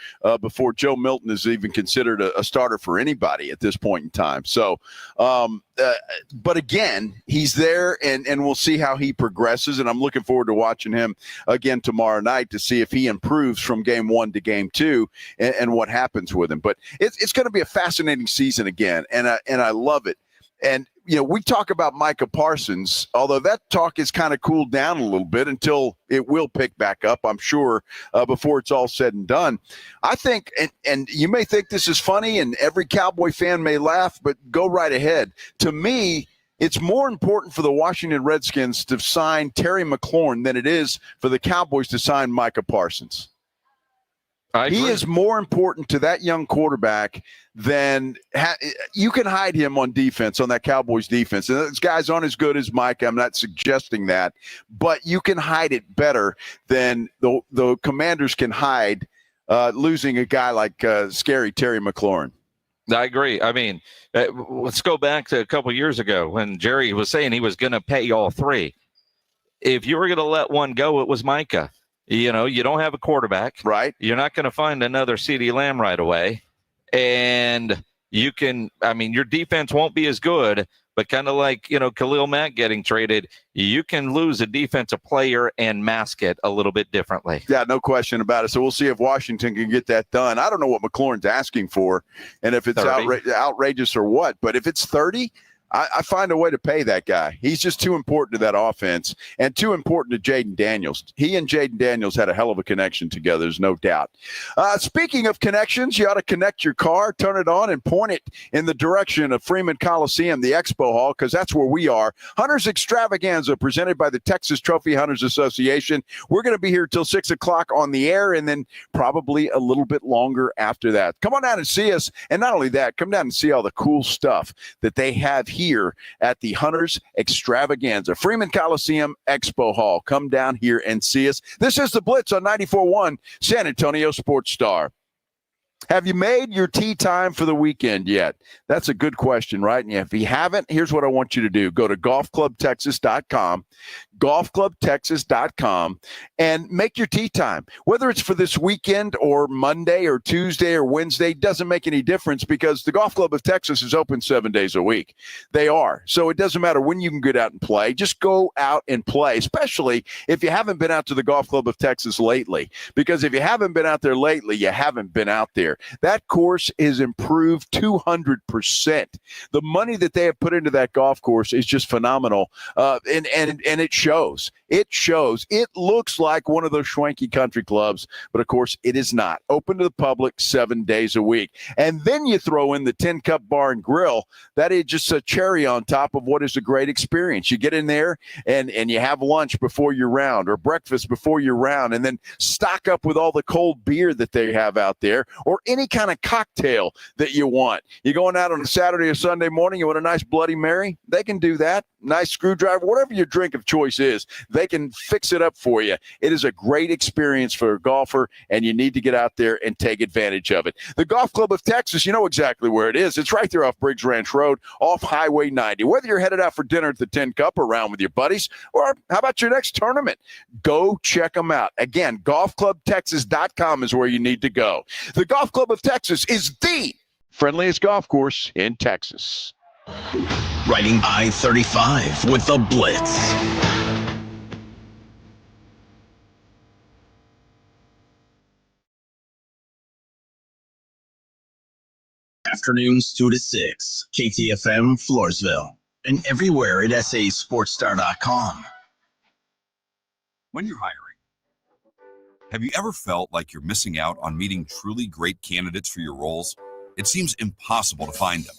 before Joe Milton is even considered a starter for anybody at this point in time. So, but again, he's there, and we'll see how he progresses. And I'm looking forward to watching him again tomorrow night to see if he improves from game 1 to game 2 and what happens with him. But it's going to be a fascinating season again, and I love it. And, we talk about Micah Parsons, although that talk has kind of cooled down a little bit until it will pick back up, I'm sure, before it's all said and done. I think, and you may think this is funny and every Cowboy fan may laugh, but go right ahead. To me, it's more important for the Washington Redskins to sign Terry McLaurin than it is for the Cowboys to sign Micah Parsons. He is more important to that young quarterback than you can hide him on defense, on that Cowboys defense. And those guys aren't as good as Mike. I'm not suggesting that, but you can hide it better than the Commanders can hide losing a guy like scary Terry McLaurin. I agree. I mean, let's go back to a couple years ago when Jerry was saying he was going to pay all three. If you were going to let one go, it was Micah. You don't have a quarterback. Right. You're not going to find another CeeDee Lamb right away. And your defense won't be as good, but kind of like, Khalil Mack getting traded, you can lose a defensive player and mask it a little bit differently. Yeah, no question about it. So we'll see if Washington can get that done. I don't know what McLaurin's asking for and if it's outrageous or what, but if it's 30, I find a way to pay that guy. He's just too important to that offense and too important to Jaden Daniels. He and Jaden Daniels had a hell of a connection together, there's no doubt. Speaking of connections, you ought to connect your car, turn it on, and point it in the direction of Freeman Coliseum, the Expo Hall, because that's where we are. Hunters Extravaganza, presented by the Texas Trophy Hunters Association. We're going to be here till 6 o'clock on the air and then probably a little bit longer after that. Come on down and see us. And not only that, come down and see all the cool stuff that they have here at the Hunters Extravaganza, Freeman Coliseum Expo Hall. Come down here and see us. This is the Blitz on 94.1 San Antonio Sports Star. Have you made your tea time for the weekend yet? That's a good question, right? And if you haven't, here's what I want you to do. Go to golfclubtexas.com, golfclubtexas.com, and make your tea time. Whether it's for this weekend or Monday or Tuesday or Wednesday, doesn't make any difference because the Golf Club of Texas is open 7 days a week. They are. So it doesn't matter when you can get out and play. Just go out and play, especially if you haven't been out to the Golf Club of Texas lately. Because if you haven't been out there lately, you haven't been out there. That course is improved 200%. The money that they have put into that golf course is just phenomenal, and it shows. It shows. It looks like one of those schwanky country clubs, but of course it is not. Open to the public 7 days a week. And then you throw in the 10 Cup Bar and Grill. That is just a cherry on top of what is a great experience. You get in there and you have lunch before your round or breakfast before your round, and then stock up with all the cold beer that they have out there or any kind of cocktail that you want. You're going out on a Saturday or Sunday morning, you want a nice Bloody Mary? They can do that. Nice screwdriver, whatever your drink of choice is, they can fix it up for you. It is a great experience for a golfer, and you need to get out there and take advantage of it. The Golf Club of Texas, you know exactly where it is. It's right there off Briggs Ranch Road, off Highway 90. Whether you're headed out for dinner at the 10 Cup or around with your buddies, or how about your next tournament? Go check them out. Again, golfclubtexas.com is where you need to go. The Golf Club of Texas is the friendliest golf course in Texas. Riding I-35 with the Blitz. Afternoons 2 to 6, KTFM Floresville, and everywhere at sasportstar.com. When you're hiring, have you ever felt like you're missing out on meeting truly great candidates for your roles? It seems impossible to find them,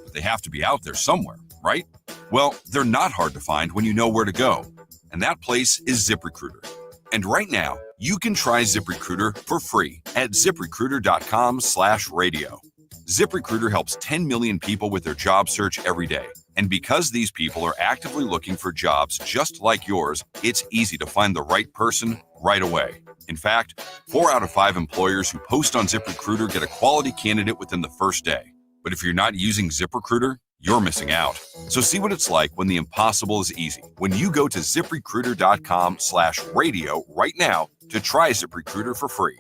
but they have to be out there somewhere, right? Well, they're not hard to find when you know where to go, and that place is ZipRecruiter. And right now, you can try ZipRecruiter for free at ziprecruiter.com/radio. ZipRecruiter helps 10 million people with their job search every day. And because these people are actively looking for jobs just like yours, it's easy to find the right person right away. In fact, 4 out of 5 employers who post on ZipRecruiter get a quality candidate within the first day. But if you're not using ZipRecruiter, you're missing out. So see what it's like when the impossible is easy. When you go to ziprecruiter.com/radio right now to try ZipRecruiter for free.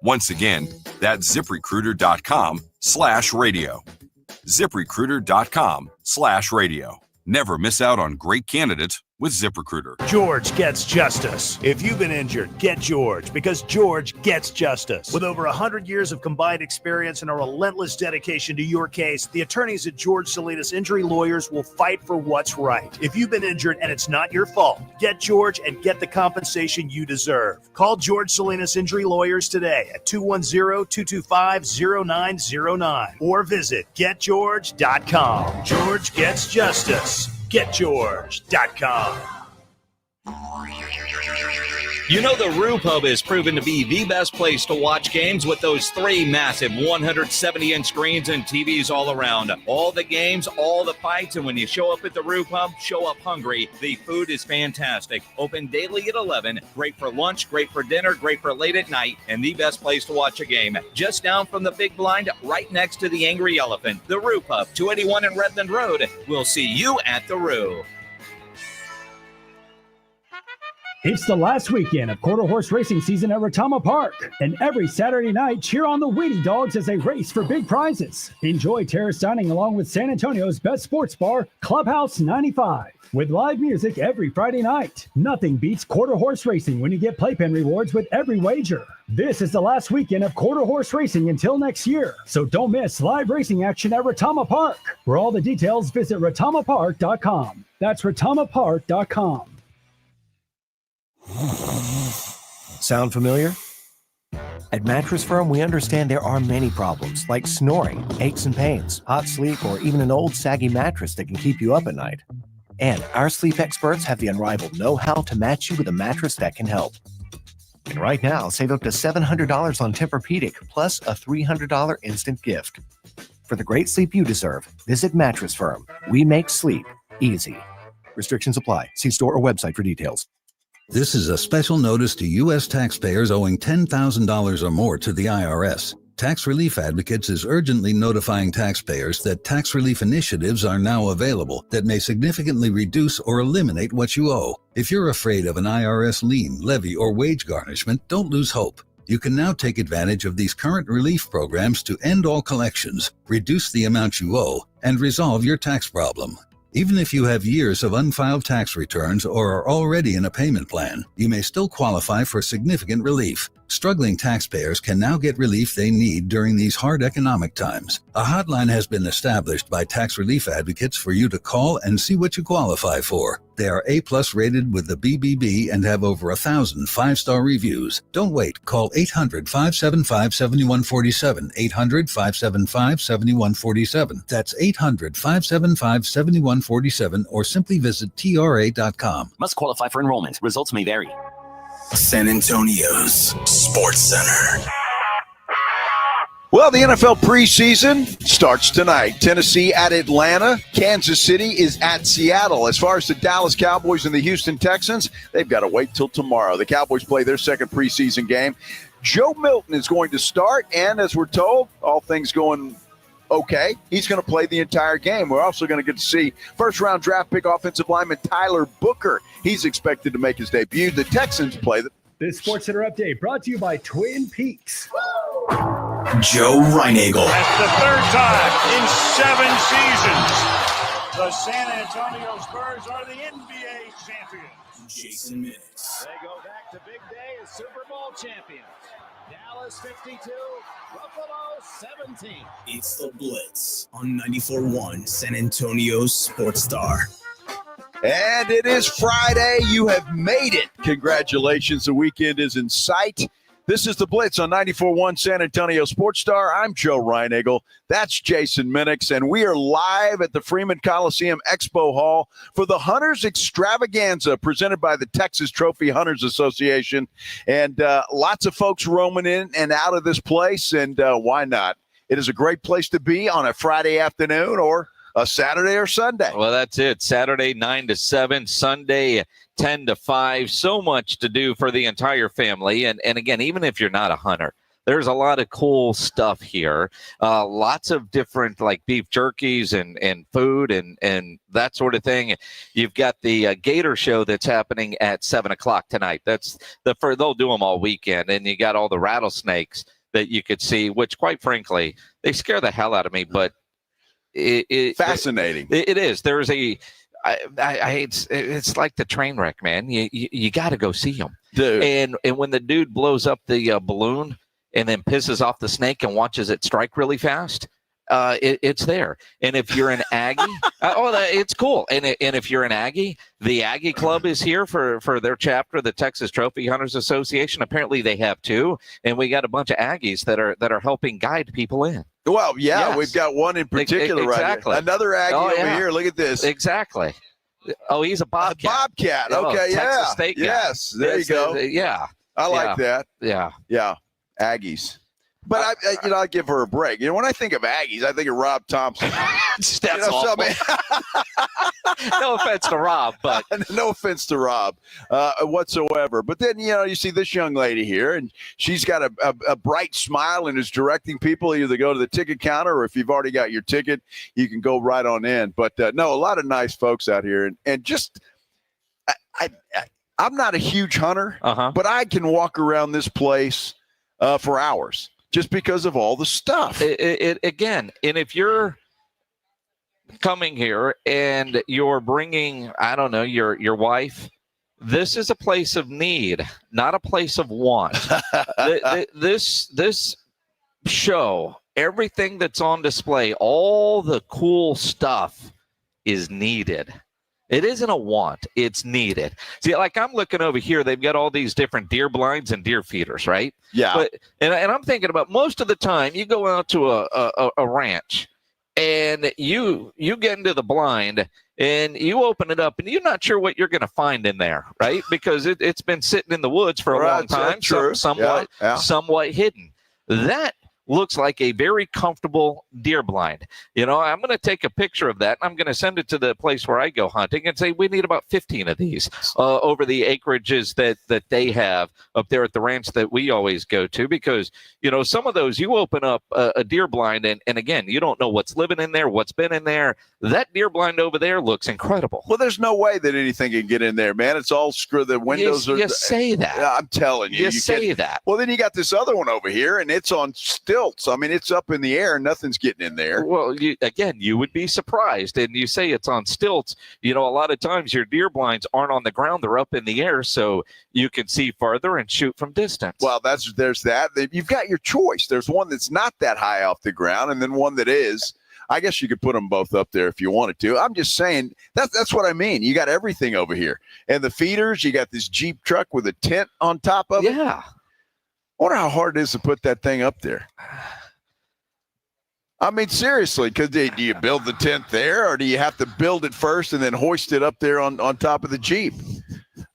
Once again, that's ziprecruiter.com/radio. ziprecruiter.com/radio. Never miss out on great candidates with ZipRecruiter. George gets justice. If you've been injured, get George, because George gets justice. With over 100 years of combined experience and a relentless dedication to your case, the attorneys at George Salinas Injury Lawyers will fight for what's right. If you've been injured and it's not your fault, get George and get the compensation you deserve. Call George Salinas Injury Lawyers today at 210-225-0909 or visit getgeorge.com. George gets justice. GetGeorge.com. You know, the Rooftop has proven to be the best place to watch games with those 3 massive 170-inch screens and TVs all around. All the games, all the fights, and when you show up at the Rooftop, show up hungry. The food is fantastic. Open daily at 11. Great for lunch, great for dinner, great for late at night, and the best place to watch a game. Just down from the big blind, right next to the Angry Elephant. The Rooftop, 281 in Redland Road. We'll see you at the Roo. It's the last weekend of quarter horse racing season at Rotama Park. And every Saturday night, cheer on the Wheatie Dogs as they race for big prizes. Enjoy terrace dining along with San Antonio's best sports bar, Clubhouse 95. With live music every Friday night. Nothing beats quarter horse racing when you get playpen rewards with every wager. This is the last weekend of quarter horse racing until next year. So don't miss live racing action at Rotama Park. For all the details, visit rotamapark.com. That's rotamapark.com. Sound familiar? At Mattress Firm, we understand there are many problems like snoring, aches and pains, hot sleep, or even an old saggy mattress that can keep you up at night. And our sleep experts have the unrivaled know-how to match you with a mattress that can help. And right now, save up to $700 on Tempur-Pedic, plus a $300 instant gift. For the great sleep you deserve, visit Mattress Firm. We make sleep easy. Restrictions apply. See store or website for details. This is a special notice to U.S. taxpayers owing $10,000 or more to the IRS. Tax Relief Advocates is urgently notifying taxpayers that tax relief initiatives are now available that may significantly reduce or eliminate what you owe. If you're afraid of an IRS lien, levy, or wage garnishment, don't lose hope. You can now take advantage of these current relief programs to end all collections, reduce the amount you owe, and resolve your tax problem. Even if you have years of unfiled tax returns or are already in a payment plan, you may still qualify for significant relief. Struggling taxpayers can now get relief they need during these hard economic times. A hotline has been established by Tax Relief Advocates for you to call and see what you qualify for. They are A+ rated with the BBB and have over 1,000 5-star reviews. Don't wait. Call 800-575-7147. 800-575-7147. That's 800-575-7147 or simply visit TRA.com. Must qualify for enrollment. Results may vary. San Antonio's Sports Center. Well, the NFL preseason starts tonight. Tennessee at Atlanta. Kansas City is at Seattle. As far as the Dallas Cowboys and the Houston Texans, they've got to wait till tomorrow. The Cowboys play their second preseason game. Joe Milton is going to start, and as we're told, all things going okay, he's going to play the entire game. We're also going to get to see first-round draft pick offensive lineman Tyler Booker. He's expected to make his debut. The Texans play This Sports Center update brought to you by Twin Peaks. Joe Reinagel. That's the third time in 7 seasons. The San Antonio Spurs are the NBA champions. Jason Minix. They go back to big day as Super Bowl champions. Dallas 52, Buffalo 17. It's the Blitz on 94.1 San Antonio's Sports Star. And it is Friday. You have made it. Congratulations. The weekend is in sight. This is the Blitz on 94.1 San Antonio Sports Star. I'm Joe Reinagel. That's Jason Minix, and we are live at the Freeman Coliseum Expo Hall for the Hunters Extravaganza presented by the Texas Trophy Hunters Association. And lots of folks roaming in and out of this place, and why not? It is a great place to be on a Friday afternoon or a Saturday or Sunday. Well, that's it. Saturday, 9 to 7, Sunday, 10 to 5. So much to do for the entire family. And again, even if you're not a hunter, there's a lot of cool stuff here. Lots of different like beef jerkies and food and that sort of thing. You've got the Gator show that's happening at 7 o'clock tonight. That's they'll do them all weekend. And you got all the rattlesnakes that you could see, which quite frankly, they scare the hell out of me, but fascinating. It is. There's a it's like the train wreck, man. You got to go see them, dude. And when the dude blows up the balloon and then pisses off the snake and watches it strike really fast, it's there. And if you're an Aggie, it's cool. And if you're an Aggie, the Aggie Club is here for their chapter, the Texas Trophy Hunters Association. Apparently, they have two, and we got a bunch of Aggies that are helping guide people in. Well, yeah, yes. We've got one in particular exactly. right here. Another Aggie over here. Look at this. Exactly. Oh, he's a Bobcat. Bobcat. Okay, Texas State guy. Yes, there you go. Yeah. I like that. Yeah. Yeah. Aggies. But I give her a break. When I think of Aggies, I think of Rob Thompson. That's awful. No offense to Rob, but no offense to Rob whatsoever. But then you see this young lady here, and she's got a bright smile and is directing people either go to the ticket counter, or if you've already got your ticket, you can go right on in. But no, a lot of nice folks out here, and just I'm not a huge hunter, but I can walk around this place for hours. Just because of all the stuff. Again, and if you're coming here and you're bringing, I don't know, your wife, this is a place of need, not a place of want. This show, everything that's on display, all the cool stuff is needed. It isn't a want. It's needed. See, like I'm looking over here, they've got all these different deer blinds and deer feeders, right? Yeah. But and I'm thinking about most of the time you go out to a ranch and you get into the blind and you open it up and you're not sure what you're going to find in there, right? Because it's been sitting in the woods for a long time, somewhat hidden. That looks like a very comfortable deer blind. You know, I'm going to take a picture of that, and I'm going to send it to the place where I go hunting and say, we need about 15 of these over the acreages that they have up there at the ranch that we always go to, because, you know, some of those, you open up a deer blind, and again, you don't know what's living in there, what's been in there. That deer blind over there looks incredible. Well, there's no way that anything can get in there, man. It's all screw. The windows are. You say that. I'm telling you. You say that. Well, then you got this other one over here, and it's on stilts. I mean, it's up in the air, and nothing's getting in there. Well, you would be surprised. And you say it's on stilts. You know, a lot of times your deer blinds aren't on the ground. They're up in the air, so you can see farther and shoot from distance. Well, there's that. You've got your choice. There's one that's not that high off the ground, and then one that is. I guess you could put them both up there if you wanted to. I'm just saying that's what I mean. You got everything over here. And the feeders, you got this Jeep truck with a tent on top of it. Yeah. I wonder how hard it is to put that thing up there. I mean, seriously, because do you build the tent there, or do you have to build it first and then hoist it up there on top of the Jeep?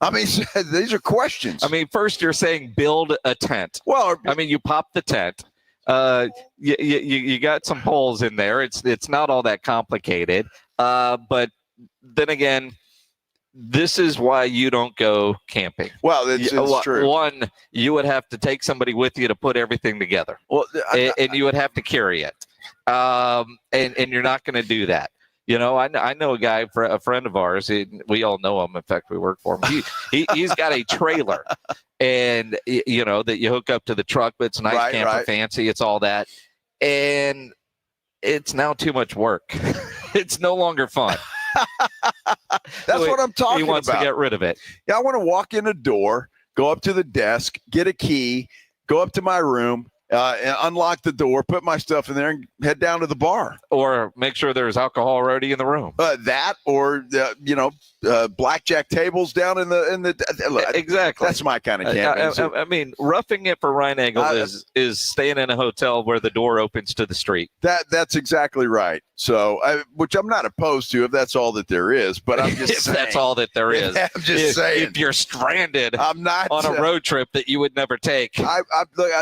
I mean, these are questions. I mean, first you're saying build a tent. Well, I mean, you pop the tent. You got some holes in there. It's not all that complicated. But then again, this is why you don't go camping. Well, it's true. One, you would have to take somebody with you to put everything together. Well, and you would have to carry it. And you're not going to do that. You know, I know a guy, a friend of ours. We all know him. In fact, we work for him. He's got a trailer, and you know that you hook up to the truck, but it's nice, camper, fancy. It's all that, and it's now too much work. It's no longer fun. That's what I'm talking about. He wants to get rid of it. Yeah, I want to walk in a door, go up to the desk, get a key, go up to my room. And unlock the door, put my stuff in there, and head down to the bar. Or make sure there's alcohol already in the room. That, or blackjack tables down in the. Exactly. That's my kind of camping. I mean, roughing it for Ryan Angle is staying in a hotel where the door opens to the street. That's exactly right. So, which I'm not opposed to if that's all that there is. But I'm just saying, that's all that there is. I'm just saying, if you're stranded, I'm not on a road trip that you would never take. I'm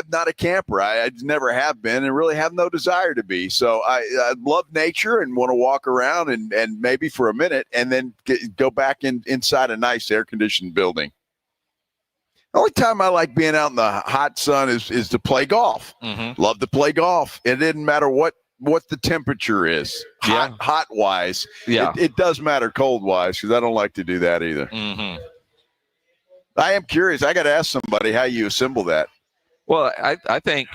not a camper. I never have been, and really have no desire to be. So I love nature and want to walk around and maybe for a minute, and then go back inside a nice air conditioned building. The only time I like being out in the hot sun is to play golf. Mm-hmm. Love to play golf. It didn't matter what the temperature is, hot wise. Yeah, it does matter cold wise, because I don't like to do that either. Mm-hmm. I am curious. I got to ask somebody how you assemble that. Well, I think,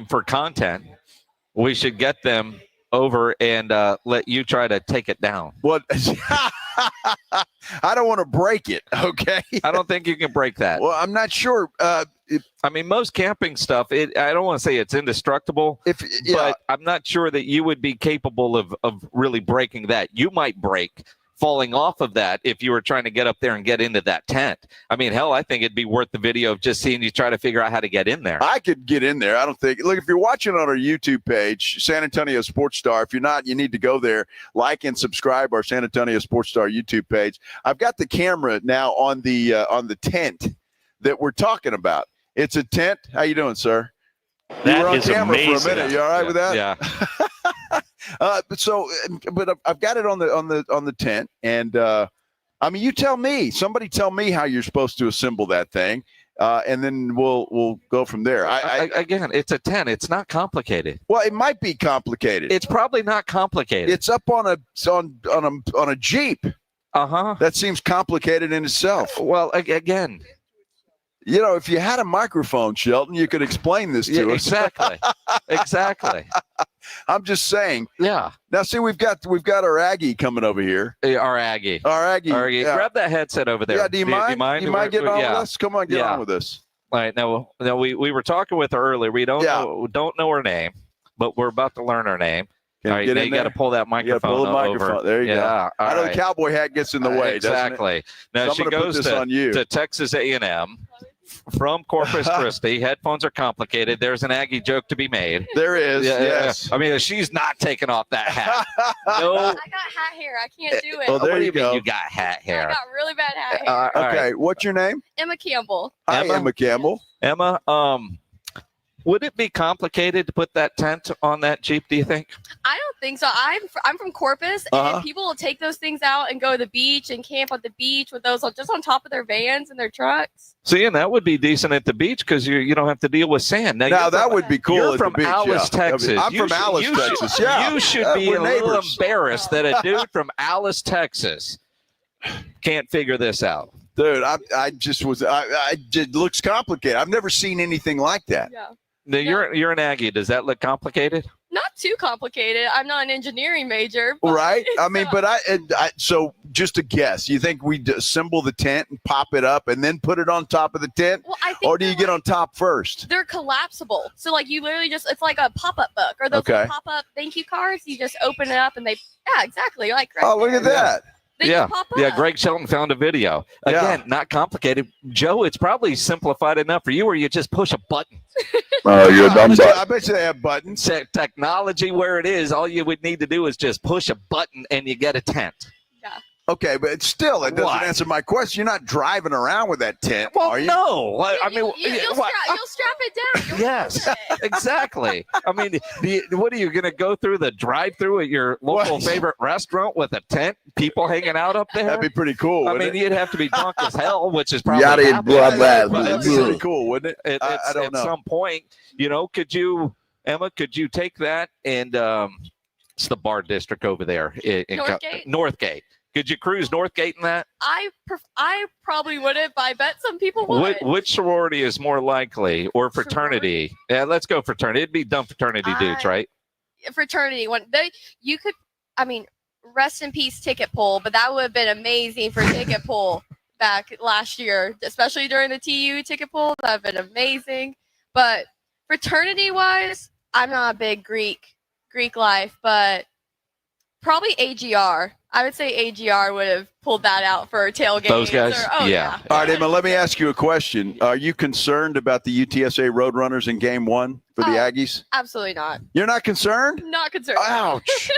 for content, we should get them over and let you try to take it down. What? I don't want to break it, okay? I don't think you can break that. Well, I'm not sure. Most camping stuff, I don't want to say it's indestructible, but I'm not sure that you would be capable of really breaking that. You might break falling off of that if you were trying to get up there and get into that tent. I think it'd be worth the video of just seeing you try to figure out how to get in there. I could get in there. I don't think. Look, if you're watching on our YouTube page, San Antonio Sports Star, if you're not, you need to go there, like and subscribe our San Antonio Sports Star YouTube page. I've got the camera now on the tent that we're talking about. It's a tent. How you doing, sir? That you were on is camera amazing. For a minute. You all right with that? Yeah. But I've got it on the tent, and you tell me. Somebody tell me how you're supposed to assemble that thing, and then we'll go from there. Again, it's a tent. It's not complicated. Well, it might be complicated. It's probably not complicated. It's up on a Jeep. That seems complicated in itself. Well, again. If you had a microphone, Shelton, you could explain this to us. Exactly. I'm just saying. Yeah. Now, see, we've got our Aggie coming over here. Our Aggie. Yeah. Grab that headset over there. Yeah. Do you mind? You mind getting on with us? Come on, get on with us. All right. Now, we were talking with her earlier. We don't know her name, but we're about to learn her name. All right, now you got to pull that microphone over. There you go. I know right. the cowboy hat gets in the way. Exactly. Now so she goes to Texas A&M from Corpus Christi. Headphones are complicated. There's an Aggie joke to be made. There is. Yes. She's not taking off that hat. No. I got hat hair. I can't do it. Oh, there what do you mean go. You got hat hair? I got really bad hat hair. Okay. Right. What's your name? Emma Campbell. Hi, Emma Campbell. Emma, Would it be complicated to put that tent on that Jeep, do you think? I don't think so. I'm from Corpus, and people will take those things out and go to the beach and camp on the beach with those just on top of their vans and their trucks. See, and that would be decent at the beach because you don't have to deal with sand. Now that would be cool. You're at from the beach, Alice, Texas. I'm from Alice, Texas. Yeah, you should be a little embarrassed that a dude from Alice, Texas, can't figure this out. Dude, I just was. It looks complicated. I've never seen anything like that. Yeah. Now, you're an Aggie. Does that look complicated? Not too complicated. I'm not an engineering major. Right. I mean, but I so just a guess. You think we assemble the tent and pop it up and then put it on top of the tent? Well, I think or do you get on top first? They're collapsible. So like you literally just, it's like a pop-up book or those little pop-up thank you cards. You just open it up and yeah, exactly. Like right look at that. Yeah, Greg Shelton found a video. Again, not complicated. Joe, it's probably simplified enough for you where you just push a button. You're a dumb butt. I bet you they have buttons. Technology where it is, all you would need to do is just push a button and you get a tent. Yeah. Okay, but still, it doesn't answer my question. You're not driving around with that tent, are you? No. I mean, you'll strap it down. You'll yes, exactly. I mean, what are you going to go through the drive-through at your local favorite restaurant with a tent, people hanging out up there? That'd be pretty cool. I mean, you'd have to be drunk as hell, which is probably That'd be pretty cool, wouldn't it? I don't know. At some point, could you, Emma? Could you take that and it's the bar district over there in Northgate. Could you cruise Northgate in that? I probably wouldn't, but I bet some people would. Which sorority is more likely, or fraternity? Yeah, let's go fraternity. It'd be dumb fraternity dudes, right? Fraternity. Rest in peace ticket poll, but that would have been amazing for ticket poll back last year, especially during the TU ticket poll. That would have been amazing. But fraternity-wise, I'm not a big Greek life, but probably AGR. I would say AGR would have pulled that out for tailgating. Those guys? Yeah. All right, Emma, let me ask you a question. Are you concerned about the UTSA Roadrunners in Game 1 for the Aggies? Absolutely not. You're not concerned? Not concerned. Ouch.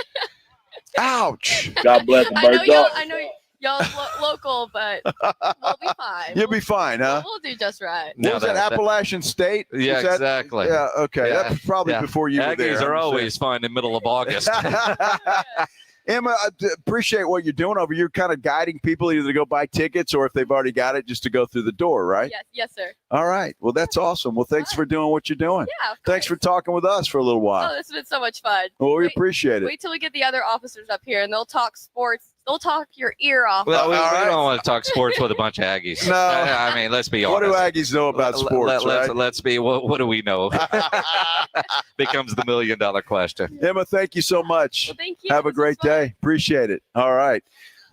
Ouch. God bless them. I know y'all's local, but we'll be fine. You'll be fine, huh? We'll do just right. What was that, Appalachian State? Yeah, exactly. Yeah, okay. Yeah. That's probably before you were there. Aggies are always fine in the middle of August. Emma, I appreciate what you're doing over. You're kind of guiding people either to go buy tickets or if they've already got it, just to go through the door, right? Yes, sir. All right. Well, that's awesome. Well, thanks for doing what you're doing. Yeah. Thanks for talking with us for a little while. Oh, this has been so much fun. Well, we appreciate it. Wait till we get the other officers up here and they'll talk sports. They'll talk your ear off. Well, we don't want to talk sports with a bunch of Aggies. No. I mean, let's be honest. What do Aggies know about sports, right? Let's be, what do we know? Becomes the $1 million question. Emma, thank you so much. Well, thank you. Have a great day. Appreciate it. All right.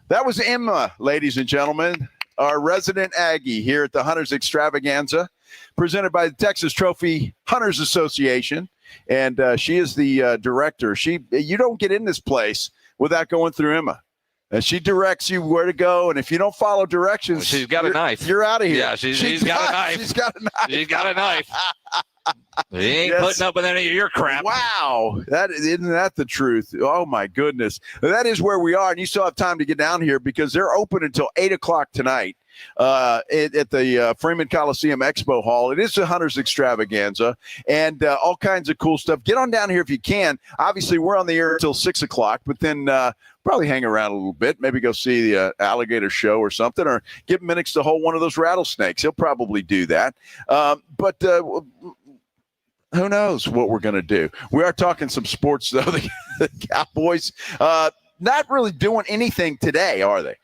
That was Emma, ladies and gentlemen, our resident Aggie here at the Hunters Extravaganza, presented by the Texas Trophy Hunters Association. And she is the director. You don't get in this place without going through Emma. And she directs you where to go, and if you don't follow directions, she's got a knife. You're out of here. Yeah, she's got a knife. She's got a knife. She's got a knife. He ain't putting up with any of your crap. Wow, isn't that the truth? Oh my goodness, that is where we are, and you still have time to get down here because they're open until 8:00 tonight at the Freeman Coliseum Expo Hall. It is the Hunters Extravaganza, and all kinds of cool stuff. Get on down here if you can. Obviously, we're on the air until 6:00, but then probably hang around a little bit, maybe go see the Alligator show or something, or give Minix to hold one of those rattlesnakes. He'll probably do that. But who knows what we're going to do? We are talking some sports, though. The Cowboys not really doing anything today, are they?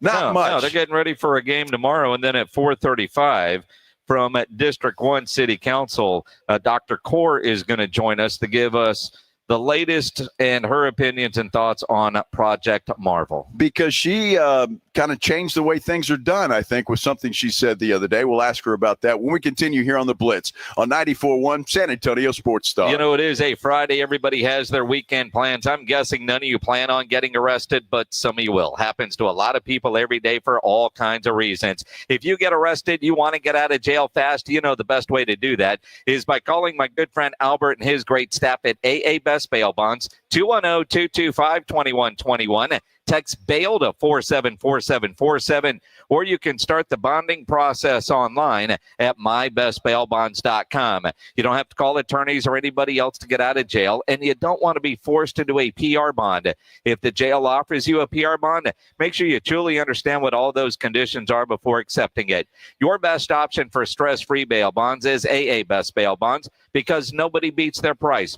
Not much. No, they're getting ready for a game tomorrow, and then at 4:35 from District 1 City Council, Dr. Kaur is going to join us to give us the latest and her opinions and thoughts on Project Marvel. Because she kind of changed the way things are done, I think, with something she said the other day. We'll ask her about that when we continue here on The Blitz on 94.1 San Antonio Sports Star. You know, it is a Friday. Everybody has their weekend plans. I'm guessing none of you plan on getting arrested, but some of you will. Happens to a lot of people every day for all kinds of reasons. If you get arrested, you want to get out of jail fast, you know the best way to do that is by calling my good friend Albert and his great staff at AA Best Bail Bonds, 210-225-2121. Text BAIL to 474747, or you can start the bonding process online at mybestbailbonds.com. You don't have to call attorneys or anybody else to get out of jail, and you don't want to be forced into a PR bond. If the jail offers you a PR bond, make sure you truly understand what all those conditions are before accepting it. Your best option for stress-free bail bonds is AA Best Bail Bonds, because nobody beats their price.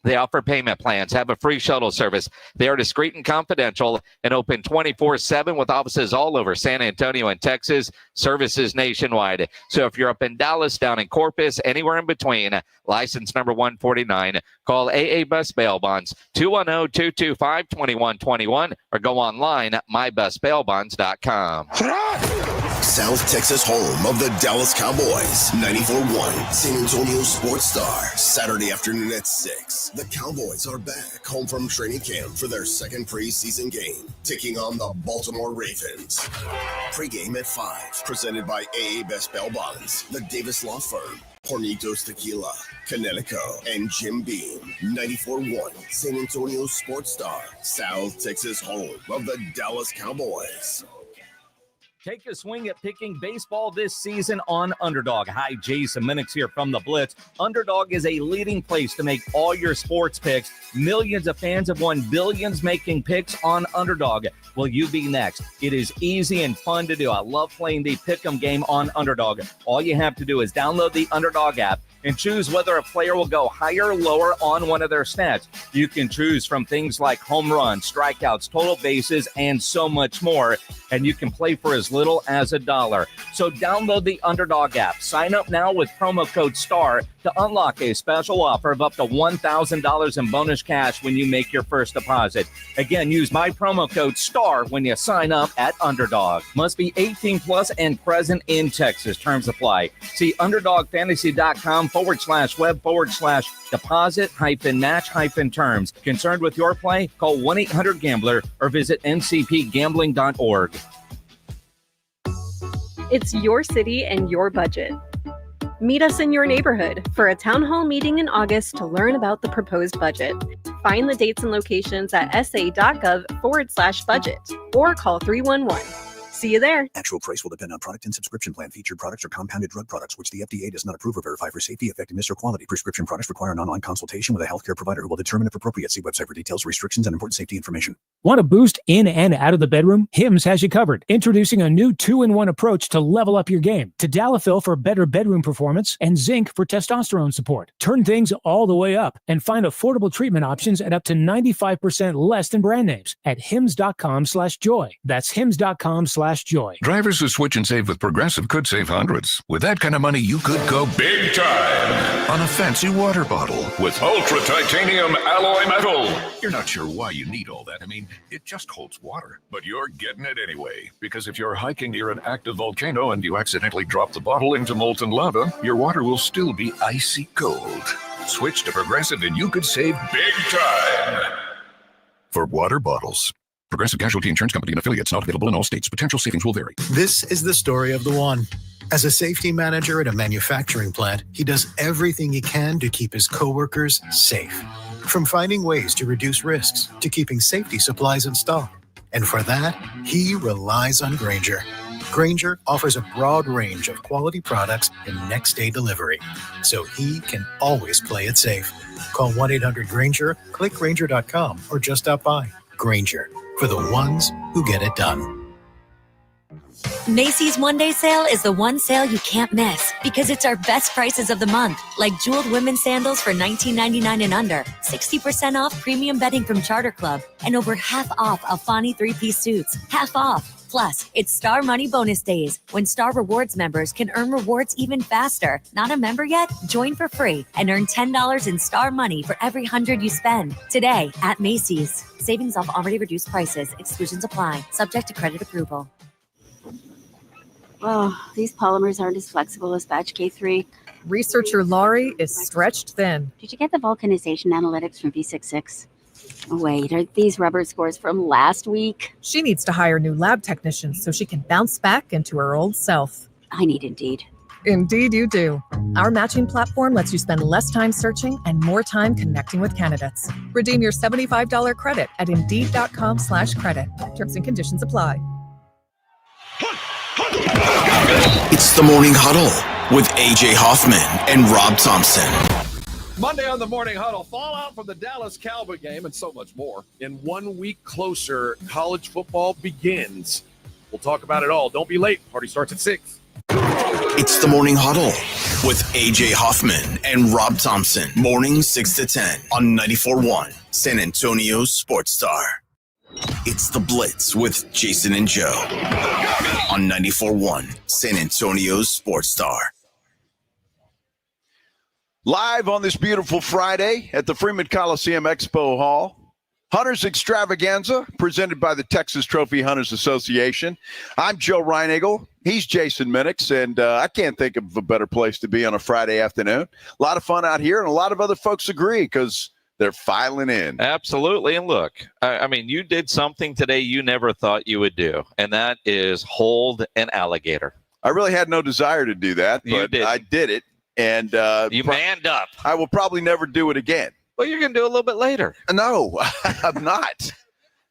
They offer payment plans, have a free shuttle service. They are discreet and confidential and open 24/7 with offices all over San Antonio and Texas, services nationwide. So if you're up in Dallas, down in Corpus, anywhere in between, license number 149, call AA Best Bail Bonds, 210-225-2121, or go online at mybestbailbonds.com. South Texas home of the Dallas Cowboys. 94.1 San Antonio Sports Star. Saturday afternoon at 6. The Cowboys are back home from training camp for their second preseason game, taking on the Baltimore Ravens. Pre-game at 5. Presented by AA Best Bail Bonds, the Davis Law Firm, Hornitos Tequila, Connecticut, and Jim Beam. 94.1 San Antonio Sports Star. South Texas home of the Dallas Cowboys. Take a swing at picking baseball this season on Underdog. Hi, Jason Minix here from the Blitz. Underdog is a leading place to make all your sports picks. Millions of fans have won billions making picks on Underdog. Will you be next? It is easy and fun to do. I love playing the Pick'em game on Underdog. All you have to do is download the Underdog app and choose whether a player will go higher or lower on one of their stats. You can choose from things like home runs, strikeouts, total bases, and so much more. And you can play for as little as $1. So download the Underdog app. Sign up now with promo code STAR to unlock a special offer of up to $1,000 in bonus cash when you make your first deposit. Again, use my promo code STAR when you sign up at Underdog. Must be 18 plus and present in Texas. Terms apply. See underdogfantasy.com/web/deposit-match-terms. Concerned with your play? Call 1-800-GAMBLER or visit ncpgambling.org. It's your city and your budget. Meet us in your neighborhood for a town hall meeting in August to learn about the proposed budget. Find the dates and locations at sa.gov/budget or call 311. See you there. Actual price will depend on product and subscription plan. Featured products are compounded drug products, which the FDA does not approve or verify for safety, effectiveness, or quality. Prescription products require an online consultation with a healthcare provider who will determine if appropriate. See website for details, restrictions, and important safety information. Want to boost in and out of the bedroom? Hims has you covered. Introducing a new 2-in-1 approach to level up your game. Tadalafil for better bedroom performance and zinc for testosterone support. Turn things all the way up and find affordable treatment options at up to 95% less than brand names at hims.com/joy. That's hims.com/joy. Drivers who switch and save with Progressive could save hundreds. With that kind of money, you could go big time on a fancy water bottle with ultra titanium alloy metal. You're not sure why you need all that. I mean, it just holds water. But you're getting it anyway, because if you're hiking near an active volcano and you accidentally drop the bottle into molten lava, your water will still be icy cold. Switch to Progressive and you could save big time. For water bottles. Progressive Casualty Insurance Company and affiliates, not available in all states. Potential savings will vary. This is the story of the one. As a safety manager at a manufacturing plant, he does everything he can to keep his coworkers safe. From finding ways to reduce risks to keeping safety supplies in stock. And for that, he relies on Grainger. Grainger offers a broad range of quality products and next-day delivery, so he can always play it safe. Call 1-800-GRAINGER, click Grainger.com, or just stop by. Grainger, for the ones who get it done. Macy's One Day Sale is the one sale you can't miss because it's our best prices of the month, like jeweled women's sandals for $19.99 and under, 60% off premium bedding from Charter Club, and over half off Alfani 3-piece suits, half off. Plus, it's Star Money Bonus Days, when Star Rewards members can earn rewards even faster. Not a member yet? Join for free and earn $10 in Star Money for every $100 you spend. Today at Macy's. Savings off already reduced prices. Exclusions apply. Subject to credit approval. Oh, these polymers aren't as flexible as batch K3. Researcher Laurie is stretched thin. Did you get the vulcanization analytics from V66? Wait, are these rubber scores from last week? She needs to hire new lab technicians so she can bounce back into her old self. I need Indeed. Indeed, you do. Our matching platform lets you spend less time searching and more time connecting with candidates. Redeem your $75 credit at Indeed.com/credit. Terms and conditions apply. It's the Morning Huddle with A.J. Hoffman and Rob Thompson. Monday on the Morning Huddle, fallout from the Dallas Cowboy game and so much more. In 1 week closer, college football begins. We'll talk about it all. Don't be late. Party starts at 6. It's the Morning Huddle with A.J. Hoffman and Rob Thompson. Mornings 6 to 10 on 94.1 San Antonio's Sports Star. It's the Blitz with Jason and Joe on 94.1 San Antonio's Sports Star. Live on this beautiful Friday at the Freeman Coliseum Expo Hall, Hunters Extravaganza, presented by the Texas Trophy Hunters Association. I'm Joe Reinagle. He's Jason Minix, and I can't think of a better place to be on a Friday afternoon. A lot of fun out here, and a lot of other folks agree because they're filing in. Absolutely. And look, I mean, you did something today you never thought you would do, and that is hold an alligator. I really had no desire to do that, but I did it. And you manned up. I will probably never do it again. Well, you're going to do it a little bit later. No, I'm not.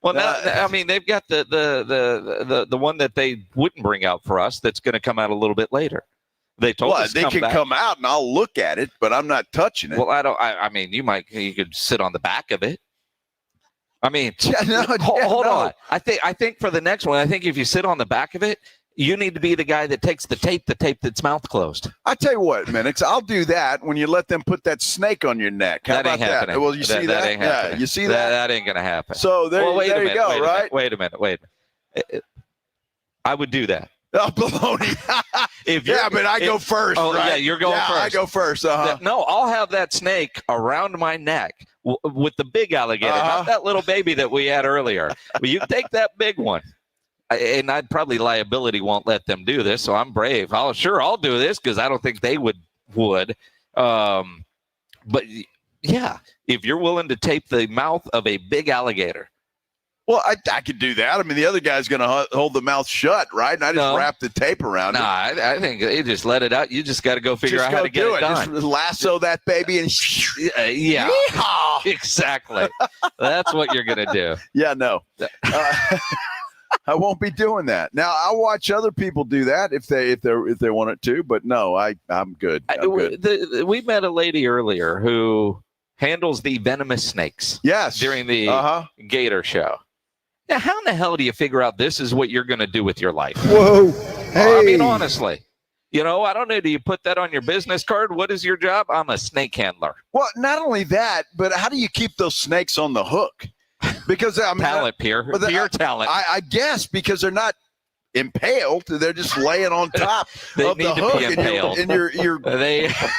Well, now, I mean, they've got the one that they wouldn't bring out for us that's going to come out a little bit later. They told us they can come out and I'll look at it, but I'm not touching it. Well, I mean, you could sit on the back of it. I mean, hold on. I think for the next one, I think if you sit on the back of it, you need to be the guy that takes the tape that's mouth closed. I tell you what, Minix, I'll do that when you let them put that snake on your neck. How that about ain't happening. that? Well, you see that? Ain't happening. Yeah, you see that? That ain't going to happen. So there you go, right? Wait a minute. I would do that. Oh, baloney. But I go first, oh, right? Yeah, you're going first. I go first. Uh-huh. No, I'll have that snake around my neck with the big alligator, not that little baby that we had earlier. But you take that big one. And I'd probably liability won't let them do this, so I'm brave. I'll do this because I don't think they would. But yeah, if you're willing to tape the mouth of a big alligator. Well, I could do that. I mean, the other guy's going to hold the mouth shut, right? And I just wrap the tape around it. I think they just let it out. You just got to go figure out how to get it done. Just lasso that baby and yeah, exactly. That's what you're going to do. Yeah, no. I won't be doing that. Now, I'll watch other people do that if they want it to, but no, I'm good. We met a lady earlier who handles the venomous snakes. Yes. During the Gator show. Now, how in the hell do you figure out this is what you're going to do with your life? Whoa. Hey. I mean, honestly. I don't know. Do you put that on your business card? What is your job? I'm a snake handler. Well, not only that, but how do you keep those snakes on the hook? Because I mean, pure talent. I guess because they're not impaled, they're just laying on top of the hook, and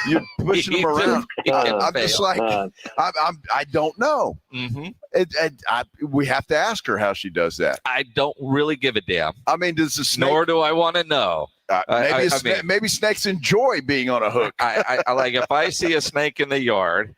you're pushing them around. I'm just like, I don't know. Mm-hmm. We have to ask her how she does that. I don't really give a damn. I mean, does the snake? Nor do I want to know. Maybe snakes enjoy being on a hook. I like if I see a snake in the yard,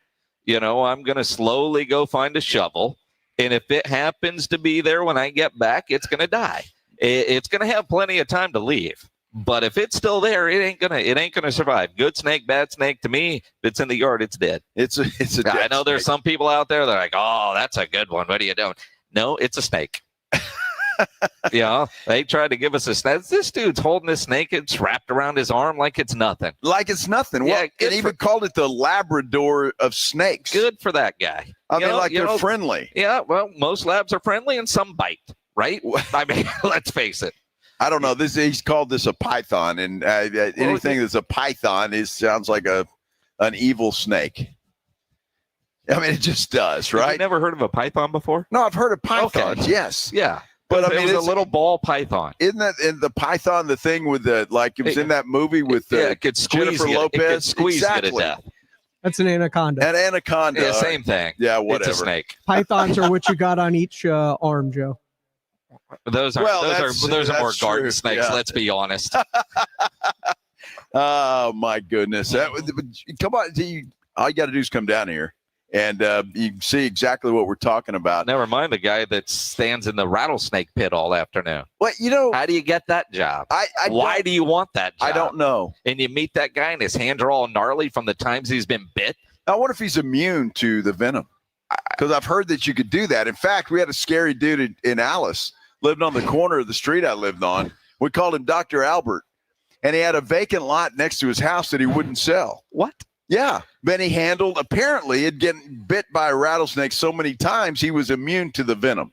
I'm going to slowly go find a shovel. And if it happens to be there when I get back, it's going to die. It's going to have plenty of time to leave. But if it's still there, it ain't gonna survive. Good snake, bad snake. To me, if it's in the yard, it's dead. It's a dead I know there's snake. some people out there that are like, oh, that's a good one. What are you doing? No, it's a snake. They tried to give us a snake. This dude's holding this snake. It's wrapped around his arm like it's nothing. Like it's nothing. Yeah, well, it even called it the Labrador of snakes. Good for that guy. I mean, they're friendly. Yeah, well, most labs are friendly and some bite, right? I mean, let's face it. I don't know. He's called this a python, and anything that's a python sounds like an evil snake. I mean, it just does, right? Have you never heard of a python before? No, I've heard of pythons. Okay. Yes. Yeah. But I mean, it's a little ball python. Isn't that in the python the thing with it was in that movie with it could squeeze Jennifer Lopez? It could squeeze you to death. That's an anaconda. An anaconda. Yeah, same thing. Yeah, whatever. It's a snake. Pythons are what you got on each arm, Joe. Those are more garden true. snakes. Yeah. Let's be honest. Oh my goodness! Come on, all you got to do is come down here. And you can see exactly what we're talking about. Never mind the guy that stands in the rattlesnake pit all afternoon. Well, you know, how do you get that job? Why do you want that job? I don't know. And you meet that guy and his hands are all gnarly from the times he's been bit. I wonder if he's immune to the venom, because I've heard that you could do that. In fact, we had a scary dude in Alice, lived on the corner of the street I lived on. We called him Dr. Albert, and he had a vacant lot next to his house that he wouldn't sell. What? Yeah. Then he handled, apparently, he'd gotten bit by a rattlesnake so many times he was immune to the venom.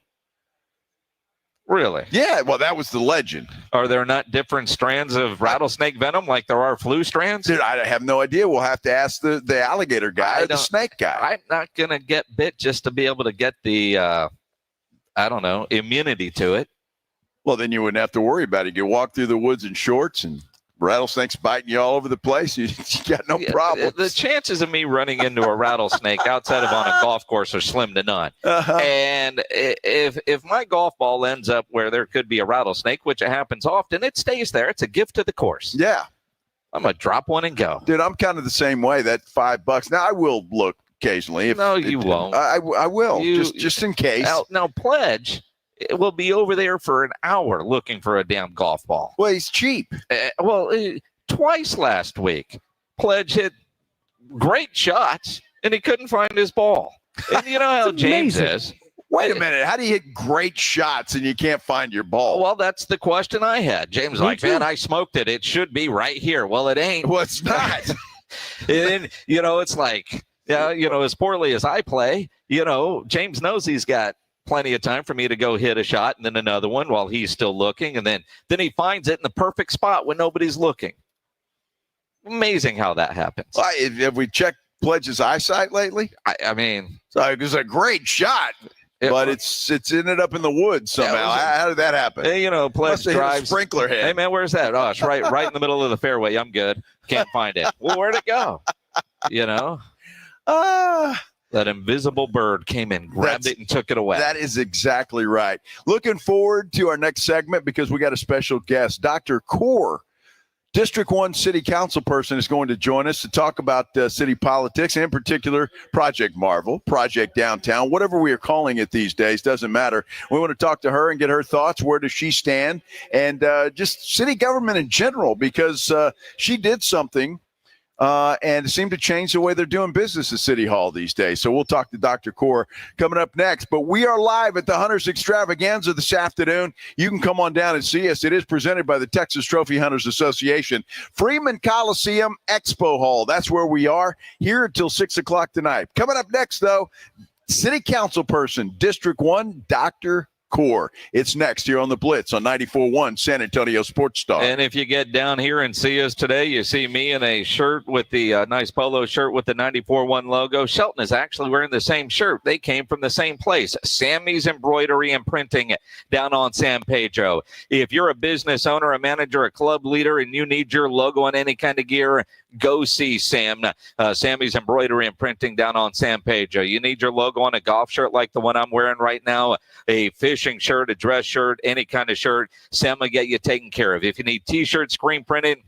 Really? Yeah, well, that was the legend. Are there not different strands of rattlesnake venom like there are flu strands? Dude, I have no idea. We'll have to ask the alligator guy or the snake guy. I'm not going to get bit just to be able to get the, immunity to it. Well, then you wouldn't have to worry about it. You could walk through the woods in shorts and rattlesnakes biting you all over the place. You got no problem. The chances of me running into a rattlesnake outside of on a golf course are slim to none. And if my golf ball ends up where there could be a rattlesnake, which it happens often, it stays there. It's a gift to the course. Yeah. I'm going to drop one and go. Dude, I'm kind of the same way. That $5. Now, I will look occasionally. No, you won't. I will, just in case. Now, Pledge will be over there for an hour looking for a damn golf ball. Well, he's cheap. Twice last week, Pledge hit great shots, and he couldn't find his ball. And you know how James is. Wait a minute. How do you hit great shots and you can't find your ball? Well, that's the question I had. James man, I smoked it. It should be right here. Well, it ain't. Well, it's not. And, it's like, as poorly as I play, James knows he's got plenty of time for me to go hit a shot and then another one while he's still looking. And then he finds it in the perfect spot when nobody's looking. Amazing how that happens. Well, have we checked Pledge's eyesight lately? I mean, so it was a great shot, but it's ended up in the woods somehow. How did that happen? Hey, Pledge drives sprinkler head. Hey man, where's that? Oh, it's right in the middle of the fairway. I'm good. Can't find it. Well, where'd it go? That invisible bird came in, grabbed it, and took it away. That is exactly right. Looking forward to our next segment because we got a special guest. Dr. Core, District 1 City Council person, is going to join us to talk about city politics, and in particular, Project Marvel, Project Downtown, whatever we are calling it these days, doesn't matter. We want to talk to her and get her thoughts. Where does she stand? And just city government in general, because she did something and it seemed to change the way they're doing business at City Hall these days. So we'll talk to Dr. Core coming up next. But we are live at the Hunters Extravaganza this afternoon. You can come on down and see us. It is presented by the Texas Trophy Hunters Association. Freeman Coliseum Expo Hall. That's where we are here until 6 o'clock tonight. Coming up next, though, City Council person, District 1, Dr. Core. It's next here on the Blitz on 94.1 San Antonio Sports Star. And if you get down here and see us today, you see me in a shirt with the nice polo shirt with the 94.1 logo. Shelton is actually wearing the same shirt. They came from the same place, Sammy's Embroidery and Printing down on San Pedro. If you're a business owner, a manager, a club leader, and you need your logo on any kind of gear, go see Sammy's Embroidery and Printing down on San Pedro. You need your logo on a golf shirt like the one I'm wearing right now, a fishing shirt, a dress shirt, any kind of shirt, Sam will get you taken care of. If you need T-shirts, screen printed,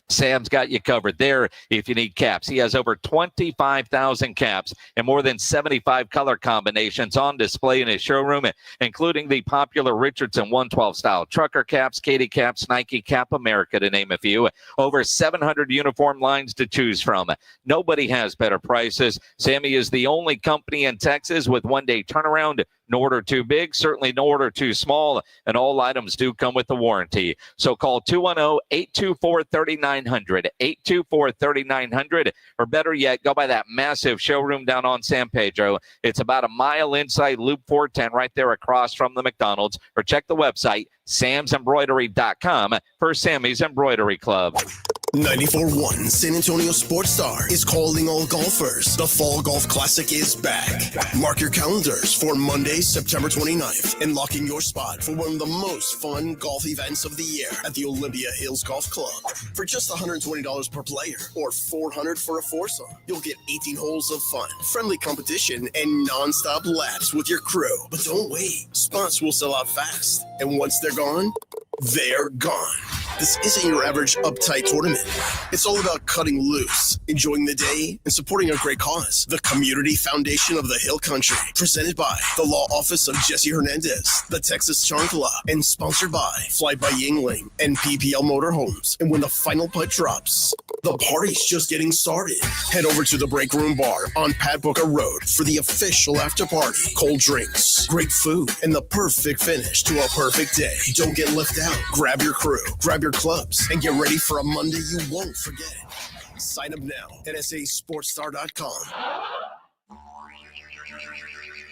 Sam's got you covered there. If you need caps, he has over 25,000 caps and more than 75 color combinations on display in his showroom, including the popular Richardson 112 style trucker caps, Katie caps, Nike Cap America, to name a few. Over 700 uniform lines to choose from. Nobody has better prices. Sammy is the only company in Texas with one-day turnaround. No order too big, certainly no order too small, and all items do come with a warranty. So call 210-824-3900, 824-3900, or better yet, go by that massive showroom down on San Pedro. It's about a mile inside Loop 410 right there across from the McDonald's, or check the website, samsembroidery.com for Sammy's Embroidery Club. 94.1 San Antonio Sports Star is calling all golfers. The Fall Golf Classic is back. Mark your calendars for Monday, September 29th, and lock in your spot for one of the most fun golf events of the year at the Olympia Hills Golf Club. For just $120 per player or $400 for a foursome, you'll get 18 holes of fun, friendly competition, and non-stop laps with your crew. But don't wait. Spots will sell out fast, and once they're gone, they're gone. This isn't your average uptight tournament. It's all about cutting loose, enjoying the day, and supporting a great cause. The Community Foundation of the Hill Country, presented by the Law Office of Jesse Hernandez, the Texas Charm Club, and sponsored by Fly by Yingling and PPL Motorhomes. And when the final putt drops, the party's just getting started. Head over to the Break Room Bar on Pat Booker Road for the official after party. Cold drinks, great food, and the perfect finish to a perfect day. Don't get left out. Grab your crew, grab your clubs, and get ready for a Monday you won't forget. Sign up now at sasportstar.com.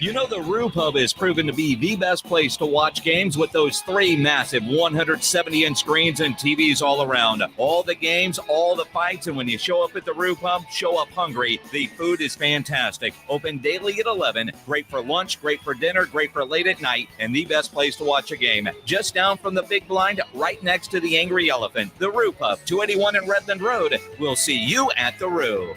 You know the Roo Pub is proven to be the best place to watch games with those three massive 170-inch screens and TVs all around. All the games, all the fights, and when you show up at the Roo Pub, show up hungry. The food is fantastic. Open daily at 11. Great for lunch, great for dinner, great for late at night, and the best place to watch a game. Just down from the big blind, right next to the Angry Elephant. The Roo Pub, 281 in Redland Road. We'll see you at the Roo.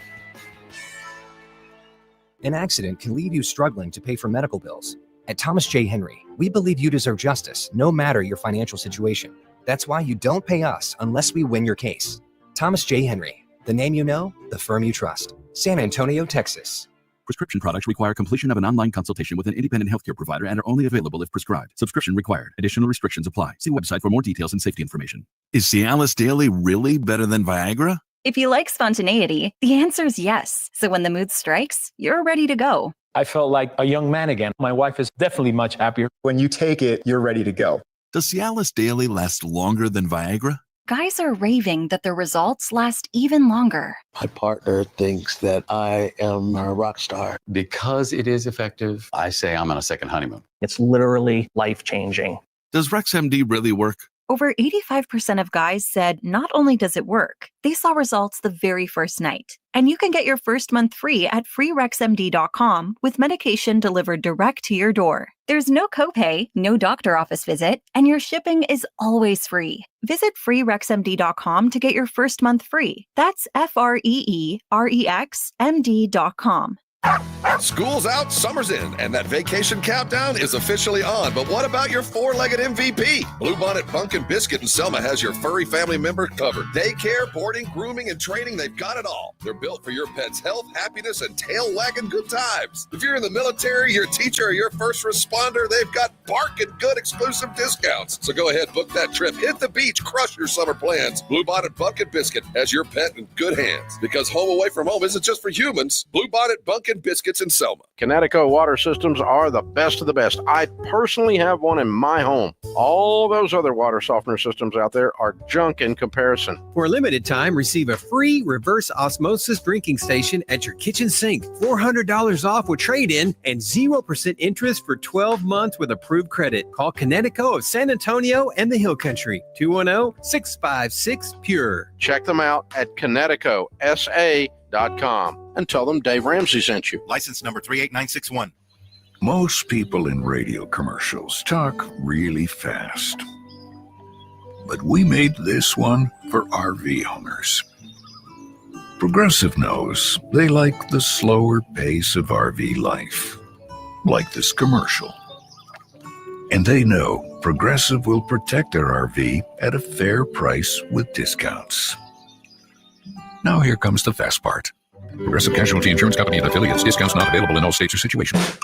An accident can leave you struggling to pay for medical bills. At Thomas J. Henry, we believe you deserve justice, no matter your financial situation. That's why you don't pay us unless we win your case. Thomas J. Henry, the name you know, the firm you trust. San Antonio, Texas. Prescription products require completion of an online consultation with an independent healthcare provider and are only available if prescribed. Subscription required. Additional restrictions apply. See website for more details and safety information. Is Cialis Daily really better than Viagra? If you like spontaneity, the answer is yes. So when the mood strikes, you're ready to go. I felt like a young man again. My wife is definitely much happier. When you take it, you're ready to go. Does Cialis Daily last longer than Viagra? Guys are raving that their results last even longer. My partner thinks that I am a rock star. Because it is effective, I say I'm on a second honeymoon. It's literally life-changing. Does RexMD really work? Over 85% of guys said not only does it work, they saw results the very first night. And you can get your first month free at freerexmd.com with medication delivered direct to your door. There's no copay, no doctor office visit, and your shipping is always free. Visit freerexmd.com to get your first month free. That's FREEREXMD.com. School's out, summer's in, and that vacation countdown is officially on. But what about your four-legged MVP? Bluebonnet Pumpkin Biscuit in Selma has your furry family member covered. Daycare, boarding, grooming, and training, they've got it all. They're built for your pet's health, happiness, and tail-wagging good times. If you're in the military, your teacher, or your first responder, they've got barking good exclusive discounts. So go ahead, book that trip, hit the beach, crush your summer plans. Bluebonnet Pumpkin Biscuit has your pet in good hands. Because home away from home isn't just for humans. Bluebonnet Pumpkin Biscuits in Selma. Connecticut water systems are the best of the best. I personally have one in my home. All those other water softener systems out there are junk in comparison. For a limited time, receive a free reverse osmosis drinking station at your kitchen sink. $400 off with trade-in and 0% interest for 12 months with approved credit. Call Connecticut of San Antonio and the Hill Country. 210-656-PURE. Check them out at ConnecticutSA.com and tell them Dave Ramsey sent you. License number 38961. Most people in radio commercials talk really fast. But we made this one for RV owners. Progressive knows they like the slower pace of RV life, like this commercial. And they know Progressive will protect their RV at a fair price with discounts. Now here comes the fast part. Progressive Casualty Insurance Company and affiliates. Discounts not available in all states or situations.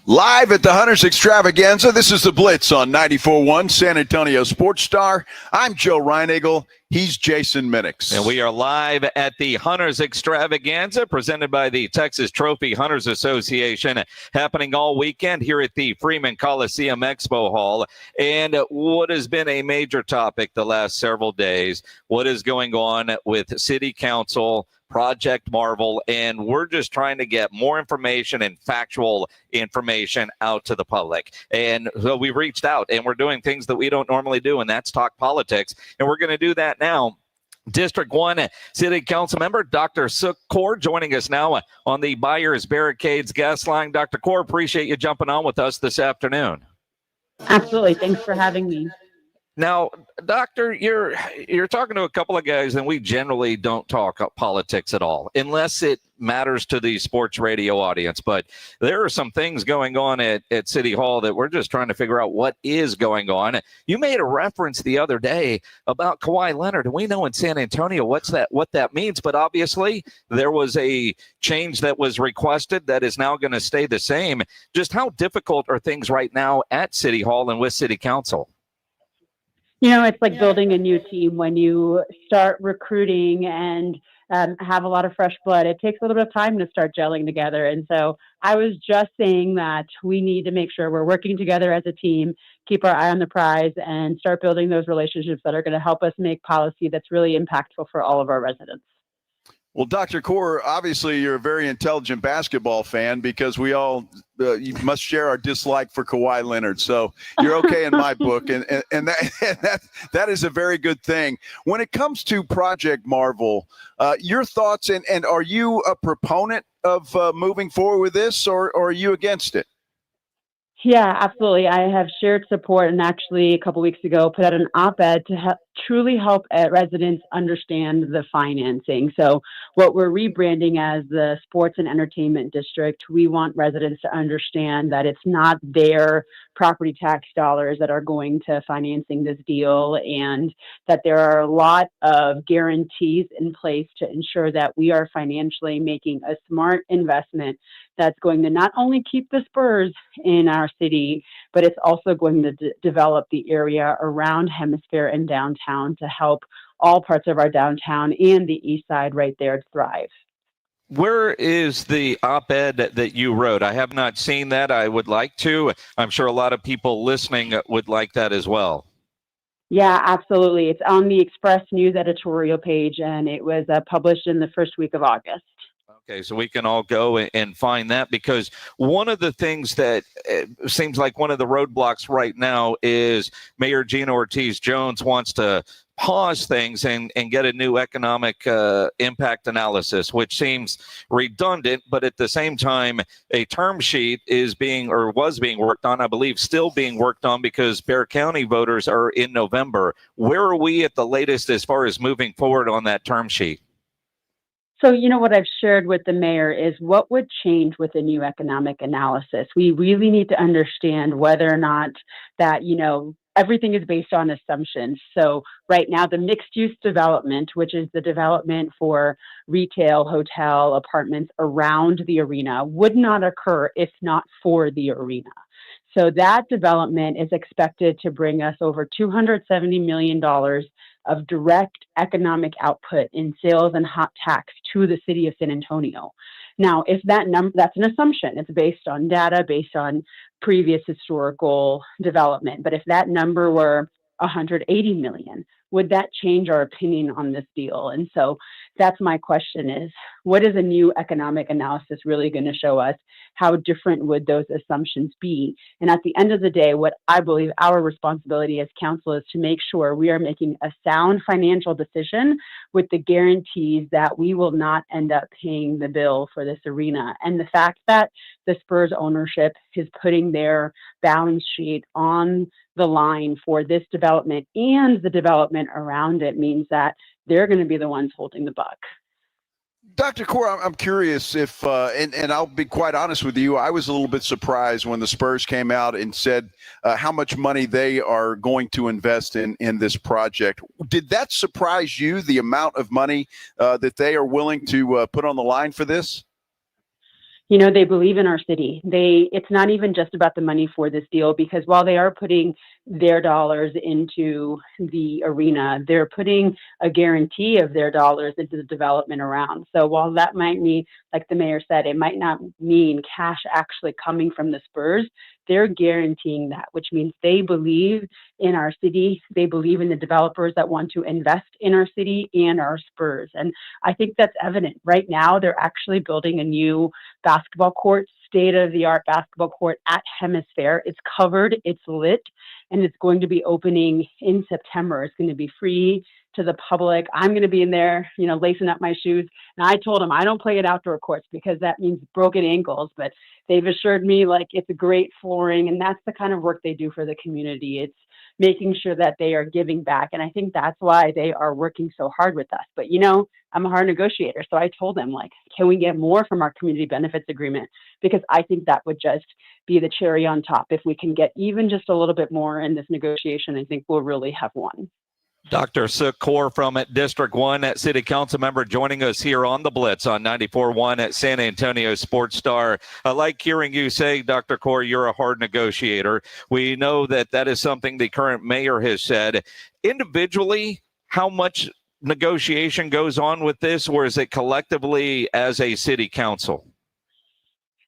Live at the Hunters Extravaganza, this is the Blitz on 94.1 San Antonio Sports Star. I'm Joe Reinagle. He's Jason Minix. And we are live at the Hunters Extravaganza presented by the Texas Trophy Hunters Association, happening all weekend here at the Freeman Coliseum Expo Hall. And what has been a major topic the last several days, what is going on with City Council, Project Marvel, and we're just trying to get more information and factual information out to the public. And so we reached out, and we're doing things that we don't normally do, and that's talk politics. And we're going to do that now. District 1 City Council member Dr. Sook Kaur joining us now on the Buyers Barricades guest line. Dr. Kaur, appreciate you jumping on with us this afternoon. Absolutely. Thanks for having me. Now, Doctor, you're talking to a couple of guys, and we generally don't talk politics at all, unless it matters to the sports radio audience. But there are some things going on at City Hall that we're just trying to figure out what is going on. You made a reference the other day about Kawhi Leonard, and we know in San Antonio what that means. But obviously, there was a change that was requested that is now going to stay the same. Just how difficult are things right now at City Hall and with City Council? It's like building a new team. When you start recruiting and have a lot of fresh blood, it takes a little bit of time to start gelling together. And so I was just saying that we need to make sure we're working together as a team, keep our eye on the prize, and start building those relationships that are going to help us make policy that's really impactful for all of our residents. Well, Dr. Kaur, obviously you're a very intelligent basketball fan, because we all you must share our dislike for Kawhi Leonard. So you're okay in my book, and that is a very good thing. When it comes to Project Marvel, your thoughts, and are you a proponent of moving forward with this, or are you against it? Yeah, absolutely. I have shared support, and actually a couple weeks ago put out an op-ed to truly help residents understand the financing. So what we're rebranding as the Sports and Entertainment District, we want residents to understand that it's not their property tax dollars that are going to financing this deal, and that there are a lot of guarantees in place to ensure that we are financially making a smart investment that's going to not only keep the Spurs in our city, but it's also going to develop the area around Hemisphere and downtown to help all parts of our downtown and the east side right there thrive. Where is the op-ed that you wrote? I have not seen that. I would like to. I'm sure a lot of people listening would like that as well. Yeah, absolutely. It's on the Express News editorial page, and it was published in the first week of August. Okay, so we can all go and find that, because one of the things that seems like one of the roadblocks right now is Mayor Gina Ortiz-Jones wants to pause things and get a new economic impact analysis, which seems redundant, but at the same time, a term sheet was being worked on, I believe still being worked on, because Bexar County voters are in November. Where are we at the latest as far as moving forward on that term sheet? So, what I've shared with the mayor is what would change with a new economic analysis. We really need to understand whether or not that, everything is based on assumptions. So right now, the mixed use development, which is the development for retail, hotel, apartments around the arena, would not occur if not for the arena. So that development is expected to bring us over $270 million of direct economic output in sales and hot tax to the city of San Antonio. Now, if that number, that's an assumption. It's based on data, based on previous historical development. But if that number were 180 million, would that change our opinion on this deal? And so that's my question is, what is a new economic analysis really going to show us? How different would those assumptions be? And at the end of the day, what I believe our responsibility as council is to make sure we are making a sound financial decision with the guarantees that we will not end up paying the bill for this arena. And the fact that the Spurs ownership is putting their balance sheet on the line for this development and the development around it means that they're going to be the ones holding the buck. Dr. Kaur, I'm curious if, and I'll be quite honest with you, I was a little bit surprised when the Spurs came out and said how much money they are going to invest in this project. Did that surprise you, the amount of money that they are willing to put on the line for this? They believe in our city. It's not even just about the money for this deal, because while they are putting their dollars into the arena, they're putting a guarantee of their dollars into the development around. So while that might mean, like the mayor said, it might not mean cash actually coming from the Spurs, they're guaranteeing that, which means they believe in our city. They believe in the developers that want to invest in our city and our Spurs. And I think that's evident. Right now, they're actually building a new basketball court, state-of-the-art basketball court at Hemisphere. It's covered, it's lit, and it's going to be opening in September. It's going to be free to the public. I'm going to be in there, lacing up my shoes. And I told them I don't play at outdoor courts because that means broken ankles, but they've assured me it's a great flooring, and that's the kind of work they do for the community. It's making sure that they are giving back. And I think that's why they are working so hard with us. But, you know, I'm a hard negotiator. So I told them, like, can we get more from our community benefits agreement? Because I think that would just be the cherry on top. If we can get even just a little bit more in this negotiation, I think we'll really have won. Dr. Secor from District 1 City Council member joining us here on the Blitz on 94.1 at San Antonio Sports Star. I like hearing you say, Dr. Core, you're a hard negotiator. We know that that is something the current mayor has said. Individually, how much negotiation goes on with this, or is it collectively as a city council?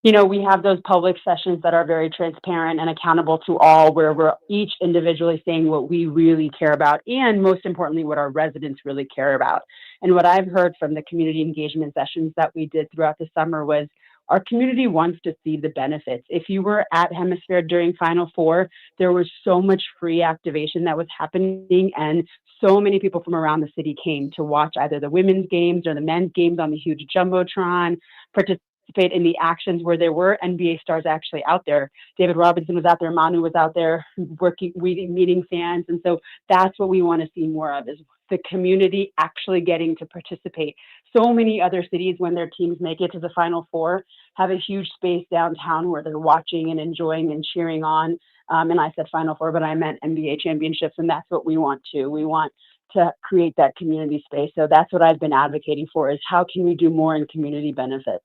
You know, we have those public sessions that are very transparent and accountable to all, where we're each individually saying what we really care about, and most importantly, what our residents really care about. And what I've heard from the community engagement sessions that we did throughout the summer was our community wants to see the benefits. If you were at Hemisphere during Final Four, there was so much free activation that was happening, and so many people from around the city came to watch either the women's games or the men's games on the huge Jumbotron, participate in the actions where there were NBA stars actually out there. David Robinson was out there, Manu was out there working, meeting fans. And so that's what we want to see more of, is the community actually getting to participate. So many other cities, when their teams make it to the Final Four, have a huge space downtown where they're watching and enjoying and cheering on. And I said Final Four, but I meant NBA championships. And that's what we want to. We want to create that community space. So that's what I've been advocating for, is how can we do more in community benefits?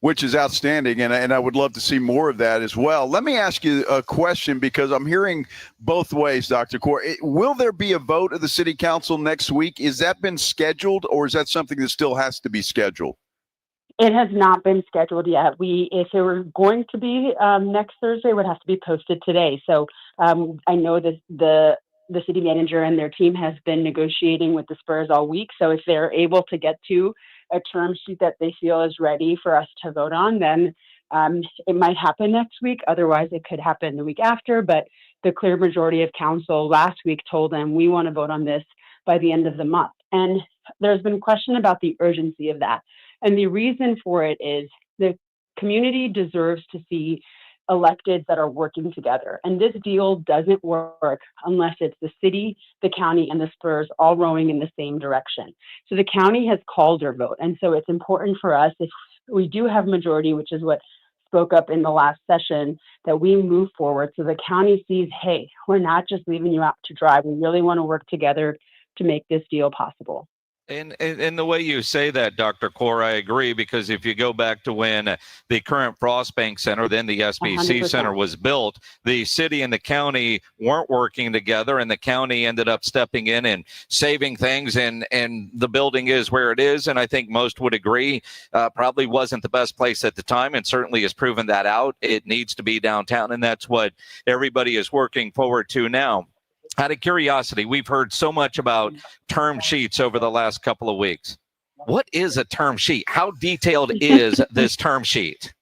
Which is outstanding, and I would love to see more of that as well. Let me ask you a question, because I'm hearing both ways, Dr. Core. Will there be a vote of the city council next week? Is that been scheduled, or is that something that still has to be scheduled? It has not been scheduled yet. If it were going to be next Thursday, it would have to be posted today. So I know that the city manager and their team has been negotiating with the Spurs all week. So if they're able to get to a term sheet that they feel is ready for us to vote on, then it might happen next week. Otherwise, it could happen the week after. But the clear majority of council last week told them we want to vote on this by the end of the month. And there's been question about the urgency of that. And the reason for it is the community deserves to see electeds that are working together. And this deal doesn't work unless it's the city, the county, and the Spurs all rowing in the same direction. So the county has called their vote. And so it's important for us, if we do have majority, which is what spoke up in the last session, that we move forward so the county sees, hey, we're not just leaving you out to dry. We really want to work together to make this deal possible. And the way you say that, Dr. Core, I agree, because if you go back to when the current Frost Bank Center, then the SBC 100%. Center, was built, the city and the county weren't working together, and the county ended up stepping in and saving things, and the building is where it is. And I think most would agree, probably wasn't the best place at the time, and certainly has proven that out. It needs to be downtown, and that's what everybody is working forward to now. Out of curiosity, we've heard so much about term sheets over the last couple of weeks. What is a term sheet? How detailed is this term sheet?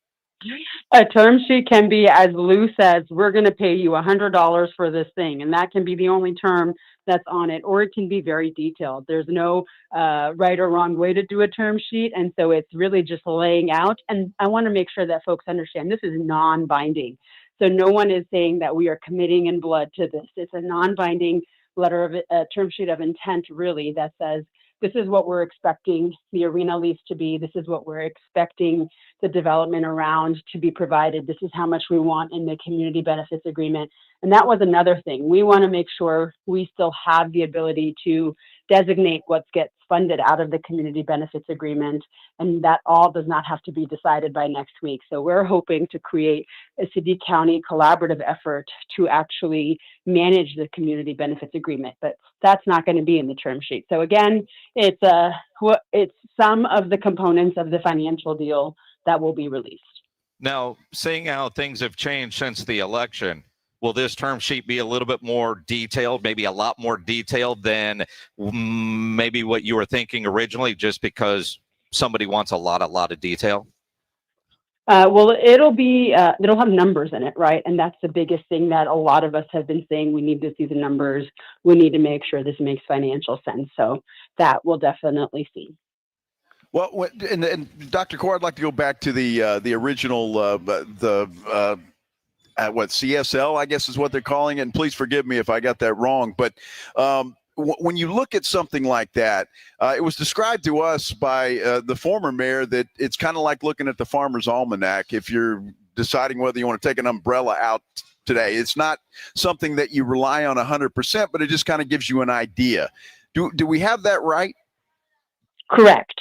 A term sheet can be as loose as, we're going to pay you $100 for this thing, and that can be the only term that's on it, or it can be very detailed. There's no right or wrong way to do a term sheet, and so it's really just laying out. And I want to make sure that folks understand this is non-binding. So no one is saying that we are committing in blood to this. It's a non-binding letter of a term sheet of intent, really, that says this is what we're expecting the arena lease to be. This is what we're expecting the development around to be provided. This is how much we want in the community benefits agreement. And that was another thing. We want to make sure we still have the ability to designate what gets funded out of the community benefits agreement, and that all does not have to be decided by next week. So we're hoping to create a city-county collaborative effort to actually manage the community benefits agreement, but that's not going to be in the term sheet. So again, it's some of the components of the financial deal that will be released. Now, seeing how things have changed since the election, will this term sheet be a little bit more detailed, maybe a lot more detailed than maybe what you were thinking originally, just because somebody wants a lot of detail? Well, it'll have numbers in it, right? And that's the biggest thing that a lot of us have been saying. We need to see the numbers. We need to make sure this makes financial sense. So that we'll definitely see. Well, and Dr. Core, I'd like to go back to the original CSL, I guess is what they're calling it. And please forgive me if I got that wrong. But when you look at something like that, it was described to us by the former mayor that it's kind of like looking at the Farmer's Almanac if you're deciding whether you want to take an umbrella out today. It's not something that you rely on 100%, but it just kind of gives you an idea. Do we have that right? Correct.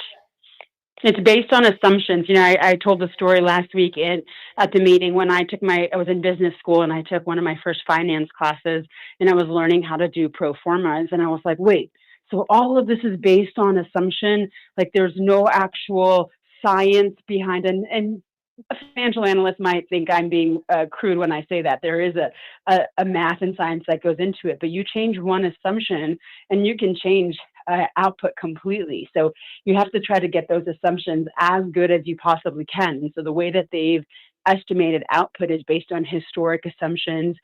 It's based on assumptions. I told the story last week at the meeting when I was in business school and I took one of my first finance classes and I was learning how to do pro formas. And I was like, wait, so all of this is based on assumption? Like there's no actual science behind it. And a financial analyst might think I'm being crude when I say that. There is a math and science that goes into it, but you change one assumption and you can change output completely. So you have to try to get those assumptions as good as you possibly can. And so the way that they've estimated output is based on historic assumptions.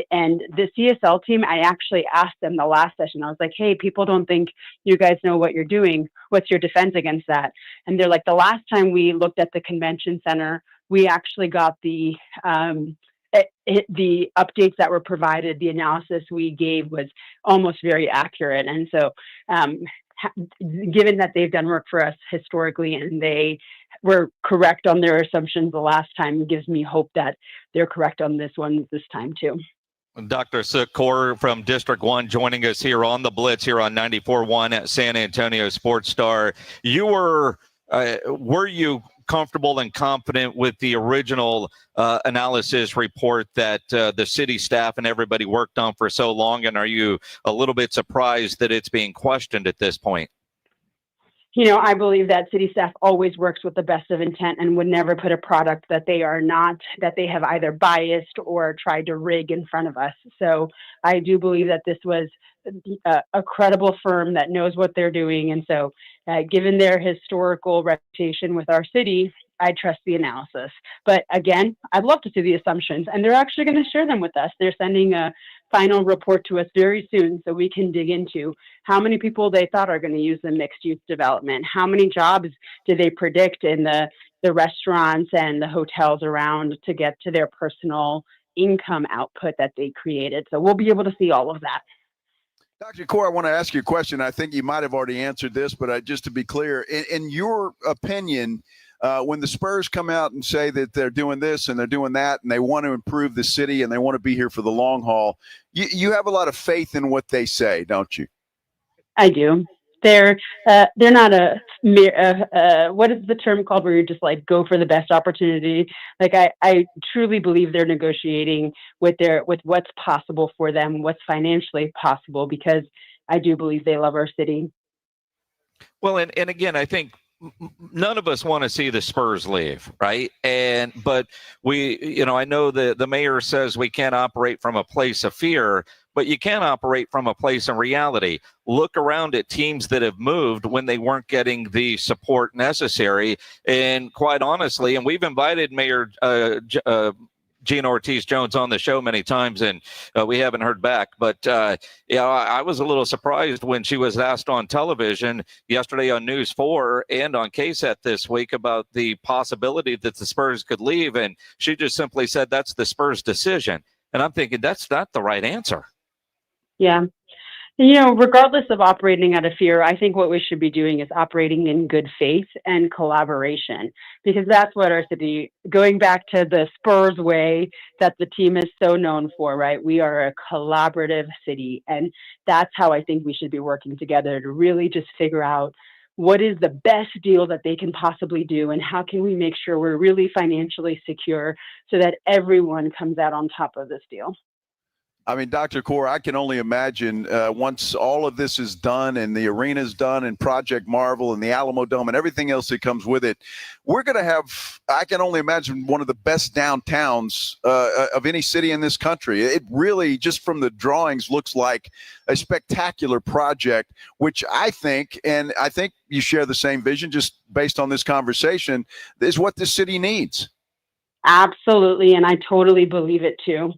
And the CSL team, I actually asked them the last session, I was like, hey, people don't think you guys know what you're doing. What's your defense against that? And they're like, the last time we looked at the convention center, we actually got the updates that were provided, the analysis we gave was almost very accurate. And so given that they've done work for us historically and they were correct on their assumptions the last time, it gives me hope that they're correct on this one this time too. Dr. Sikor from District 1 joining us here on the Blitz here on 94.1 at San Antonio Sports Star. You were you comfortable and confident with the original analysis report that the city staff and everybody worked on for so long? And are you a little bit surprised that it's being questioned at this point? I believe that city staff always works with the best of intent and would never put a product that they have either biased or tried to rig in front of us. So I do believe that this was a credible firm that knows what they're doing. And so given their historical reputation with our city, I trust the analysis. But again, I'd love to see the assumptions, and they're actually going to share them with us. They're sending a final report to us very soon so we can dig into how many people they thought are going to use the mixed use development. How many jobs do they predict in the restaurants and the hotels around to get to their personal income output that they created. So we'll be able to see all of that. Dr. Core, I want to ask you a question. I think you might have already answered this, but just to be clear, in your opinion, when the Spurs come out and say that they're doing this and they're doing that and they want to improve the city and they want to be here for the long haul, you have a lot of faith in what they say, don't you? I do. They're not a mere, what is the term called where you just like go for the best opportunity? Like I truly believe they're negotiating with what's possible for them, what's financially possible, because I do believe they love our city. Well, and again, I think none of us want to see the Spurs leave, right? But I know the mayor says we can't operate from a place of fear, but you can operate from a place of reality. Look around at teams that have moved when they weren't getting the support necessary. And quite honestly, and we've invited Mayor Gina Ortiz-Jones on the show many times, and we haven't heard back. But, I was a little surprised when she was asked on television yesterday on News 4 and on KSAT this week about the possibility that the Spurs could leave. And she just simply said, that's the Spurs' decision. And I'm thinking that's not the right answer. Yeah. Regardless of operating out of fear, I think what we should be doing is operating in good faith and collaboration, because that's what our city, going back to the Spurs way that the team is so known for, right? We are a collaborative city, and that's how I think we should be working together to really just figure out what is the best deal that they can possibly do, and how can we make sure we're really financially secure so that everyone comes out on top of this deal. I mean, Dr. Core, I can only imagine once all of this is done and the arena's done and Project Marvel and the Alamo Dome and everything else that comes with it, we're going to have, I can only imagine, one of the best downtowns of any city in this country. It really, just from the drawings, looks like a spectacular project, which I think, and I think you share the same vision just based on this conversation, is what this city needs. Absolutely, and I totally believe it too.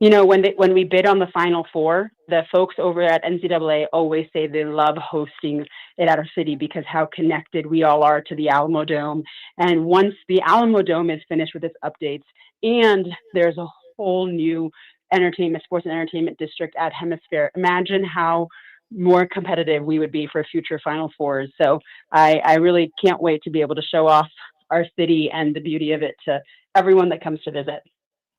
when we bid on the Final Four, the folks over at NCAA always say they love hosting it at our city because how connected we all are to the Alamo Dome. And once the Alamo Dome is finished with its updates, and there's a whole new sports and entertainment district at Hemisphere, imagine how more competitive we would be for future Final Fours. So I really can't wait to be able to show off our city and the beauty of it to everyone that comes to visit.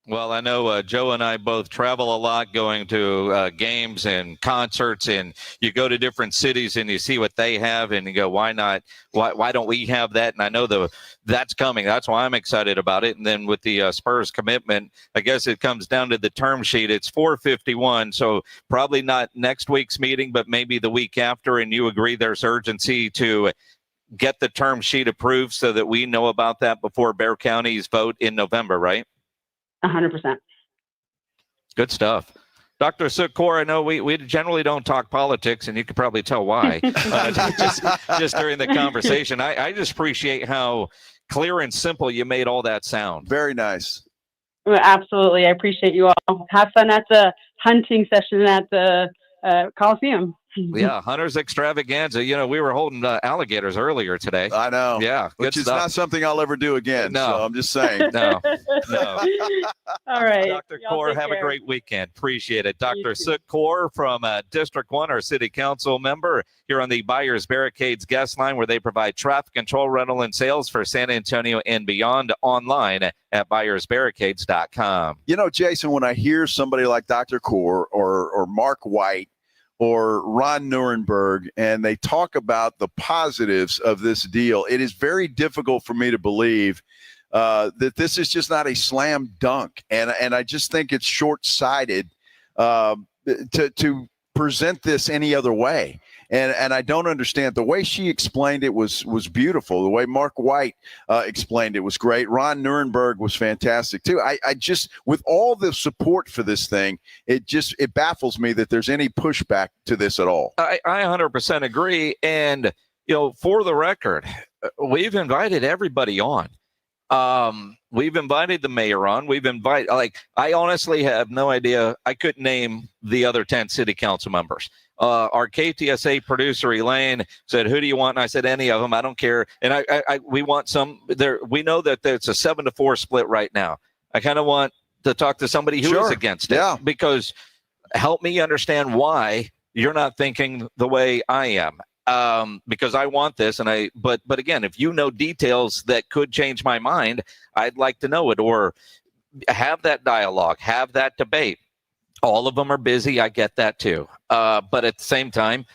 Well, I know Joe and I both travel a lot going to games and concerts, and you go to different cities and you see what they have and you go, why not? Why don't we have that? And I know that's coming. That's why I'm excited about it. And then with the Spurs commitment, I guess it comes down to the term sheet. It's 451, so probably not next week's meeting, but maybe the week after. And you agree there's urgency to get the term sheet approved so that we know about that before Bexar County's vote in November, right? 100%. Good stuff. Dr. Sukor, I know we generally don't talk politics, and you could probably tell why, just during the conversation. I just appreciate how clear and simple you made all that sound. Very nice. Well, absolutely. I appreciate you all. Have fun at the hunting session at the Coliseum. Yeah, Hunter's Extravaganza. We were holding alligators earlier today. I know. Yeah, which is stuff. not something I'll ever do again. No. So I'm just saying. No. All right. Dr. Kaur, have a great weekend. Appreciate it. Dr. Sook Kaur from District 1, our city council member here on the Buyers Barricades guest line, where they provide traffic control, rental, and sales for San Antonio and beyond, online at buyersbarricades.com. Jason, when I hear somebody like Dr. Kaur or Mark White or Ron Nirenberg, and they talk about the positives of this deal, it is very difficult for me to believe that this is just not a slam dunk. And I just think it's short-sighted to present this any other way. And I don't understand. The way she explained it was beautiful. The way Mark White explained it was great. Ron Nirenberg was fantastic too. I just, with all the support for this thing, it baffles me that there's any pushback to this at all. I 100% agree. And, for the record, we've invited everybody on. We've invited the mayor on. We've invited, I honestly have no idea. I couldn't name the other 10 city council members. Our KTSA producer, Elaine, said, who do you want? And I said, any of them. I don't care. And we want some there. We know that it's a 7-4 split right now. I kind of want to talk to somebody who is against it, because help me understand why you're not thinking the way I am. Because I want this, but again, if you know details that could change my mind, I'd like to know it, or have that dialogue, have that debate. All of them are busy. I get that too. But at the same time,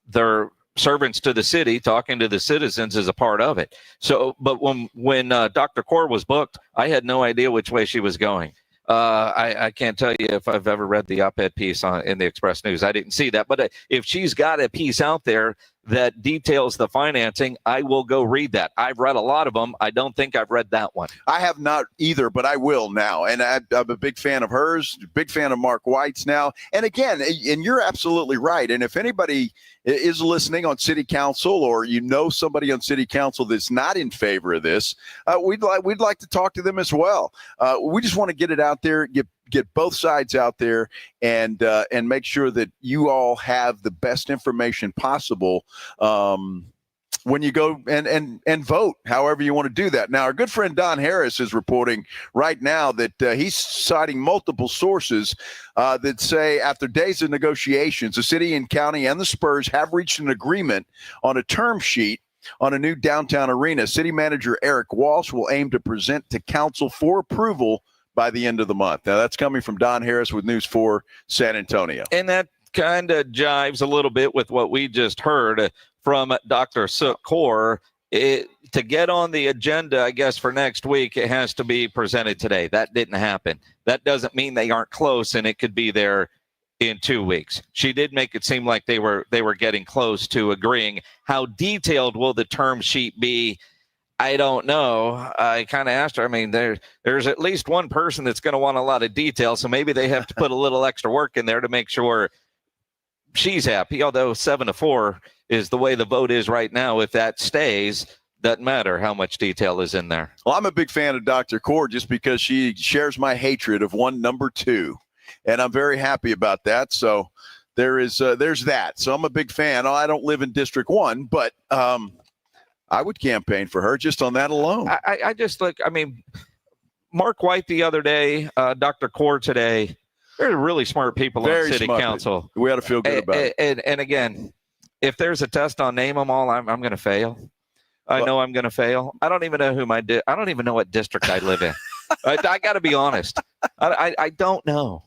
they're servants to the city. Talking to the citizens is a part of it. So, but when Dr. Kaur was booked, I had no idea which way she was going. I can't tell you if I've ever read the op-ed piece in the Express News. I didn't see that. But if she's got a piece out there that details the financing, I will go read that. I've read a lot of them. I don't think I've read that one. I have not either, but I will now. And I'm a big fan of hers, big fan of Mark White's now. And again, and you're absolutely right. And if anybody is listening on city council, or somebody on city council that's not in favor of this, we'd like to talk to them as well. We just want to get it out there, get both sides out there, and make sure that you all have the best information possible when you go and vote, however you want to do that. Now, our good friend Don Harris is reporting right now that he's citing multiple sources that say after days of negotiations, the city and county and the Spurs have reached an agreement on a term sheet on a new downtown arena. City manager Eric Walsh will aim to present to council for approval by the end of the month. Now, that's coming from Don Harris with News 4 San Antonio. And that kind of jives a little bit with what we just heard from Dr. Sook Kaur. To get on the agenda, I guess, for next week, it has to be presented today. That didn't happen. That doesn't mean they aren't close, and it could be there in 2 weeks. She did make it seem like they were getting close to agreeing. How detailed will the term sheet be? I don't know. I kind of asked her. I mean, there's at least one person that's going to want a lot of detail, so maybe they have to put a little extra work in there to make sure she's happy. Although 7-4 is the way the vote is right now. If that stays, Doesn't matter how much detail is in there. Well, I'm a big fan of Dr. Cord just because she shares my hatred of one number 2, and I'm very happy about that. So there's that. So I'm a big fan. I don't live in District 1, but I would campaign for her just on that alone. I just look. I mean, Mark White the other day, Dr. Cord today. They're really smart people on City Council. People. We ought to feel good about it. And again, if there's a test on name them all, I'm going to fail. I know I'm going to fail. I don't even know I don't even know what district I live in. I got to be honest. I don't know.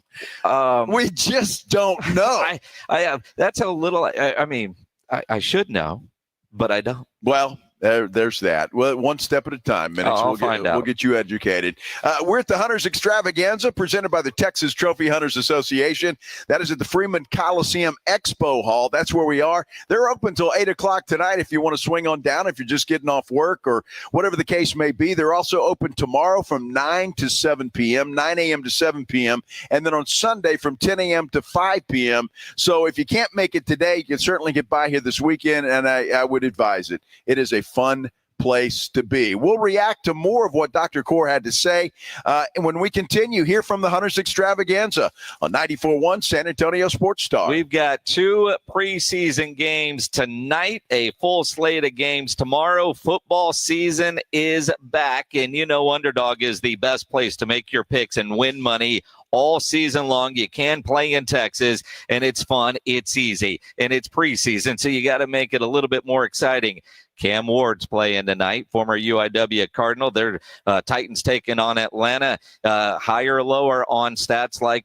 We just don't know. I have. That's a little. I mean, I should know, but I don't. Well, there's that. Well, one step at a time, Minutes. We'll get you educated. We're at the Hunters Extravaganza, presented by the Texas Trophy Hunters Association. That is at the Freeman Coliseum Expo Hall. That's where we are. They're open until 8 o'clock tonight if you want to swing on down, if you're just getting off work or whatever the case may be. They're also open tomorrow from 9 to 7 p.m., 9 a.m. to 7 p.m., and then on Sunday from 10 a.m. to 5 p.m. So if you can't make it today, you can certainly get by here this weekend, and I would advise it. It is a fun place to be. We'll react to more of what Dr. Core had to say and when we continue here from the Hunters Extravaganza on 94.1 San Antonio Sports Star. We've got 2 preseason games tonight, a full slate of games tomorrow. Football season is back, and you know Underdog is the best place to make your picks and win money all season long. You can play in Texas, and it's fun, it's easy, and it's preseason, so you got to make it a little bit more exciting. Cam Ward's playing tonight, former UIW Cardinal. Their Titans taking on Atlanta. Higher or lower on stats like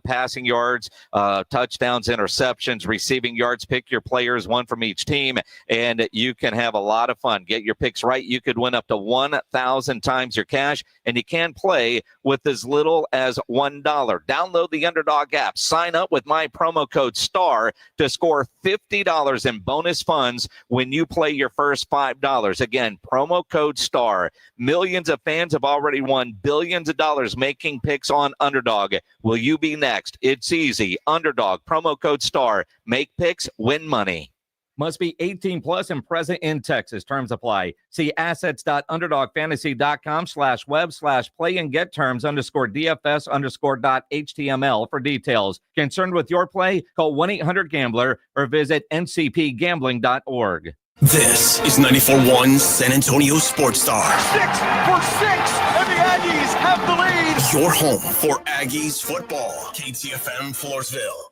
passing yards, touchdowns, interceptions, receiving yards. Pick your players, one from each team, and you can have a lot of fun. Get your picks right. You could win up to 1,000 times your cash, and you can play with as little as $1. Download the Underdog app. Sign up with my promo code STAR to score $50 in bonus funds when you play your first $5. Again, promo code STAR. Millions of fans have already won billions of dollars making picks on Underdog. Will you be next? It's easy. Underdog, promo code STAR. Make picks, win money. Must be 18 plus and present in Texas. Terms apply. See assets.underdogfantasy.com/web/play and get terms _DFS_.html for details. Concerned with your play? Call 1-800-GAMBLER or visit ncpgambling.org. This is 94.1 San Antonio Sports Star. 6 for 6, and the Aggies have the lead. Your home for Aggies football. KTFM Floresville.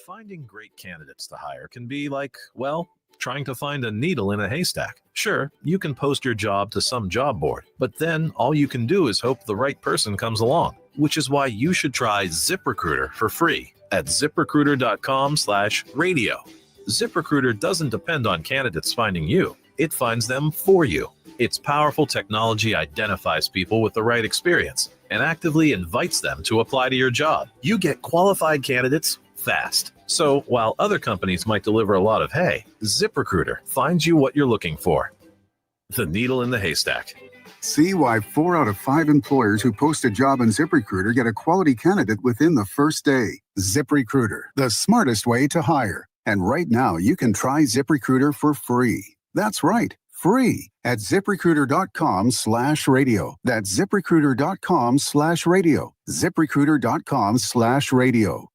Finding great candidates to hire can be like, well, trying to find a needle in a haystack. Sure, you can post your job to some job board, but then all you can do is hope the right person comes along, which is why you should try ZipRecruiter for free at ZipRecruiter.com/radio. ZipRecruiter doesn't depend on candidates finding you. It finds them for you. Its powerful technology identifies people with the right experience and actively invites them to apply to your job. You get qualified candidates fast. So while other companies might deliver a lot of hay, ZipRecruiter finds you what you're looking for. The needle in the haystack. See why 4 out of 5 employers who post a job on ZipRecruiter get a quality candidate within the first day. ZipRecruiter, the smartest way to hire. And right now, you can try ZipRecruiter for free. That's right, free at ZipRecruiter.com/radio. That's ZipRecruiter.com/radio. ZipRecruiter.com/radio.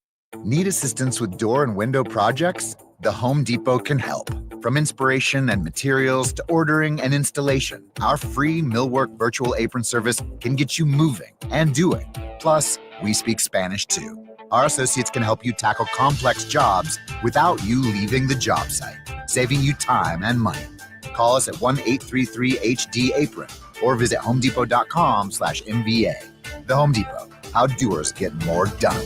Need assistance with door and window projects? The Home Depot can help. From inspiration and materials to ordering and installation, our free millwork virtual apron service can get you moving and doing. Plus, we speak Spanish too. Our associates can help you tackle complex jobs without you leaving the job site, saving you time and money. Call us at 1-833-HD-APRON or visit homedepot.com/MVA. The Home Depot, how doers get more done.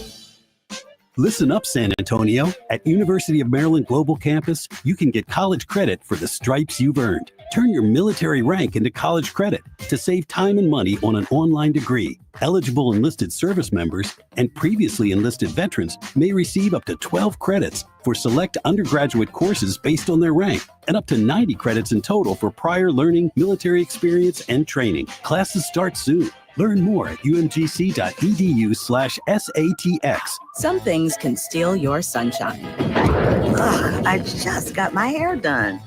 Listen up, San Antonio. At University of Maryland Global Campus, you can get college credit for the stripes you've earned. Turn your military rank into college credit to save time and money on an online degree. Eligible enlisted service members and previously enlisted veterans may receive up to 12 credits for select undergraduate courses based on their rank, and up to 90 credits in total for prior learning, military experience, and training. Classes start soon. Learn more at umgc.edu/SATX. Some things can steal your sunshine. Ugh, I just got my hair done.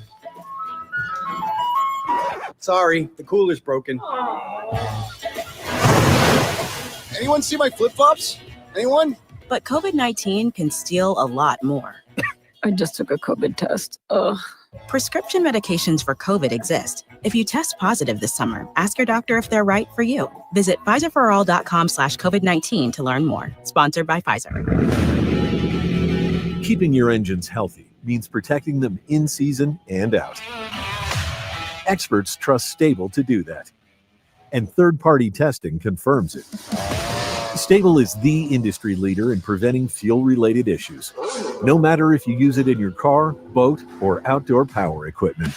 Sorry, the cooler's broken. Anyone see my flip-flops? Anyone? But COVID-19 can steal a lot more. I just took a COVID test. Ugh. Prescription medications for COVID exist. If you test positive this summer, ask your doctor if they're right for you. Visit PfizerForAll.com/COVID-19 to learn more. Sponsored by Pfizer. Keeping your engines healthy means protecting them in season and out. Experts trust Stable to do that. And third-party testing confirms it. Stable is the industry leader in preventing fuel-related issues, no matter if you use it in your car, boat, or outdoor power equipment.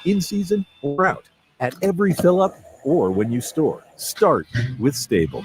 In season or out, at every fill-up or when you store, start with Stable.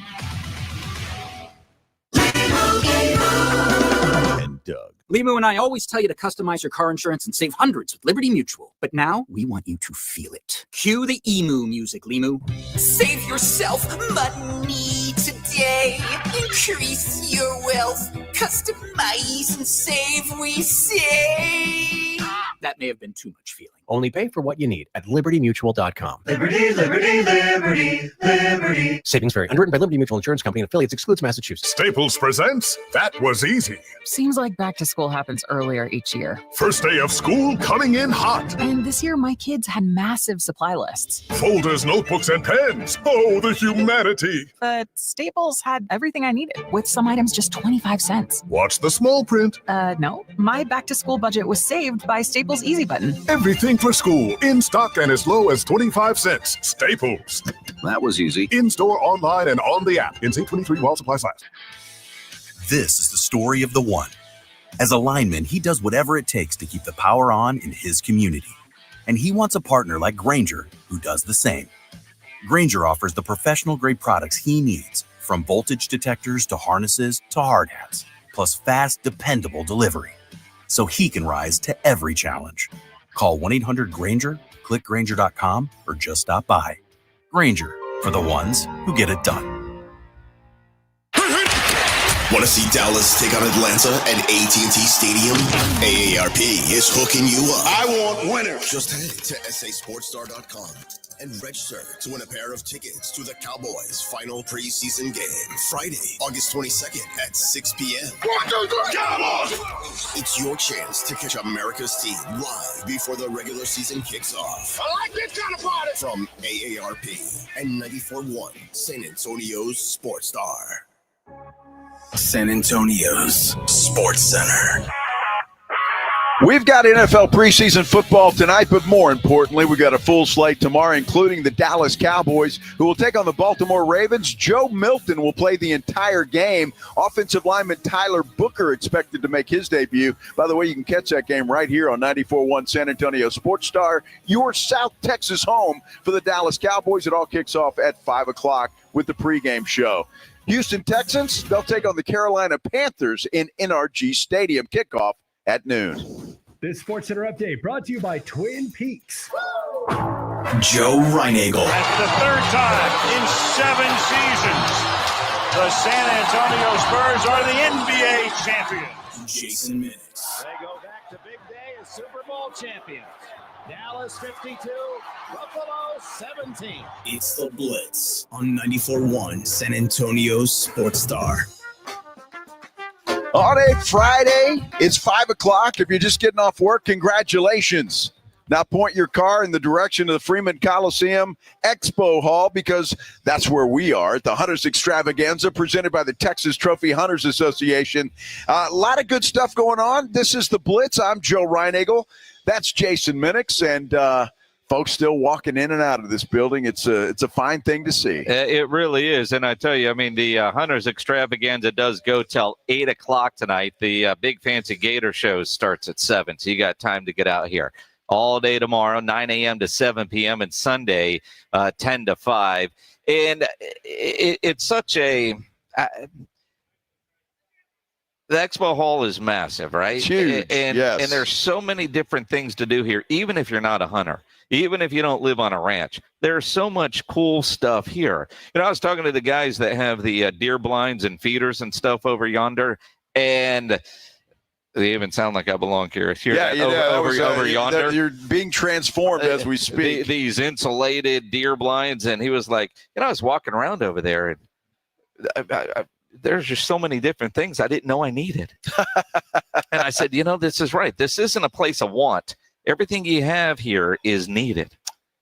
And Doug. Limu and I always tell you to customize your car insurance and save hundreds with Liberty Mutual. But now we want you to feel it. Cue the emu music, Limu. Save yourself money today. Increase your wealth. Customize and save, we say. That may have been too much feeling. Only pay for what you need at libertymutual.com. Liberty, liberty, liberty, liberty. Savings vary. Underwritten by Liberty Mutual Insurance Company and affiliates. Excludes Massachusetts. Staples presents That Was Easy. Seems like back to school happens earlier each year. First day of school coming in hot. And this year, my kids had massive supply lists. Folders, notebooks, and pens. Oh, the humanity. But Staples had everything I needed, with some items just 25 cents. Watch the small print. No. My back to school budget was saved by Staples Easy Button. Everything for school, in stock and as low as 25 cents. Staples. That was easy. In-store, online, and on the app. In 23 while supplies last. This is the story of the one. As a lineman, he does whatever it takes to keep the power on in his community. And he wants a partner like Grainger who does the same. Grainger offers the professional-grade products he needs, from voltage detectors to harnesses to hard hats, plus fast, dependable delivery, so he can rise to every challenge. Call 1-800-GRAINGER, click Grainger.com, or just stop by. Grainger, for the ones who get it done. Want to see Dallas take on Atlanta at AT&T Stadium? AARP is hooking you up. I want winners. Just head to sasportstar.com and register to win a pair of tickets to the Cowboys' final preseason game, Friday, August 22nd at 6 p.m. Cowboys! It's your chance to catch America's team live before the regular season kicks off. I like this kind of party. From AARP and 94.1 San Antonio's Sports Star. San Antonio's Sports Center. We've got NFL preseason football tonight, but more importantly, we've got a full slate tomorrow, including the Dallas Cowboys, who will take on the Baltimore Ravens. Joe Milton will play the entire game. Offensive lineman Tyler Booker expected to make his debut. By the way, you can catch that game right here on 94.1 San Antonio Sports Star, your South Texas home for the Dallas Cowboys. It all kicks off at 5 o'clock with the pregame show. Houston Texans, they'll take on the Carolina Panthers in NRG Stadium. Kickoff at noon. This Sports Center update brought to you by Twin Peaks. Joe Reinagle. That's the third time in 7 seasons the San Antonio Spurs are the NBA champions. Jason Minix. They go back to big day as Super Bowl champions. Dallas 52, Buffalo 17. It's the Blitz on 94.1 San Antonio's Sports Star. On a Friday, it's 5 o'clock. If you're just getting off work, congratulations. Now point your car in the direction of the Freeman Coliseum Expo Hall, because that's where we are at the Hunters Extravaganza presented by the Texas Trophy Hunters Association. A lot of good stuff going on. This is the Blitz. I'm Joe Reinagle. That's Jason Minix, and folks still walking in and out of this building. It's a fine thing to see. It really is. And I tell you, I mean, the Hunters Extravaganza does go till 8 o'clock tonight. The Big Fancy Gator show starts at 7, so you got time to get out here. All day tomorrow, 9 a.m. to 7 p.m., and Sunday, 10 to 5. And it's such a the Expo Hall is massive, right? It's huge, and yes. there's so many different things to do here, even if you're not a hunter, even if you don't live on a ranch. There's so much cool stuff here. You know, I was talking to the guys that have the deer blinds and feeders and stuff over yonder, and They even sound like I belong here. Over yonder. You're being transformed as we speak. These insulated deer blinds, and he was like, I was walking around over there, and there's just so many different things I didn't know I needed. And I said, this is right. This isn't a place of want. Everything you have here is needed,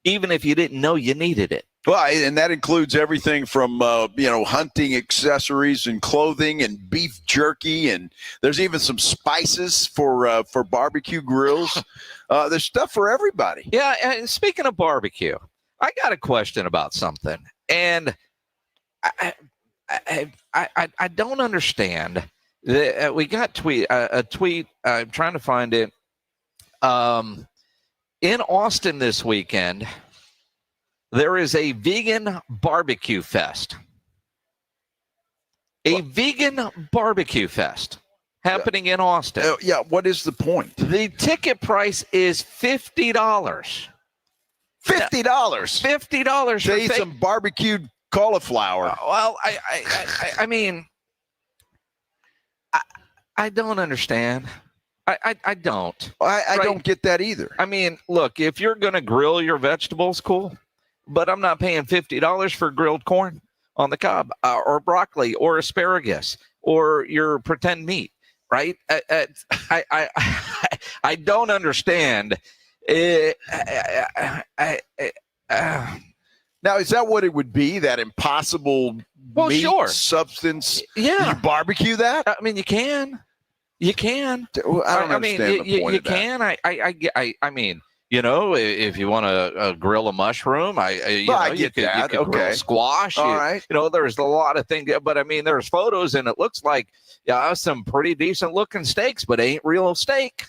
even if you didn't know you needed it. Well, and that includes everything from, hunting accessories and clothing and beef jerky. And there's even some spices for barbecue grills. There's stuff for everybody. Yeah. And speaking of barbecue, I got a question about something. And I don't understand. We got a tweet. I'm trying to find it. In Austin this weekend, there is a vegan barbecue fest. A vegan barbecue fest happening in Austin. What is the point? The ticket price is $50. $50? $50 to eat some barbecued cauliflower. I mean, I don't understand. I don't. I don't get that either. I mean, look, if you're going to grill your vegetables, cool. But I'm not paying $50 for grilled corn on the cob or broccoli or asparagus or your pretend meat, right? I don't understand. Now, is that what it would be, that impossible meat substance? Yeah. You barbecue that? I mean, you can. You can. I don't understand the point you of that. can. I mean, if you want to grill a mushroom, you could grill squash. All right. There's a lot of things, but I mean, there's photos and it looks like some pretty decent looking steaks, but ain't real steak.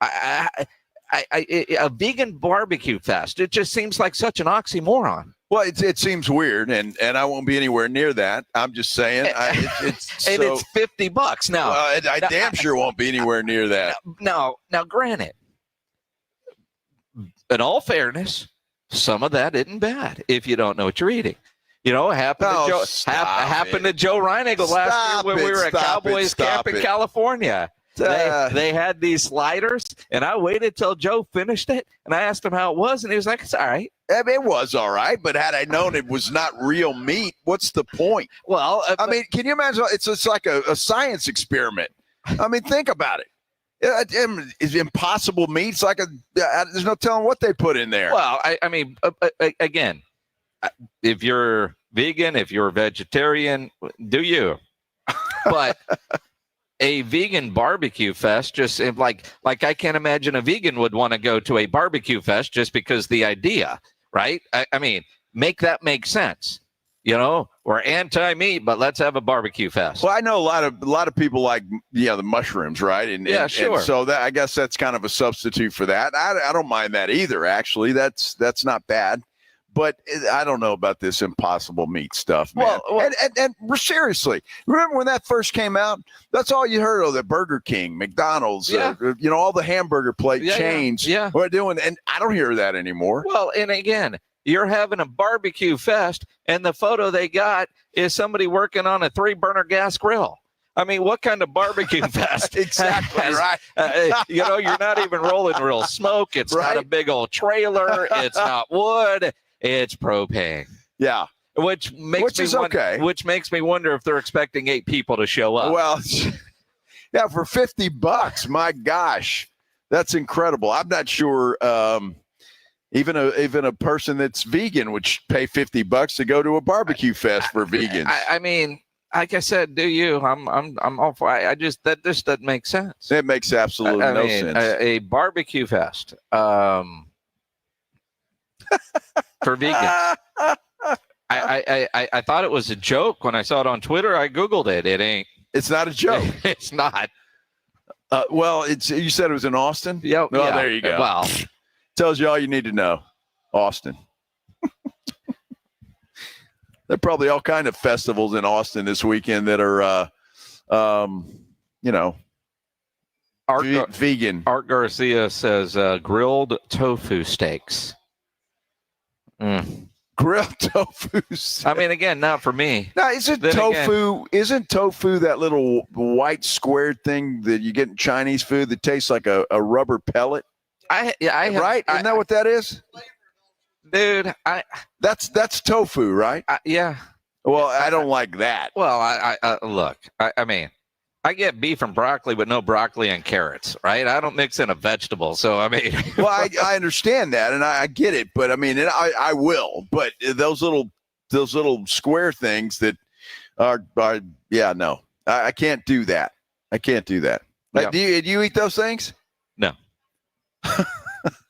A vegan barbecue fest. It just seems like such an oxymoron. Well, it seems weird, and I won't be anywhere near that. I'm just saying, it's $50 now. I damn sure won't be anywhere near that. Now, granted, in all fairness, some of that isn't bad if you don't know what you're eating. Happened to Joe Reiniger last year when we were at Cowboys camp in California. They had these sliders, and I waited till Joe finished it, and I asked him how it was, and he was like, "It's all right." I mean, it was all right, but had I known it was not real meat, what's the point? Well, I mean, can you imagine? It's like a science experiment. I mean, think about it. It's impossible meat. It's like there's no telling what they put in there. Well, I mean, again, if you're vegan, if you're vegetarian, do you? But a vegan barbecue fest, just like I can't imagine a vegan would want to go to a barbecue fest just because the idea, right? I mean, make that make sense. We're anti-meat, but let's have a barbecue fest. Well, I know a lot of people like the mushrooms, right? And sure. And so I guess that's kind of a substitute for that. I don't mind that either. Actually, that's not bad. But I don't know about this impossible meat stuff, man. Well, and seriously, remember when that first came out? That's all you heard of the Burger King, McDonald's, all the hamburger plate chains were doing, and I don't hear that anymore. Well, and again, you're having a barbecue fest, and the photo they got is somebody working on a 3-burner gas grill. I mean, what kind of barbecue fest? Exactly right. You're not even rolling real smoke. It's not a big old trailer. It's not wood. It's propane. Yeah. Which makes me wonder if they're expecting 8 people to show up. Well, yeah, for $50, my gosh, that's incredible. I'm not sure even a person that's vegan would pay $50 to go to a barbecue fest for vegans. I mean, like I said, do you? I'm all for. I just that this doesn't make sense. It makes absolutely no sense. A barbecue fest. For vegans. I thought it was a joke when I saw it on Twitter. I Googled it. It ain't. It's not a joke. It's not. Well, you said it was in Austin? Yep. Well, there you go. Well, tells you all you need to know. Austin. There are probably all kind of festivals in Austin this weekend that are, vegan. Art Garcia says grilled tofu steaks. Grilled tofu. I mean, again, not for me. Now, isn't tofu that little white square thing that you get in Chinese food that tastes like a rubber pellet? Isn't that what that is? Dude, that's tofu, right? Yeah. Well, I don't like that. Well, I mean, I get beef and broccoli, but no broccoli and carrots, right? I don't mix in a vegetable. So, I mean. Well, I understand that, and I get it. But, I mean, I will. But those little square things that are no. I can't do that. I can't do that. Like, do you eat those things? No.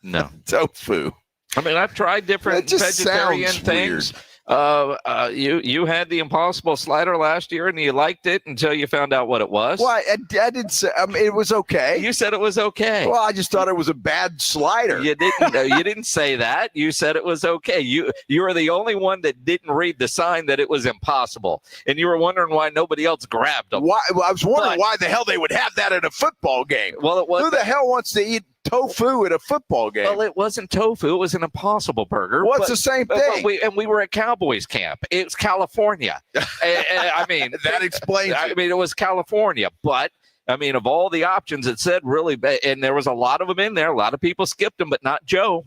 No. Tofu. I mean, I've tried different vegetarian things. You had the Impossible Slider last year, and you liked it until you found out what it was. Well, I didn't say. I mean, it was okay. You said it was okay. Well, I just thought it was a bad slider. You didn't. You didn't say that. You said it was okay. You were the only one that didn't read the sign that it was impossible, and you were wondering why nobody else grabbed them. Why? Well, I was wondering why the hell they would have that at a football game. Well, it was. Who the hell wants to eat tofu at a football game? Well, it wasn't tofu. It was an Impossible Burger. Well, it's the same thing. We were at Cowboys camp. It's California. I mean, that explains it. I mean, it was California, but I mean, of all the options, it said really, and there was a lot of them in there. A lot of people skipped them, but not Joe.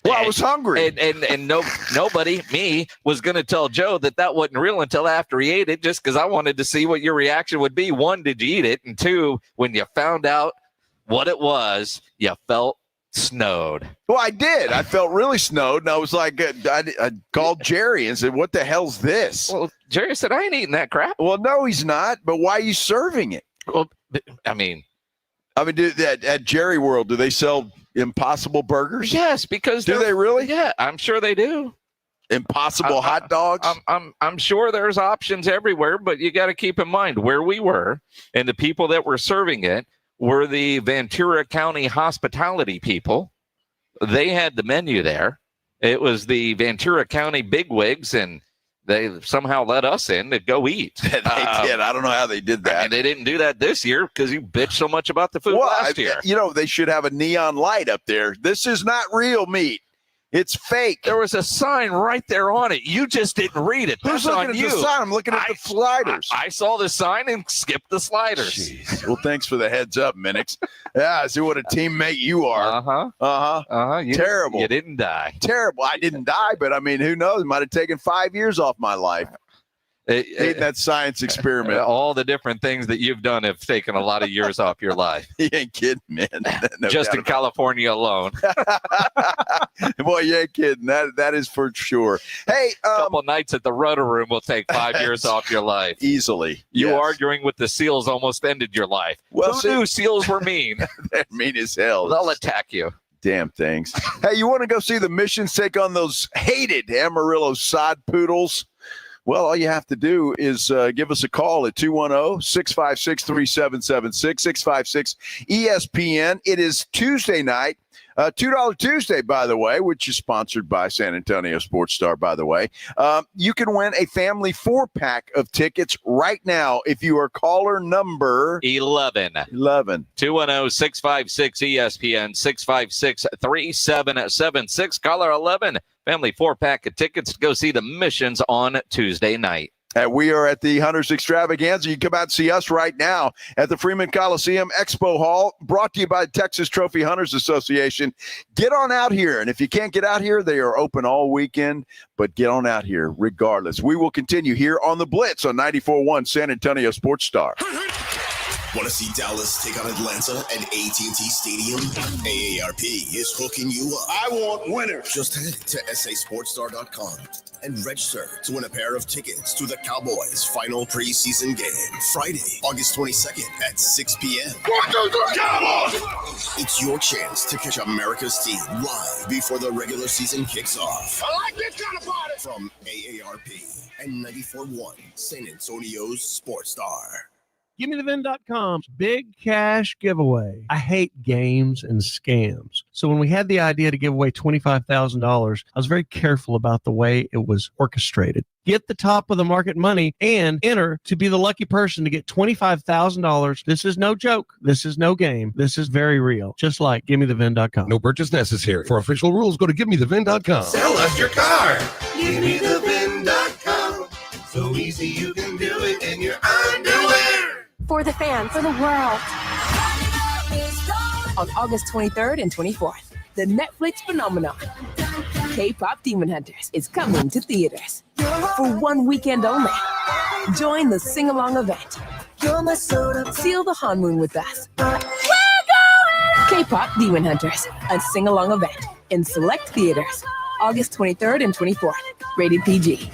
Well, I was hungry. And nobody, me, was going to tell Joe that wasn't real until after he ate it, just because I wanted to see what your reaction would be. One, did you eat it? And two, when you found out what it was, you felt snowed. Well, I did. I felt really snowed, and I was like, I called Jerry and said, "What the hell's this?" Well, Jerry said, "I ain't eating that crap." Well, no, he's not. But why are you serving it? Well, I mean, at Jerry World, do they sell Impossible Burgers? Yes, because do they really? Yeah, I'm sure they do. Impossible hot dogs. I'm sure there's options everywhere, but you got to keep in mind where we were and the people that were serving it were the Ventura County hospitality people. They had the menu there. It was the Ventura County bigwigs, and they somehow let us in to go eat. They did. I don't know how they did that. And they didn't do that this year because you bitched so much about the food last year. You know, they should have a neon light up there. This is not real meat. It's fake. There was a sign right there on it. You just didn't read it. Who's looking at the sign? I'm looking at the sliders. I saw the sign and skipped the sliders. Jeez. Well, thanks for the heads up, Minix. Yeah, I see what a teammate you are. Terrible. You didn't die. Terrible. I didn't die, but I mean, who knows? It might have taken 5 years off my life. That science experiment. All the different things that you've done have taken a lot of years off your life. You ain't kidding, man. No just in California alone. Boy, you ain't kidding. That is for sure. Hey, a couple nights at the Roto Room will take 5 years off your life. Easily. You arguing with the SEALs almost ended your life. Well, who knew SEALs were mean? They're mean as hell. They'll attack you. Damn things. Hey, you want to go see the Missions take on those hated Amarillo sod poodles? Well, all you have to do is give us a call at 210-656-3776, 656-ESPN. It is Tuesday night, $2 Tuesday, by the way, which is sponsored by San Antonio Sports Star, by the way. You can win a family 4-pack of tickets right now if you are caller number 11. 210-656-ESPN, 656-3776. Caller 11. Family 4-pack of tickets to go see the Missions on Tuesday night. We are at the Hunters Extravaganza. You can come out and see us right now at the Freeman Coliseum Expo Hall, brought to you by the Texas Trophy Hunters Association. Get on out here, and if you can't get out here, they are open all weekend, but get on out here regardless. We will continue here on the Blitz on 94.1 San Antonio Sports Star. Want to see Dallas take on Atlanta at AT&T Stadium? AARP is hooking you up. I want winners. Just head to sasportstar.com and register to win a pair of tickets to the Cowboys' final preseason game, Friday, August 22nd at 6 p.m. Cowboys! It's your chance to catch America's team live before the regular season kicks off. I like this kind of party. From AARP and 94.1 San Antonio's Sports Star. GimmeTheVin.com's big cash giveaway. I hate games and scams. So when we had the idea to give away $25,000, I was very careful about the way it was orchestrated. Get the top of the market money and enter to be the lucky person to get $25,000. This is no joke. This is no game. This is very real. Just like GimmeTheVin.com. No purchase necessary. For official rules, go to GimmeTheVin.com. Sell us your car. GiveMeTheVin.com. So easy you can do it in your underwear. For the fans, for the world. On August 23rd and 24th, the Netflix phenomenon, K-Pop Demon Hunters, is coming to theaters for 1 weekend only. Join the sing-along event. Seal the honeymoon with us. K-Pop Demon Hunters, a sing-along event in select theaters, August 23rd and 24th. Rated PG.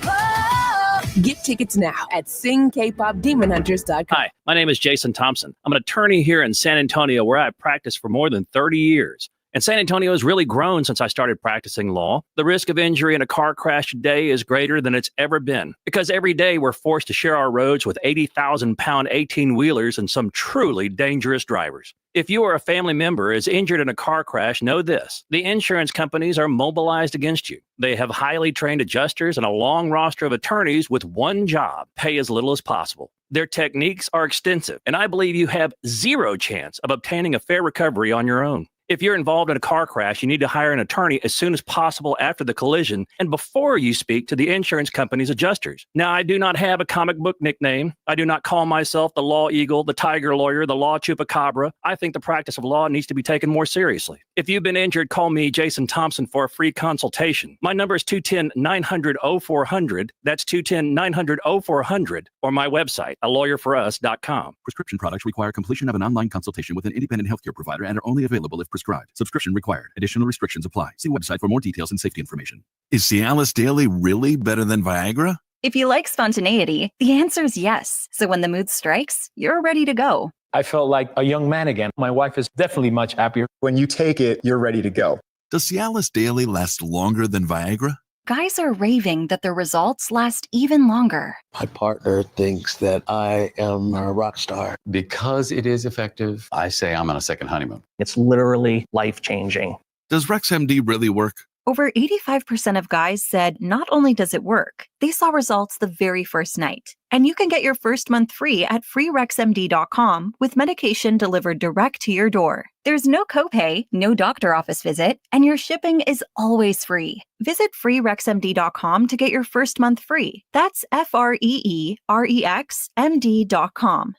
Get tickets now at singkpopdemonhunters.com. Hi, my name is Jason Thompson. I'm an attorney here in San Antonio where I've practiced for more than 30 years. And San Antonio has really grown since I started practicing law. The risk of injury in a car crash today is greater than it's ever been because every day we're forced to share our roads with 80,000-pound 18-wheelers and some truly dangerous drivers. If you or a family member is injured in a car crash, know this. The insurance companies are mobilized against you. They have highly trained adjusters and a long roster of attorneys with one job: pay as little as possible. Their techniques are extensive, and I believe you have zero chance of obtaining a fair recovery on your own. If you're involved in a car crash, you need to hire an attorney as soon as possible after the collision and before you speak to the insurance company's adjusters. Now, I do not have a comic book nickname. I do not call myself the Law Eagle, the Tiger Lawyer, the Law Chupacabra. I think the practice of law needs to be taken more seriously. If you've been injured, call me, Jason Thompson, for a free consultation. My number is 210-900-0400. That's 210-900-0400. Or my website, alawyerforus.com. Prescription products require completion of an online consultation with an independent healthcare provider and are only available if prescribed. Subscription required. Additional restrictions apply. See website for more details and safety information. Is Cialis Daily really better than Viagra? If you like spontaneity, the answer is yes. So when the mood strikes, you're ready to go. I felt like a young man again. My wife is definitely much happier. When you take it, you're ready to go. Does Cialis Daily last longer than Viagra? Guys are raving that their results last even longer. My partner thinks that I am a rock star. Because it is effective, I say I'm on a second honeymoon. It's literally life-changing. Does RexMD really work? Over 85% of guys said not only does it work, they saw results the very first night. And you can get your first month free at freerexmd.com with medication delivered direct to your door. There's no copay, no doctor office visit, and your shipping is always free. Visit freerexmd.com to get your first month free. That's FREEREXMD.com.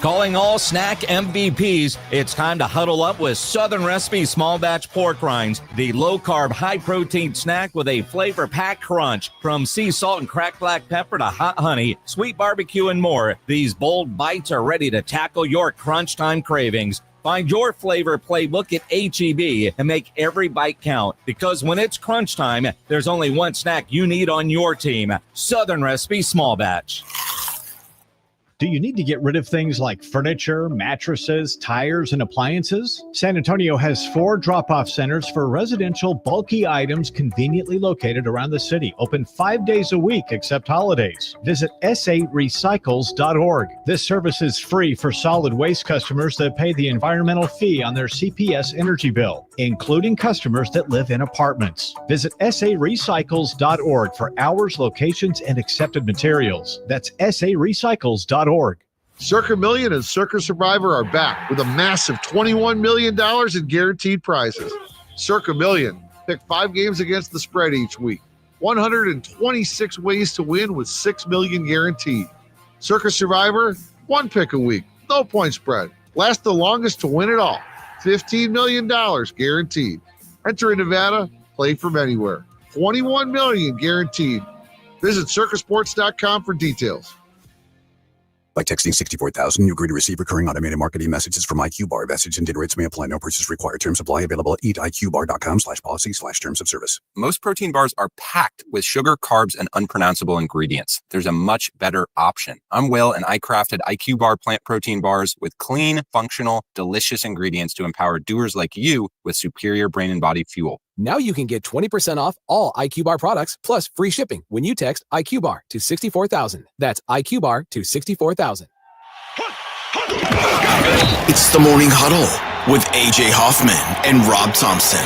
Calling all snack MVPs, it's time to huddle up with Southern Recipe Small Batch Pork Rinds, the low-carb, high-protein snack with a flavor-packed crunch. From sea salt and cracked black pepper to hot honey, sweet barbecue, and more, these bold bites are ready to tackle your crunch time cravings. Find your flavor playbook at H-E-B and make every bite count, because when it's crunch time, there's only one snack you need on your team: Southern Recipe Small Batch. Do you need to get rid of things like furniture, mattresses, tires, and appliances? San Antonio has 4 drop-off centers for residential bulky items conveniently located around the city, open 5 days a week except holidays. Visit sarecycles.org. This service is free for solid waste customers that pay the environmental fee on their CPS energy bill, including customers that live in apartments. Visit sarecycles.org for hours, locations, and accepted materials. That's sarecycles.org. Circa Million and Circa Survivor are back with a massive $21 million in guaranteed prizes. Circa Million, pick 5 games against the spread each week. 126 ways to win with $6 million guaranteed. Circa Survivor, 1 pick a week, no point spread. Last the longest to win it all. $15 million guaranteed. Enter in Nevada, play from anywhere. $21 million guaranteed. Visit circasports.com for details. By texting 64,000, you agree to receive recurring automated marketing messages from IQ Bar. Message and data rates may apply. No purchase required. Terms apply. Available at eatiqbar.com/policy/terms of service. Most protein bars are packed with sugar, carbs, and unpronounceable ingredients. There's a much better option. I'm Will, and I crafted IQ Bar plant protein bars with clean, functional, delicious ingredients to empower doers like you with superior brain and body fuel. Now you can get 20% off all IQ Bar products plus free shipping when you text IQ Bar to 64,000. That's IQ Bar to 64,000. It's the Morning Huddle with AJ Hoffman and Rob Thompson.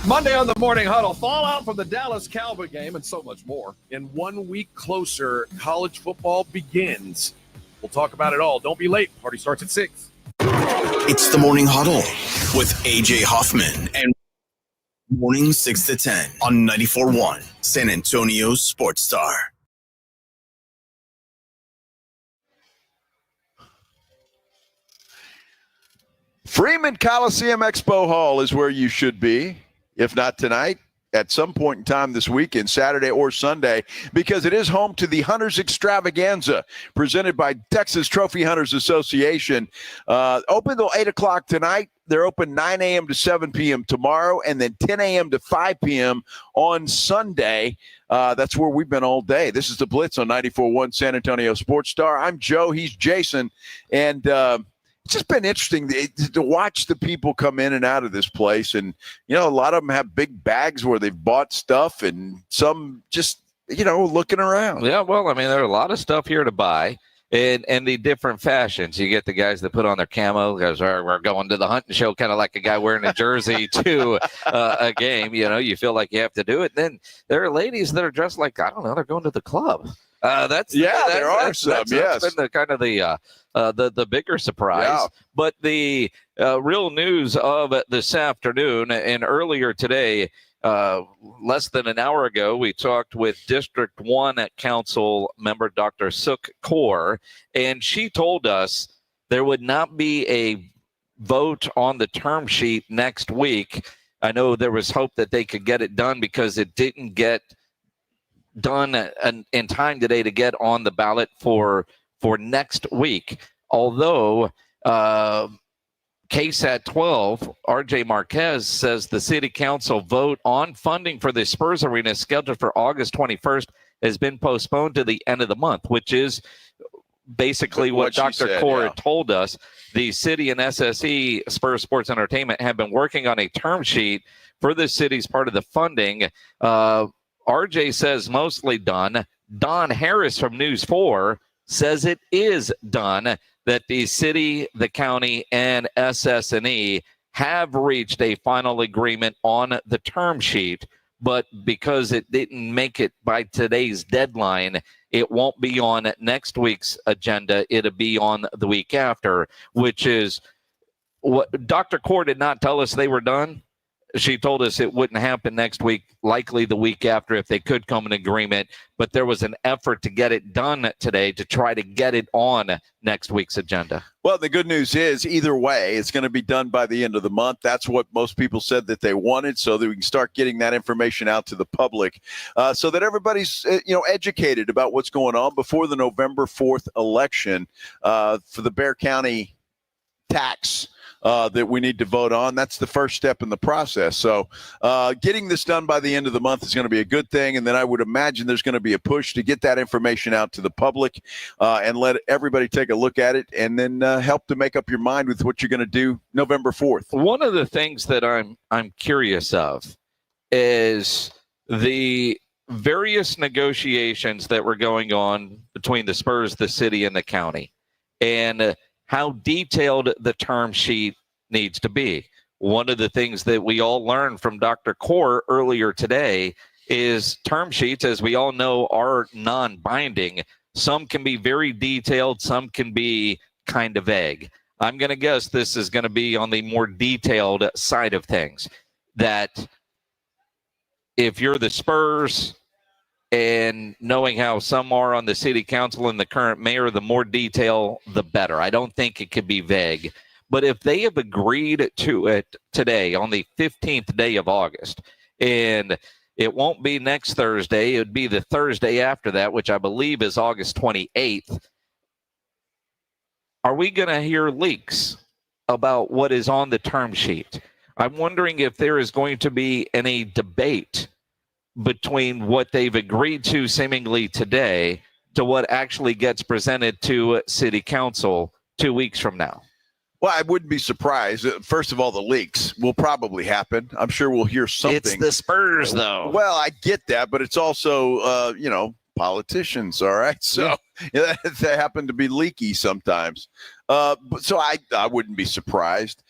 Monday on the Morning Huddle, fallout from the Dallas Cowboy game and so much more. In 1 week closer, college football begins. We'll talk about it all. Don't be late. Party starts at 6. It's the Morning Huddle with AJ Hoffman and Morning 6 to 10 on 94.1 San Antonio Sports Star. Freeman Coliseum Expo Hall is where you should be, if not tonight, at some point in time this weekend, Saturday or Sunday, because it is home to the Hunters Extravaganza, presented by Texas Trophy Hunters Association. Open till 8 o'clock tonight. They're open 9 a.m. to 7 p.m. tomorrow, and then 10 a.m. to 5 p.m. on Sunday. That's where we've been all day. This is the Blitz on 94.1 San Antonio Sports Star. I'm Joe. He's Jason. And it's just been interesting to watch the people come in and out of this place. And, you know, a lot of them have big bags where they've bought stuff, and some just, you know, looking around. Yeah, well, I mean, there's a lot of stuff here to buy. And the different fashions. You get the guys that put on their camo because we're going to the hunting show, kind of like a guy wearing a jersey to a game. You know, you feel like you have to do it. Then there are ladies that are dressed like, I don't know, they're going to the club. There are some. Yes, that's been the kind of the bigger surprise. Yeah. But the real news of this afternoon and earlier today. Less than an hour ago, we talked with District 1 Council member Dr. Sook Kaur, and she told us there would not be a vote on the term sheet next week. I know there was hope that they could get it done because it didn't get done in time today to get on the ballot for next week. Although KSAT 12, RJ Marquez says the city council vote on funding for the Spurs Arena scheduled for August 21st has been postponed to the end of the month, which is basically what Dr. Kaur told us. The city and SSE, Spurs Sports Entertainment, have been working on a term sheet for the city's part of the funding. RJ says mostly done. Don Harris from News 4 says it is done, that the city, the county, and SS&E have reached a final agreement on the term sheet, but because it didn't make it by today's deadline, it won't be on next week's agenda. It'll be on the week after, which is what Dr. Kaur did not tell us they were done. She told us it wouldn't happen next week, likely the week after if they could come in agreement. But there was an effort to get it done today to try to get it on next week's agenda. Well, the good news is either way, it's going to be done by the end of the month. That's what most people said that they wanted, so that we can start getting that information out to the public so that everybody's educated about what's going on before the November 4th election for the Bexar County tax that we need to vote on. That's the first step in the process. So getting this done by the end of the month is going to be a good thing. And then I would imagine there's going to be a push to get that information out to the public and let everybody take a look at it, and then help to make up your mind with what you're going to do November 4th. One of the things that I'm curious of is the various negotiations that were going on between the Spurs, the city, and the county, and how detailed the term sheet needs to be. One of the things that we all learned from Dr. Kaur earlier today is term sheets, as we all know, are non-binding. Some can be very detailed, some can be kind of vague. I'm going to guess this is going to be on the more detailed side of things, that if you're the Spurs, and knowing how some are on the city council and the current mayor, the more detail, the better. I don't think it could be vague. But if they have agreed to it today on the 15th day of August, and it won't be next Thursday, it would be the Thursday after that, which I believe is August 28th, are we going to hear leaks about what is on the term sheet? I'm wondering if there is going to be any debate between what they've agreed to seemingly today to what actually gets presented to city council 2 weeks from now. Well, I wouldn't be surprised. First of all, the leaks will probably happen. I'm sure we'll hear something. It's the Spurs, though. Well, I get that, but it's also, politicians, all right? So they happen to be leaky sometimes. So I wouldn't be surprised.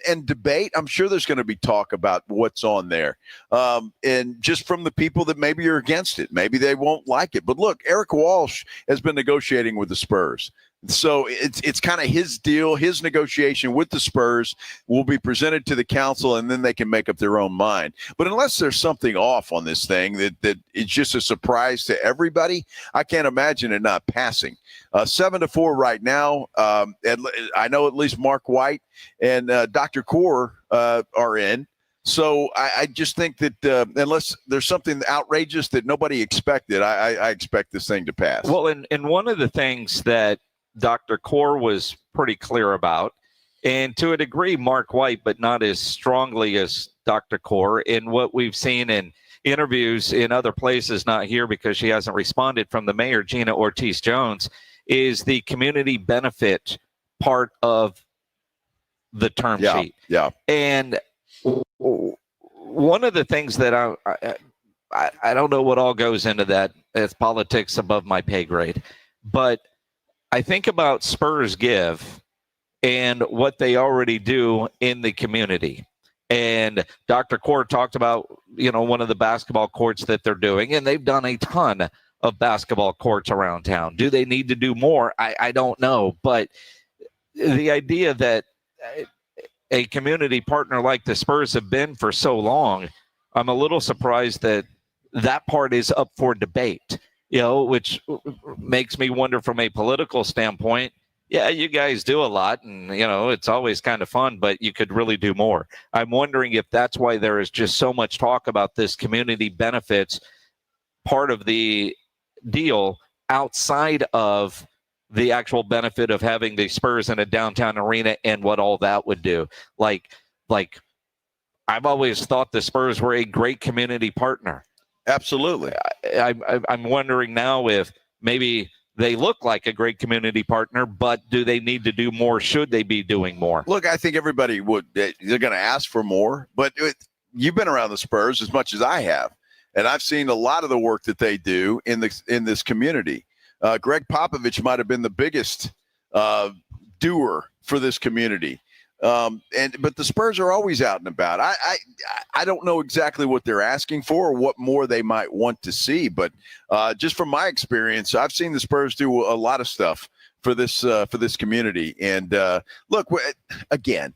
And debate, I'm sure there's going to be talk about what's on there. And just from the people that maybe are against it, maybe they won't like it. But look, Eric Walsh has been negotiating with the Spurs. So it's kind of his deal, his negotiation with the Spurs will be presented to the council, and then they can make up their own mind. But unless there's something off on this thing that it's just a surprise to everybody, I can't imagine it not passing. 7-4 right now. I know at least Mark White and Dr. Core are in. So I just think that unless there's something outrageous that nobody expected, I expect this thing to pass. Well, and one of the things that Dr. Core was pretty clear about, and to a degree, Mark White, but not as strongly as Dr. Core, in what we've seen in interviews in other places, not here because she hasn't responded, from the mayor, Gina Ortiz-Jones, is the community benefit part of the term sheet. Yeah. And one of the things that I don't know what all goes into that. It's politics above my pay grade. But I think about Spurs Give and what they already do in the community. And Dr. Core talked about, one of the basketball courts that they're doing, and they've done a ton of basketball courts around town. Do they need to do more? I don't know. But the idea that a community partner like the Spurs have been for so long, I'm a little surprised that part is up for debate, which makes me wonder from a political standpoint. Yeah, you guys do a lot, and, it's always kind of fun, but you could really do more. I'm wondering if that's why there is just so much talk about this community benefits part of the deal outside of the actual benefit of having the Spurs in a downtown arena and what all that would do. Like I've always thought the Spurs were a great community partner. Absolutely. I'm wondering now if maybe they look like a great community partner, but do they need to do more? Should they be doing more? Look, I think everybody they're going to ask for more, but you've been around the Spurs as much as I have, and I've seen a lot of the work that they do in this community. Greg Popovich might have been the biggest doer for this community. But the Spurs are always out and about. I don't know exactly what they're asking for or what more they might want to see, but just from my experience, I've seen the Spurs do a lot of stuff for this community. And look, again,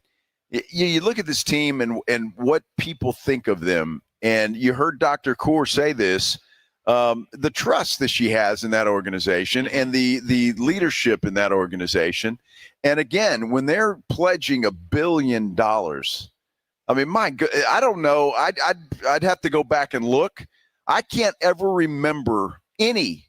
you look at this team and what people think of them, and you heard Dr. Core say this. The trust that she has in that organization and the leadership in that organization. And again, when they're pledging $1 billion, I mean, my God, I don't know. I'd have to go back and look. I can't ever remember any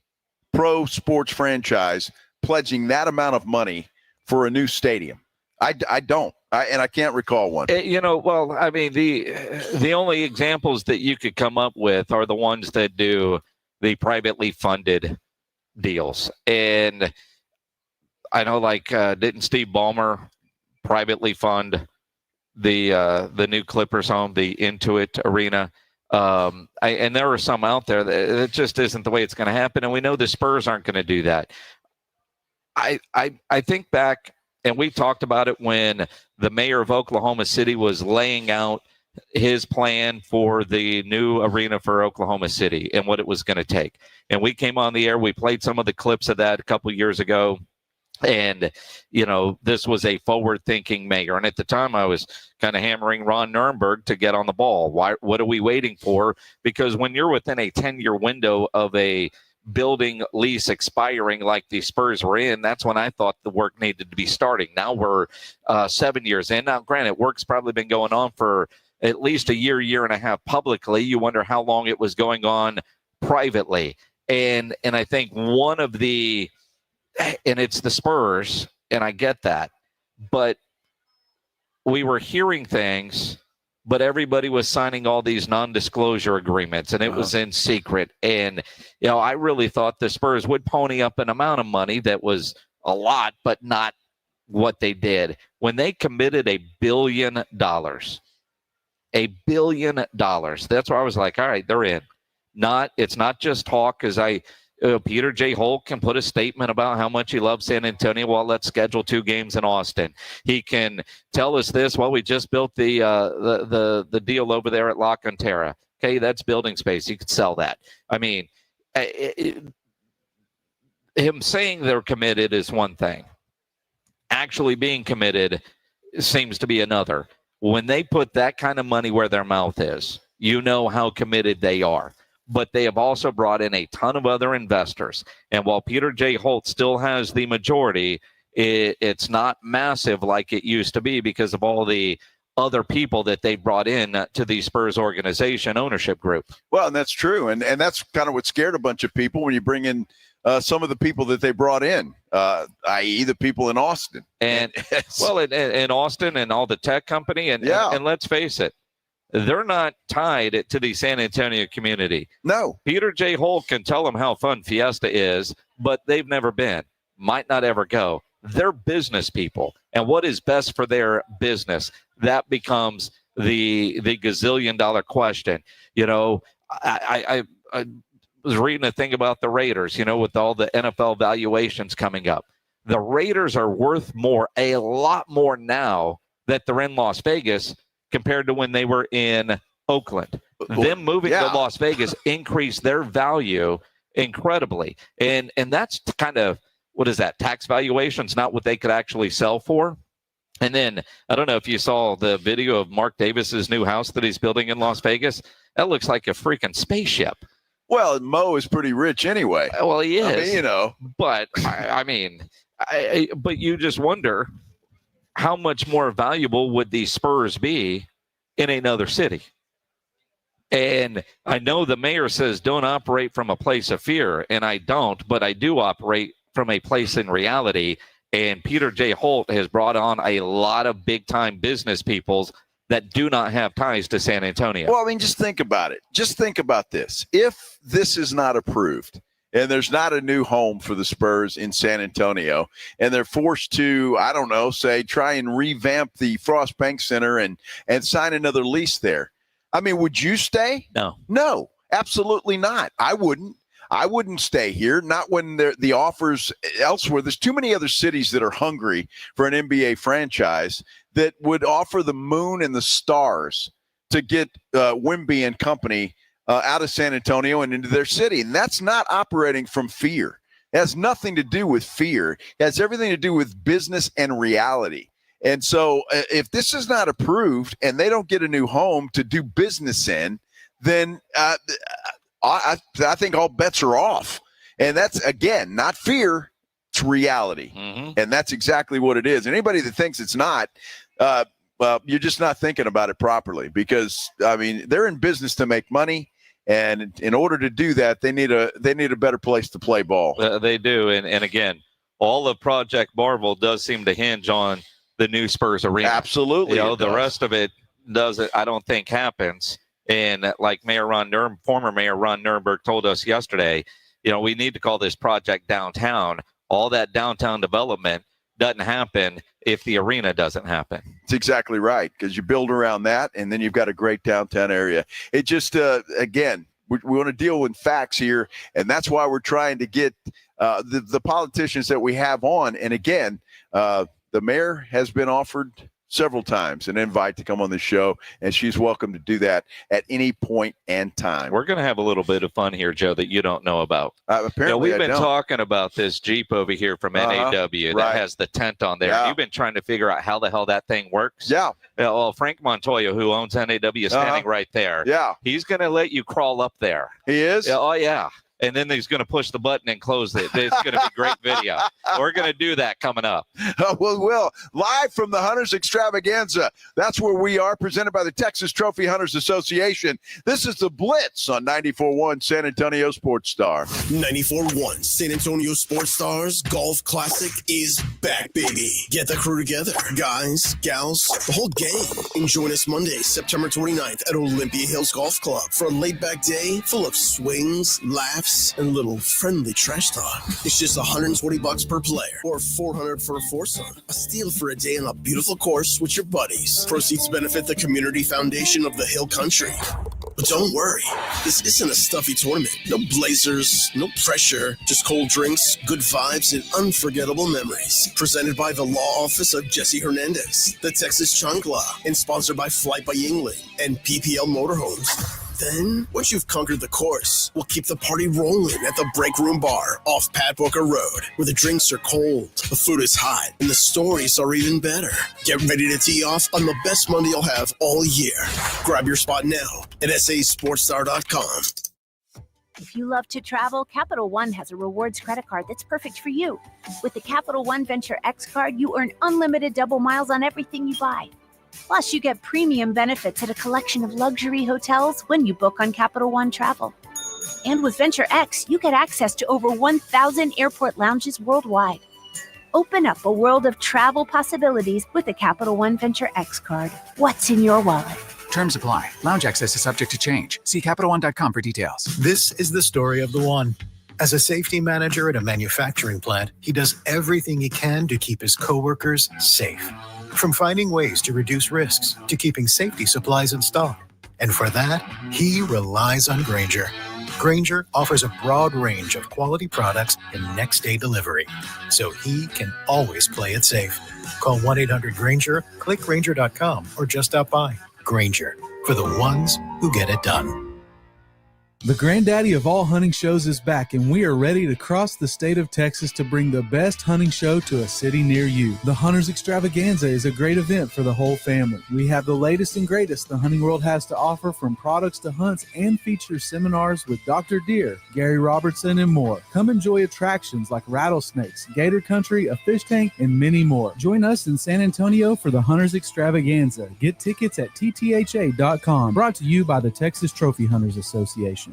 pro sports franchise pledging that amount of money for a new stadium. I don't. And I can't recall one. Well, I mean, the only examples that you could come up with are the ones that do the privately funded deals. And I know, didn't Steve Ballmer privately fund the new Clippers home, the Intuit Arena? And there are some out there that it just isn't the way it's going to happen. And we know the Spurs aren't going to do that. I think back, and we talked about it when the mayor of Oklahoma City was laying out his plan for the new arena for Oklahoma City and what it was going to take. And we came on the air. We played some of the clips of that a couple years ago. And, this was a forward-thinking mayor. And at the time, I was kind of hammering Ron Nirenberg to get on the ball. What are we waiting for? Because when you're within a 10-year window of a building lease expiring like the Spurs were in, that's when I thought the work needed to be starting. Now we're 7 years in. Now, granted, work's probably been going on for at least a year and a half publicly. You wonder how long it was going on privately. And I think one of the, and it's the Spurs, and I get that, but we were hearing things, but everybody was signing all these non-disclosure agreements, and it was in secret. And, I really thought the Spurs would pony up an amount of money that was a lot, but not what they did. When they committed $1 billion, $1 billion, that's where I was like, all right, they're in. It's not just talk, because Peter J. Holt can put a statement about how much he loves San Antonio. Well, let's schedule 2 games in Austin. He can tell us this. Well, we just built the deal over there at La Cantera. Okay, that's building space. You could sell that. I mean, him saying they're committed is one thing. Actually being committed seems to be another. When they put that kind of money where their mouth is, you know how committed they are. But they have also brought in a ton of other investors. And while Peter J. Holt still has the majority, it's not massive like it used to be because of all the other people that they brought in to the Spurs organization ownership group. Well, and that's true. And that's kind of what scared a bunch of people when you bring in some of the people that they brought in, i.e. the people in Austin. And in Austin and all the tech company. And let's face it, they're not tied to the San Antonio community. No. Peter J. Holt can tell them how fun Fiesta is, but they've never been, might not ever go. They're business people. And what is best for their business? That becomes the gazillion-dollar question. You know, I was reading a thing about the Raiders, you know, with all the NFL valuations coming up. The Raiders are worth a lot more now that they're in Las Vegas compared to when they were in Oakland. Them moving to Las Vegas increased their value incredibly. And that's kind of, what is that, tax valuations, not what they could actually sell for. And then, I don't know if you saw the video of Mark Davis's new house that he's building in Las Vegas. That looks like a freaking spaceship. Well, Mo is pretty rich anyway. Well, he is. I mean, you know. But, but you just wonder, how much more valuable would the Spurs be in another city? And I know the mayor says don't operate from a place of fear, and I don't, but I do operate from a place in reality. And Peter J. Holt has brought on a lot of big-time business people that do not have ties to San Antonio. Well, I mean, just think about it. Just think about this. If this is not approved, and there's not a new home for the Spurs in San Antonio, and they're forced to, I don't know, say, try and revamp the Frost Bank Center and sign another lease there. I mean, would you stay? No, absolutely not. I wouldn't stay here, not when the offers elsewhere. There's too many other cities that are hungry for an NBA franchise that would offer the moon and the stars to get Wemby and company out of San Antonio and into their city. And that's not operating from fear. It has nothing to do with fear. It has everything to do with business and reality. And so if this is not approved and they don't get a new home to do business in, then I think all bets are off. And that's, again, not fear. It's reality. Mm-hmm. And that's exactly what it is. And anybody that thinks it's not, well, you're just not thinking about it properly because, I mean, they're in business to make money. And in order to do that, they need a better place to play ball. They do. And again, all of Project Marvel does seem to hinge on the new Spurs arena. Absolutely. You know, the rest of it doesn't, I don't think, happens. And like former Mayor Ron Nirenberg told us yesterday, you know, we need to call this Project Downtown. All that downtown development doesn't happen if the arena doesn't happen. It's exactly right, because you build around that, and then you've got a great downtown area. It just, again, we want to deal with facts here, and that's why we're trying to get the politicians that we have on. And again, the mayor has been offered several times an invite to come on the show, and she's welcome to do that at any point and time. We're going to have a little bit of fun here, Joe, that you don't know about. Apparently, we've been talking about this Jeep over here from NAW that has the tent on there. You've been trying to figure out how the hell that thing works. Yeah. Well, Frank Montoya, who owns NAW, is standing right there. Yeah. He's going to let you crawl up there. He is? Oh, yeah. And then he's going to push the button and close it. It's going to be great video. We're going to do that coming up. Well, live from the Hunters Extravaganza. That's where we are, presented by the Texas Trophy Hunters Association. This is the Blitz on 94.1 San Antonio Sports Star. 94.1 San Antonio Sports Stars Golf Classic is back, baby. Get the crew together. Guys, gals, the whole gang. And join us Monday, September 29th at Olympia Hills Golf Club for a laid-back day full of swings, laughs, and a little friendly trash talk. It's just $120 per player or $400 for a foursome. A steal for a day on a beautiful course with your buddies. Proceeds benefit the Community Foundation of the Hill Country. But don't worry, this isn't a stuffy tournament. No blazers, no pressure, just cold drinks, good vibes, and unforgettable memories. Presented by the Law Office of Jesse Hernandez, the Texas Chancla, and sponsored by Flight by Yingling and PPL Motorhomes. Then, once you've conquered the course, we'll keep the party rolling at the Break Room Bar off Pat Booker Road, where the drinks are cold, the food is hot, and the stories are even better. Get ready to tee off on the best money you'll have all year. Grab your spot now at sasportstar.com. If you love to travel, Capital One has a rewards credit card that's perfect for you. With the Capital One Venture X card, you earn unlimited double miles on everything you buy. Plus, you get premium benefits at a collection of luxury hotels when you book on Capital One Travel. And with Venture X, you get access to over 1,000 airport lounges worldwide. Open up a world of travel possibilities with the Capital One Venture X card. What's in your wallet? Terms apply. Lounge access is subject to change. See CapitalOne.com for details. This is the story of the One. As a safety manager at a manufacturing plant, he does everything he can to keep his coworkers safe. From finding ways to reduce risks to keeping safety supplies in stock. And for that, he relies on Grainger. Grainger offers a broad range of quality products and next-day delivery, so he can always play it safe. Call 1-800-GRAINGER, click Grainger.com, or just stop by. Grainger, for the ones who get it done. The granddaddy of all hunting shows is back, and we are ready to cross the state of Texas to bring the best hunting show to a city near you. The Hunters Extravaganza is a great event for the whole family. We have the latest and greatest the hunting world has to offer, from products to hunts, and feature seminars with Dr. Deer, Gary Robertson, and more. Come enjoy attractions like rattlesnakes, gator country, a fish tank, and many more. Join us in San Antonio for the Hunters Extravaganza. Get tickets at ttha.com. Brought to you by the Texas Trophy Hunters Association.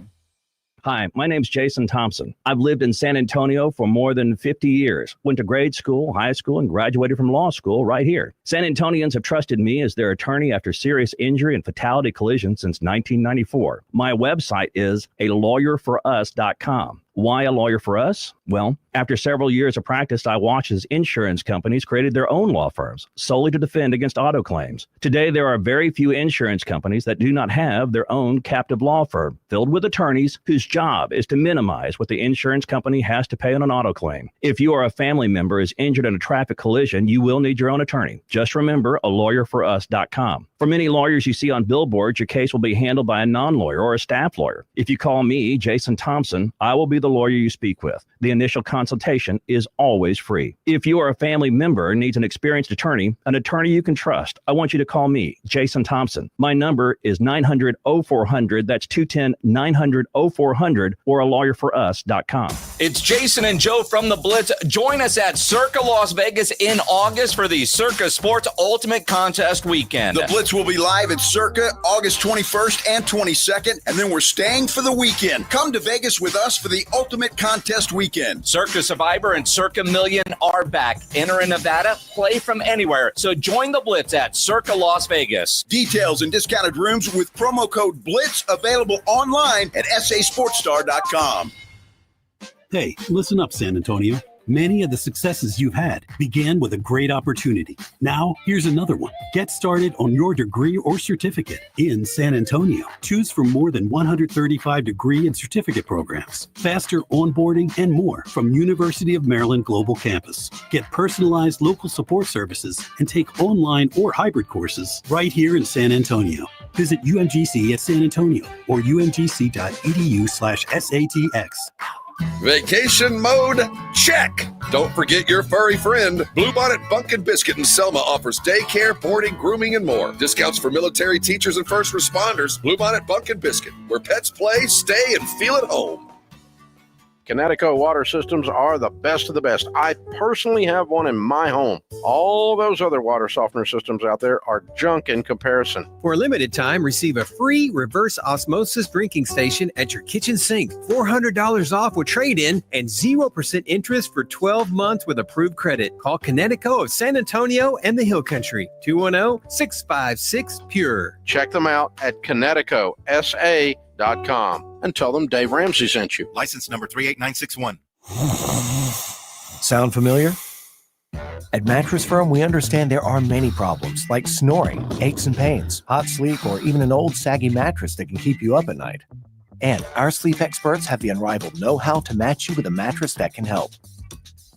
Hi, my name's Jason Thompson. I've lived in San Antonio for more than 50 years. Went to grade school, high school, and graduated from law school right here. San Antonians have trusted me as their attorney after serious injury and fatality collisions since 1994. My website is alawyerforus.com. Why a lawyer for us? Well, after several years of practice, I watched as insurance companies created their own law firms solely to defend against auto claims. Today, there are very few insurance companies that do not have their own captive law firm filled with attorneys whose job is to minimize what the insurance company has to pay on an auto claim. If you or a family member is injured in a traffic collision, you will need your own attorney. Just remember alawyerforus.com. For many lawyers you see on billboards, your case will be handled by a non-lawyer or a staff lawyer. If you call me, Jason Thompson, I will be the lawyer you speak with. The initial consultation is always free. If you or a family member needs an experienced attorney you can trust, I want you to call me, Jason Thompson. My number is 900-0400. That's 210-900-0400 or alawyerforus.com. It's Jason and Joe from the Blitz. Join us at Circa Las Vegas in August for the Circa Sports Ultimate Contest Weekend. The Blitz will be live at Circa August 21st and 22nd, and then we're staying for the weekend. Come to Vegas with us for the Ultimate Contest Weekend. Circa Survivor and Circa Million are back. Enter in Nevada, play from anywhere. So join the Blitz at Circa Las Vegas. Details and discounted rooms with promo code BLITZ available online at sasportstar.com. Hey, listen up, San Antonio. Many of the successes you've had began with a great opportunity. Now, here's another one. Get started on your degree or certificate in San Antonio. Choose from more than 135 degree and certificate programs, faster onboarding, and more from University of Maryland Global Campus. Get personalized local support services and take online or hybrid courses right here in San Antonio. Visit UMGC at San Antonio or umgc.edu/SATX. Vacation mode? Check! Don't forget your furry friend. Bluebonnet Bunkin' Biscuit in Selma offers daycare, boarding, grooming, and more. Discounts for military teachers and first responders. Bluebonnet Bunkin' Biscuit, where pets play, stay, and feel at home. Kinetico water systems are the best of the best. I personally have one in my home. All those other water softener systems out there are junk in comparison. For a limited time, receive a free reverse osmosis drinking station at your kitchen sink. $400 off with trade-in and 0% interest for 12 months with approved credit. Call Kinetico of San Antonio and the Hill Country. 210-656-PURE. Check them out at KineticoSA.com and tell them Dave Ramsey sent you. License number 38961. Sound familiar? At Mattress Firm, we understand there are many problems like snoring, aches and pains, hot sleep, or even an old saggy mattress that can keep you up at night. And our sleep experts have the unrivaled know-how to match you with a mattress that can help.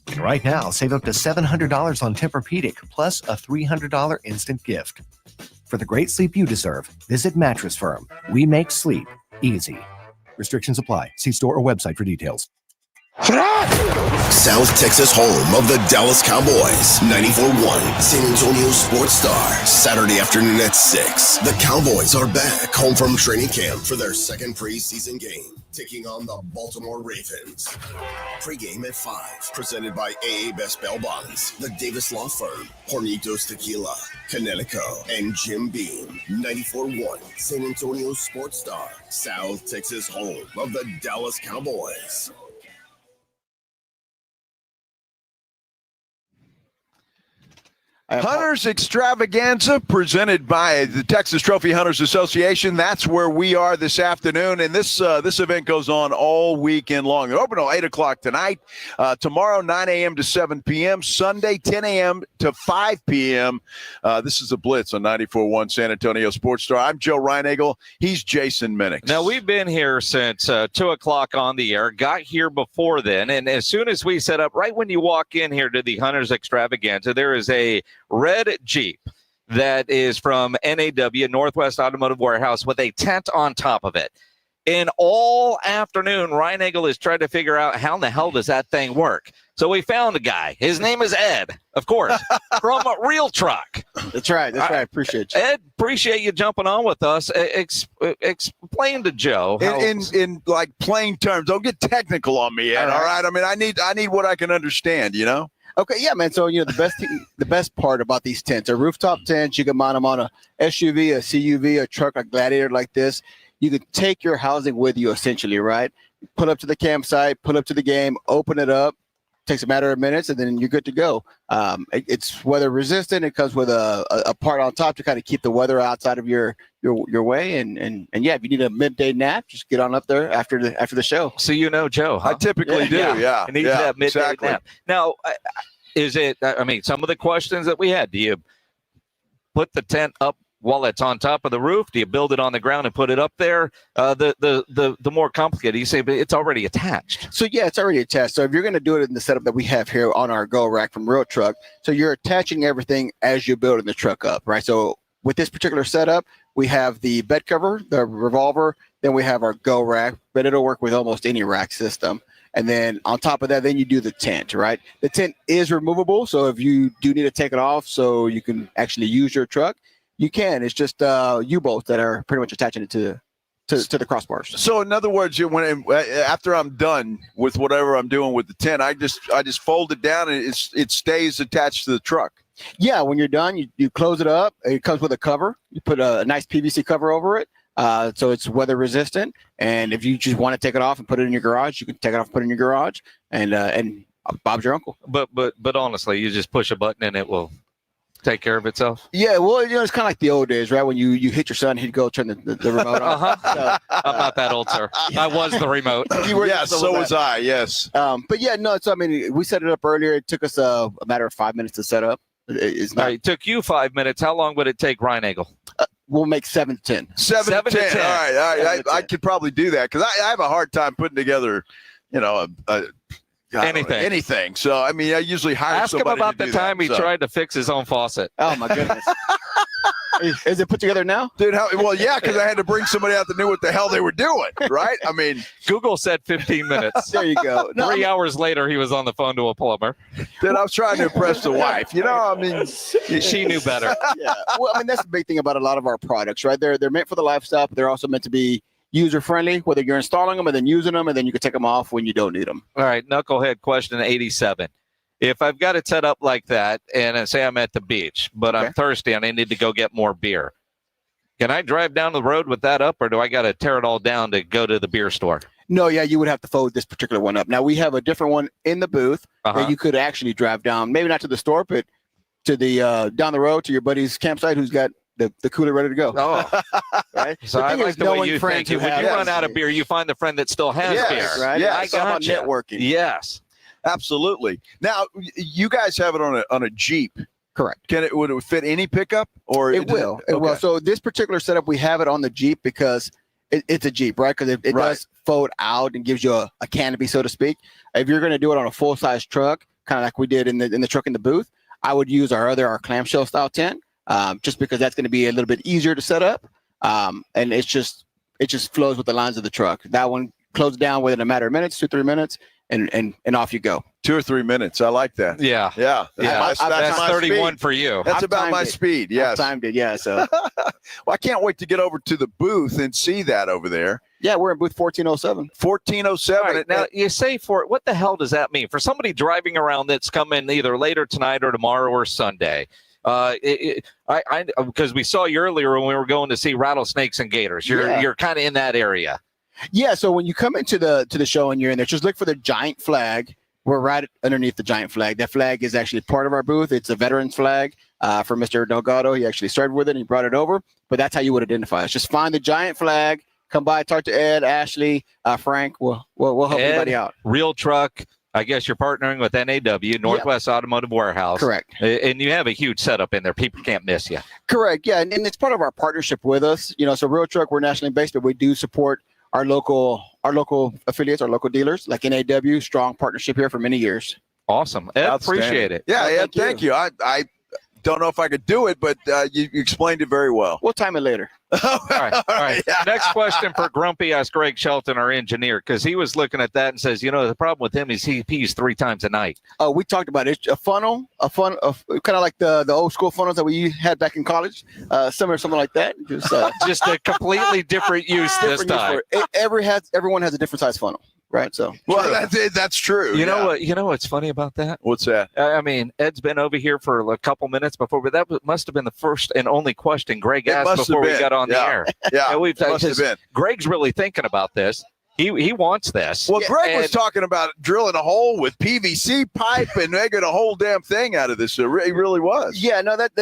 And right now, save up to $700 on Tempur-Pedic plus a $300 instant gift. For the great sleep you deserve, visit Mattress Firm. We make sleep easy. Restrictions apply. See store or website for details. South Texas home of the Dallas Cowboys. 94.1 San Antonio Sports Star. Saturday afternoon at 6. The Cowboys are back home from training camp for their second preseason game, taking on the Baltimore Ravens. Pre-game at 5. Presented by AA Best Bail Bonds, the Davis Law Firm, Hornitos Tequila, Connecticut, and Jim Beam. 94.1 San Antonio Sports Star. South Texas home of the Dallas Cowboys. Hunters Extravaganza presented by the Texas Trophy Hunters Association. That's where we are this afternoon, and this event goes on all weekend long. It opened at 8 o'clock tonight, tomorrow 9 a.m. to 7 p.m., Sunday 10 a.m. to 5 p.m. This is the Blitz on 94.1 San Antonio Sports Star. I'm Joe Reinagel. He's Jason Minix. Now, we've been here since 2 o'clock on the air, got here before then, and as soon as we set up, right when you walk in here to the Hunters Extravaganza, there is a red Jeep that is from NAW, Northwest Automotive Warehouse, with a tent on top of it. And all afternoon, Reinagel has tried to figure out how in the hell does that thing work. So we found a guy. His name is Ed, of course, from a Real Truck. That's right. I appreciate you. Ed, appreciate you jumping on with us. Explain to Joe. In like plain terms. Don't get technical on me, Ed. All right. I mean, I need what I can understand, you know? Okay, yeah, man. So, the best part about these tents are rooftop tents. You can mount them on a SUV, a CUV, a truck, a Gladiator like this. You can take your housing with you, essentially, right? Pull up to the campsite, pull up to the game, open it up. Takes a matter of minutes, and then you're good to go. It's weather resistant. It comes with a part on top to kind of keep the weather outside of your way. And yeah, if you need a midday nap, just get on up there after the show. So Joe, huh? I typically do. Yeah. I need that midday nap. Now, is it? I mean, some of the questions that we had. Do you put the tent up while it's on top of the roof? Do you build it on the ground and put it up there? The more complicated, you say, but it's already attached. So yeah, it's already attached. So if you're going to do it in the setup that we have here on our Go Rack from Real Truck, so you're attaching everything as you're building the truck up, right? So with this particular setup, we have the bed cover, the revolver, then we have our Go Rack, but it'll work with almost any rack system. And then on top of that, then you do the tent, right? The tent is removable, so if you do need to take it off so you can actually use your truck, you can. It's just U-bolts that are pretty much attaching it to the crossbars. So in other words, after I'm done with whatever I'm doing with the tent, I just fold it down and it stays attached to the truck. Yeah, when you're done, you close it up. It comes with a cover. You put a nice PVC cover over it. So it's weather resistant. And if you just want to take it off and put it in your garage, you can take it off and put it in your garage. And Bob's your uncle. But honestly, you just push a button and it will take care of itself. Yeah, well, it's kind of like the old days, right? When you hit your son, he'd go turn the remote on. So, I'm not that old, sir. I was the remote. Yes, so was I. Yes. But yeah, no. So I mean, we set it up earlier. It took us a matter of 5 minutes to set up. It took you 5 minutes. How long would it take Reinagel? We'll make 7 to 10. 7 to 10. All right. I could probably do that because I have a hard time putting together, anything. So I mean, I usually hire somebody. Ask him about to do the time that, he tried to fix his own faucet. Oh my goodness. Is it put together now? Dude, well, yeah, because I had to bring somebody out that knew what the hell they were doing, right? I mean, Google said 15 minutes. There you go. 3 hours later, he was on the phone to a plumber. Dude, I was trying to impress the wife. She knew better. Yeah. Well, I mean, that's the big thing about a lot of our products, right? They're meant for the lifestyle, but they're also meant to be user-friendly, whether you're installing them and then using them, and then you can take them off when you don't need them. All right, Knucklehead question 87. If I've got it set up like that, and say I'm at the beach, but I'm thirsty and I need to go get more beer, can I drive down the road with that up, or do I got to tear it all down to go to the beer store? No, yeah, you would have to fold this particular one up. Now, we have a different one in the booth that you could actually drive down, maybe not to the store, but to the down the road to your buddy's campsite who's got the cooler ready to go. Oh, right. So I like the way you think. When you run out of beer, you find the friend that still has beer. Right. Yeah, I got networking. Yes, absolutely. Now, you guys have it on a Jeep. Correct. Would it fit any pickup, or it will? It will. So this particular setup, we have it on the Jeep because it's a Jeep, right? Because it does fold out and gives you a canopy, so to speak. If you're going to do it on a full size truck, kind of like we did in the truck in the booth, I would use our clamshell style tent. just because that's going to be a little bit easier to set up. And it just flows with the lines of the truck. That one closed down within a matter of minutes, 2-3 minutes, and off you go. 2 or 3 minutes. I like that. Yeah. That's That's my 31 speed. for you. That's I've about my timed it. speed. Yes. I've timed it. Yeah. So Well, I can't wait to get over to the booth and see that over there. yeah, we're in booth 1407. 1407. All right, now you say what the hell does that mean for somebody driving around that's coming either later tonight or tomorrow or Sunday? Because we saw you earlier when we were going to see rattlesnakes and gators. You're kind of in that area. Yeah. So when you come into the show and you're in there, just look for the giant flag. We're right underneath the giant flag. That flag is actually part of our booth. It's a veteran's flag for Mr. Delgado. He actually started with it and he brought it over. But that's how you would identify us. Just find the giant flag. Come by, talk to Ed, Ashley, Frank. We'll help everybody out. Real Truck. I guess you're partnering with NAW, Northwest Automotive Warehouse. Correct. And you have a huge setup in there. People can't miss you. Correct. Yeah, and it's part of our partnership with us. So Real Truck, we're nationally based, but we do support our local affiliates, our local dealers, like NAW. Strong partnership here for many years. Awesome. Ed, appreciate it. Yeah, Ed, thank you. I don't know if I could do it, but you explained it very well. We'll time it later. All right. Yeah. Next question for Grumpy. Asked Greg Shelton, our engineer, because he was looking at that and says, the problem with him is he pees 3 times a night. Oh, we talked about it. A funnel, kind of like the old school funnels that we had back in college, something like that. Just a completely different use this time. Everyone has a different size funnel. Right. So, well, that's true. You know what? You know what's funny about that? What's that? I mean, Ed's been over here for a couple minutes before, but that must have been the first and only question Greg asked before we got on the air. Yeah, we've must have been. Greg's really thinking about this. He wants this. Well, Greg was talking about drilling a hole with PVC pipe and making a whole damn thing out of this. He really was. Yeah, no, that's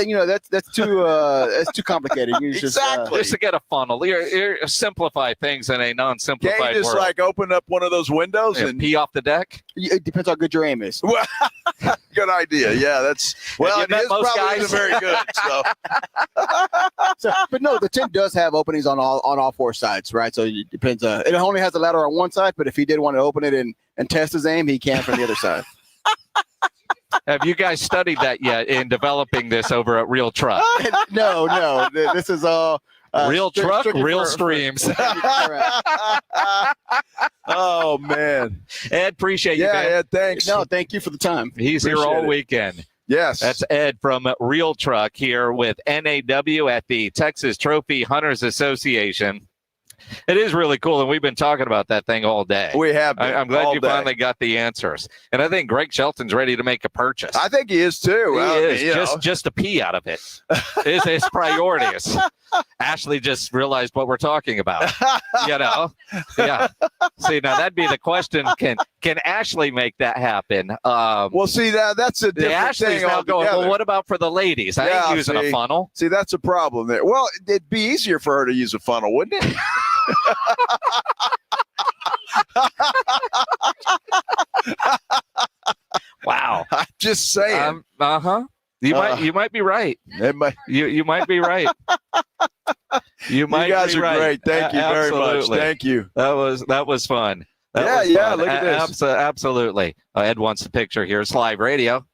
too complicated. Exactly. Just to get a funnel. You simplify things in a non-simplified Can't you just world. like open up one of those windows and pee off the deck? It depends how good your aim is. Good idea. Yeah, that's you met his most probably guys? isn't very good. So. But no, the tent does have openings on all 4 sides, right? So it depends. It only has a ladder on one side, but if he did want to open it and test his aim, he can from the other side. Have you guys studied that yet in developing this over at Real Truck? No. This is all Real Truck, real streams. Oh man, Ed, appreciate you. Yeah, man. Ed, thanks. No, thank you for the time. He's here all weekend. Yes. That's Ed from Real Truck here with NAW at the Texas Trophy Hunters Association. It is really cool, and we've been talking about that thing all day. We have been, I'm glad all you day. finally got the answers. And I think Greg Shelton's ready to make a purchase. I think he is too. He is. Just to pee out of it is his priorities. Ashley just realized what we're talking about. Yeah. See, now that'd be the question. Can Ashley make that happen? Well, see, that's a different Ashley's thing now going, altogether. well, what about for the ladies? I ain't using a funnel. See, that's a problem there. Well, it'd be easier for her to use a funnel, wouldn't it? Wow. I'm just saying. You might be right. You might be right. You guys are right. great. Thank you very much. Thank you. That was fun. That was fun. Look at this. Absolutely. Ed wants the picture here. It's live radio.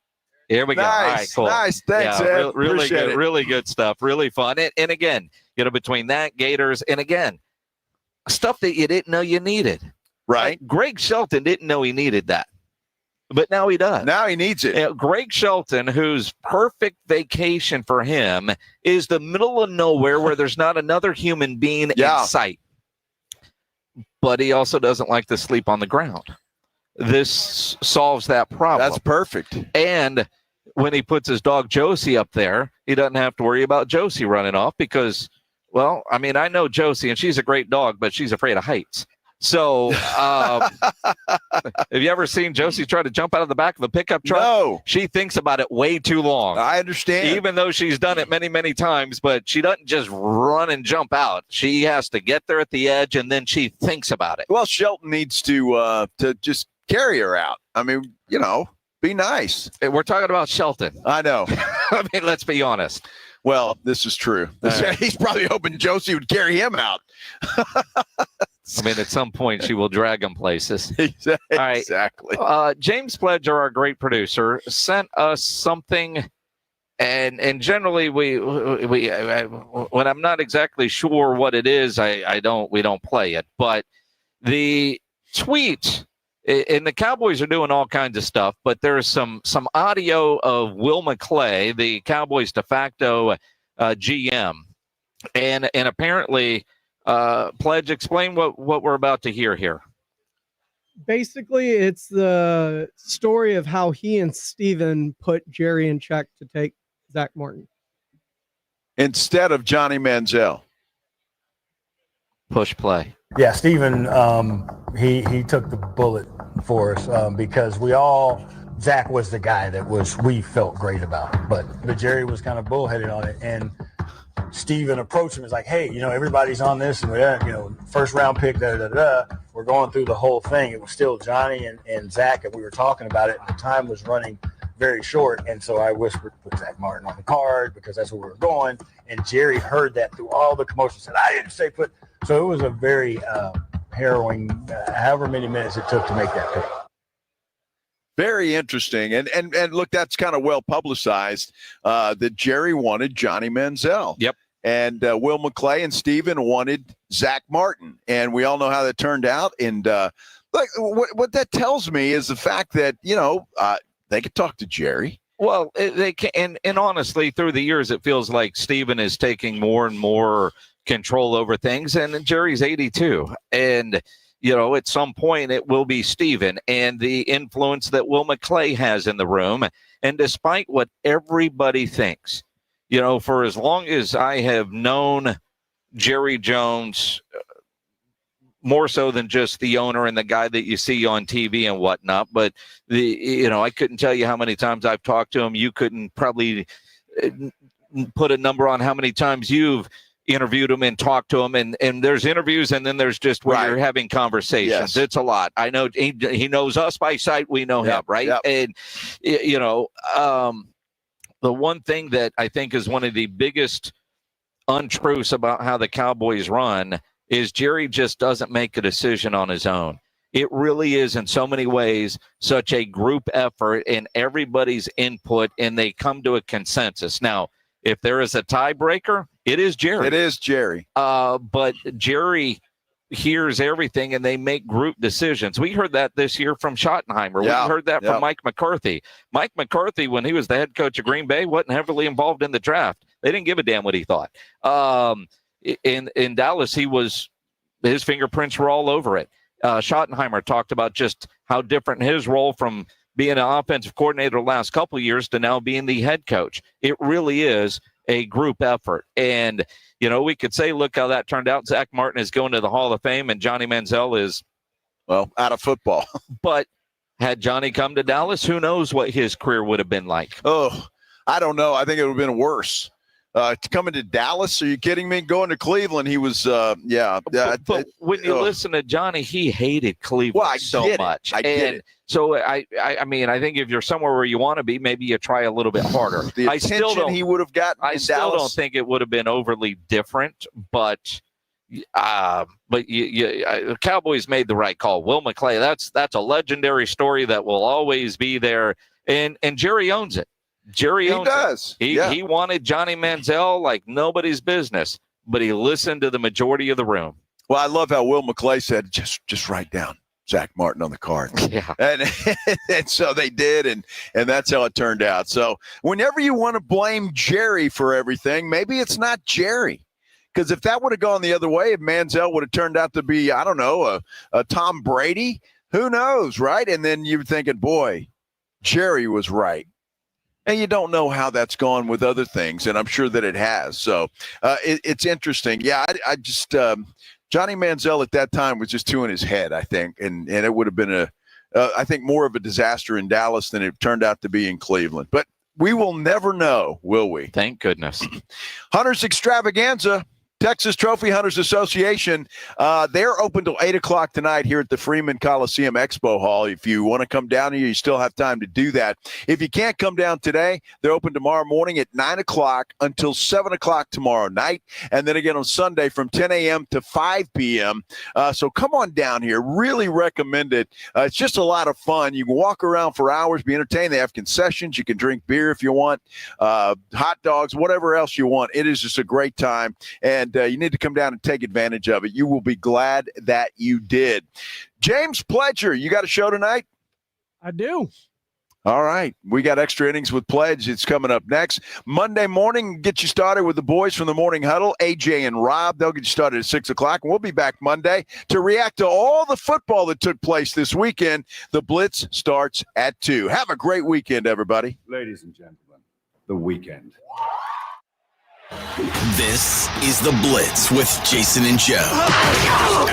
Here we go. All right, cool. Nice. Thanks, Ed. Really Appreciate good. it. Really good stuff. Really fun. And again, between that, Gators, and again, stuff that you didn't know you needed. Right. Like Greg Shelton didn't know he needed that. But now he does. Now he needs it. Greg Shelton, whose perfect vacation for him is the middle of nowhere where there's not another human being in sight. But he also doesn't like to sleep on the ground. This solves that problem. That's perfect. And when he puts his dog Josie up there, he doesn't have to worry about Josie running off because, well, I mean, I know Josie, and she's a great dog, but she's afraid of heights. So, have you ever seen Josie try to jump out of the back of a pickup truck? No. She thinks about it way too long. I understand. Even though she's done it many, many times, but she doesn't just run and jump out. She has to get there at the edge, and then she thinks about it. Well, Shelton needs to just carry her out. I mean, be nice. We're talking about Shelton. I know. I mean, let's be honest. Well, this is true. Right. He's probably hoping Josie would carry him out. I mean, at some point, she will drag him places. Exactly. All right. James Pledger, our great producer, sent us something, And generally we when I'm not exactly sure what it is, we don't play it. But the tweet, and the Cowboys are doing all kinds of stuff, but there's some audio of Will McClay, the Cowboys de facto GM, and apparently, Pledge, explain what we're about to hear here. Basically, it's the story of how he and Steven put Jerry in check to take Zach Martin instead of Johnny Manziel. Push play. Yeah, Steven, he took the bullet for us because Zach was the guy that we felt great about, but Jerry was kind of bullheaded on it, and Steven approached him as like, hey, everybody's on this, and first round pick, we're going through the whole thing. It was still Johnny and Zach, and we were talking about it, and the time was running very short, and so I whispered, put Zach Martin on the card because that's where we were going, and Jerry heard that through all the commotion, said, I didn't say put. So it was a very harrowing, however many minutes it took to make that pick. Very interesting. And look, that's kind of well publicized that Jerry wanted Johnny Manziel. Yep. And Will McClay and Steven wanted Zach Martin. And we all know how that turned out. And what that tells me is the fact that, they could talk to Jerry. Well, they can. And honestly, through the years, it feels like Steven is taking more and more control over things. And Jerry's 82. And at some point it will be Steven and the influence that Will McClay has in the room. And despite what everybody thinks, for as long as I have known Jerry Jones, more so than just the owner and the guy that you see on TV and whatnot, but I couldn't tell you how many times I've talked to him. You couldn't probably put a number on how many times you've interviewed him and talked to him, and there's interviews, and then there's just where you're having conversations. Yes. It's a lot. I know he knows us by sight. We know him, right? Yep. And the one thing that I think is one of the biggest untruths about how the Cowboys run is Jerry just doesn't make a decision on his own. It really is in so many ways such a group effort and everybody's input, and they come to a consensus. Now, if there is a tiebreaker, it is Jerry. It is Jerry. But Jerry hears everything, and they make group decisions. We heard that this year from Schottenheimer. Yeah. We heard that from Mike McCarthy. Mike McCarthy, when he was the head coach of Green Bay, wasn't heavily involved in the draft. They didn't give a damn what he thought. In Dallas, his fingerprints were all over it. Schottenheimer talked about just how different his role from being an offensive coordinator the last couple of years to now being the head coach. It really is a group effort. And, we could say, look how that turned out. Zach Martin is going to the Hall of Fame, and Johnny Manziel is, out of football. But had Johnny come to Dallas, who knows what his career would have been like? Oh, I don't know. I think it would have been worse. Coming to Dallas, are you kidding me? Going to Cleveland, he was, But when you listen to Johnny, he hated Cleveland so much. I get it. So I think if you're somewhere where you want to be, maybe you try a little bit harder. The attention he would have gotten. I still don't think it would have been overly different, but the Cowboys made the right call. Will McClay, that's a legendary story that will always be there, and Jerry owns it. Jerry owns does. He wanted Johnny Manziel like nobody's business, but he listened to the majority of the room. Well, I love how Will McClay said, just write down Zach Martin on the card. Yeah. And so they did, and that's how it turned out. So whenever you want to blame Jerry for everything, maybe it's not Jerry. Because if that would have gone the other way, if Manziel would have turned out to be, I don't know, a Tom Brady, who knows, right? And then you're thinking, boy, Jerry was right. And you don't know how that's gone with other things, and I'm sure that it has. So it's interesting. Yeah, I just Johnny Manziel at that time was just two in his head, I think, and it would have been I think more of a disaster in Dallas than it turned out to be in Cleveland. But we will never know, will we? Thank goodness. Hunter's Extravaganza Texas Trophy Hunters Association, they're open till 8 o'clock tonight here at the Freeman Coliseum Expo Hall. If you want to come down here, you still have time to do that. If you can't come down today, they're open tomorrow morning at 9 o'clock until 7 o'clock tomorrow night, and then again on Sunday from 10 a.m. to 5 p.m. So come on down here. Really recommend it. It's just a lot of fun. You can walk around for hours, be entertained. They have concessions. You can drink beer if you want, hot dogs, whatever else you want. It is just a great time, and you need to come down and take advantage of it. You will be glad that you did. James Pledger, you got a show tonight? I do. All right. We got Extra Innings with Pledge. It's coming up next. Monday morning, get you started with the boys from the Morning Huddle, AJ and Rob. They'll get you started at 6 o'clock. And we'll be back Monday to react to all the football that took place this weekend. The Blitz starts at 2. Have a great weekend, everybody. Ladies and gentlemen, the weekend. This is The Blitz with Jason and Joe.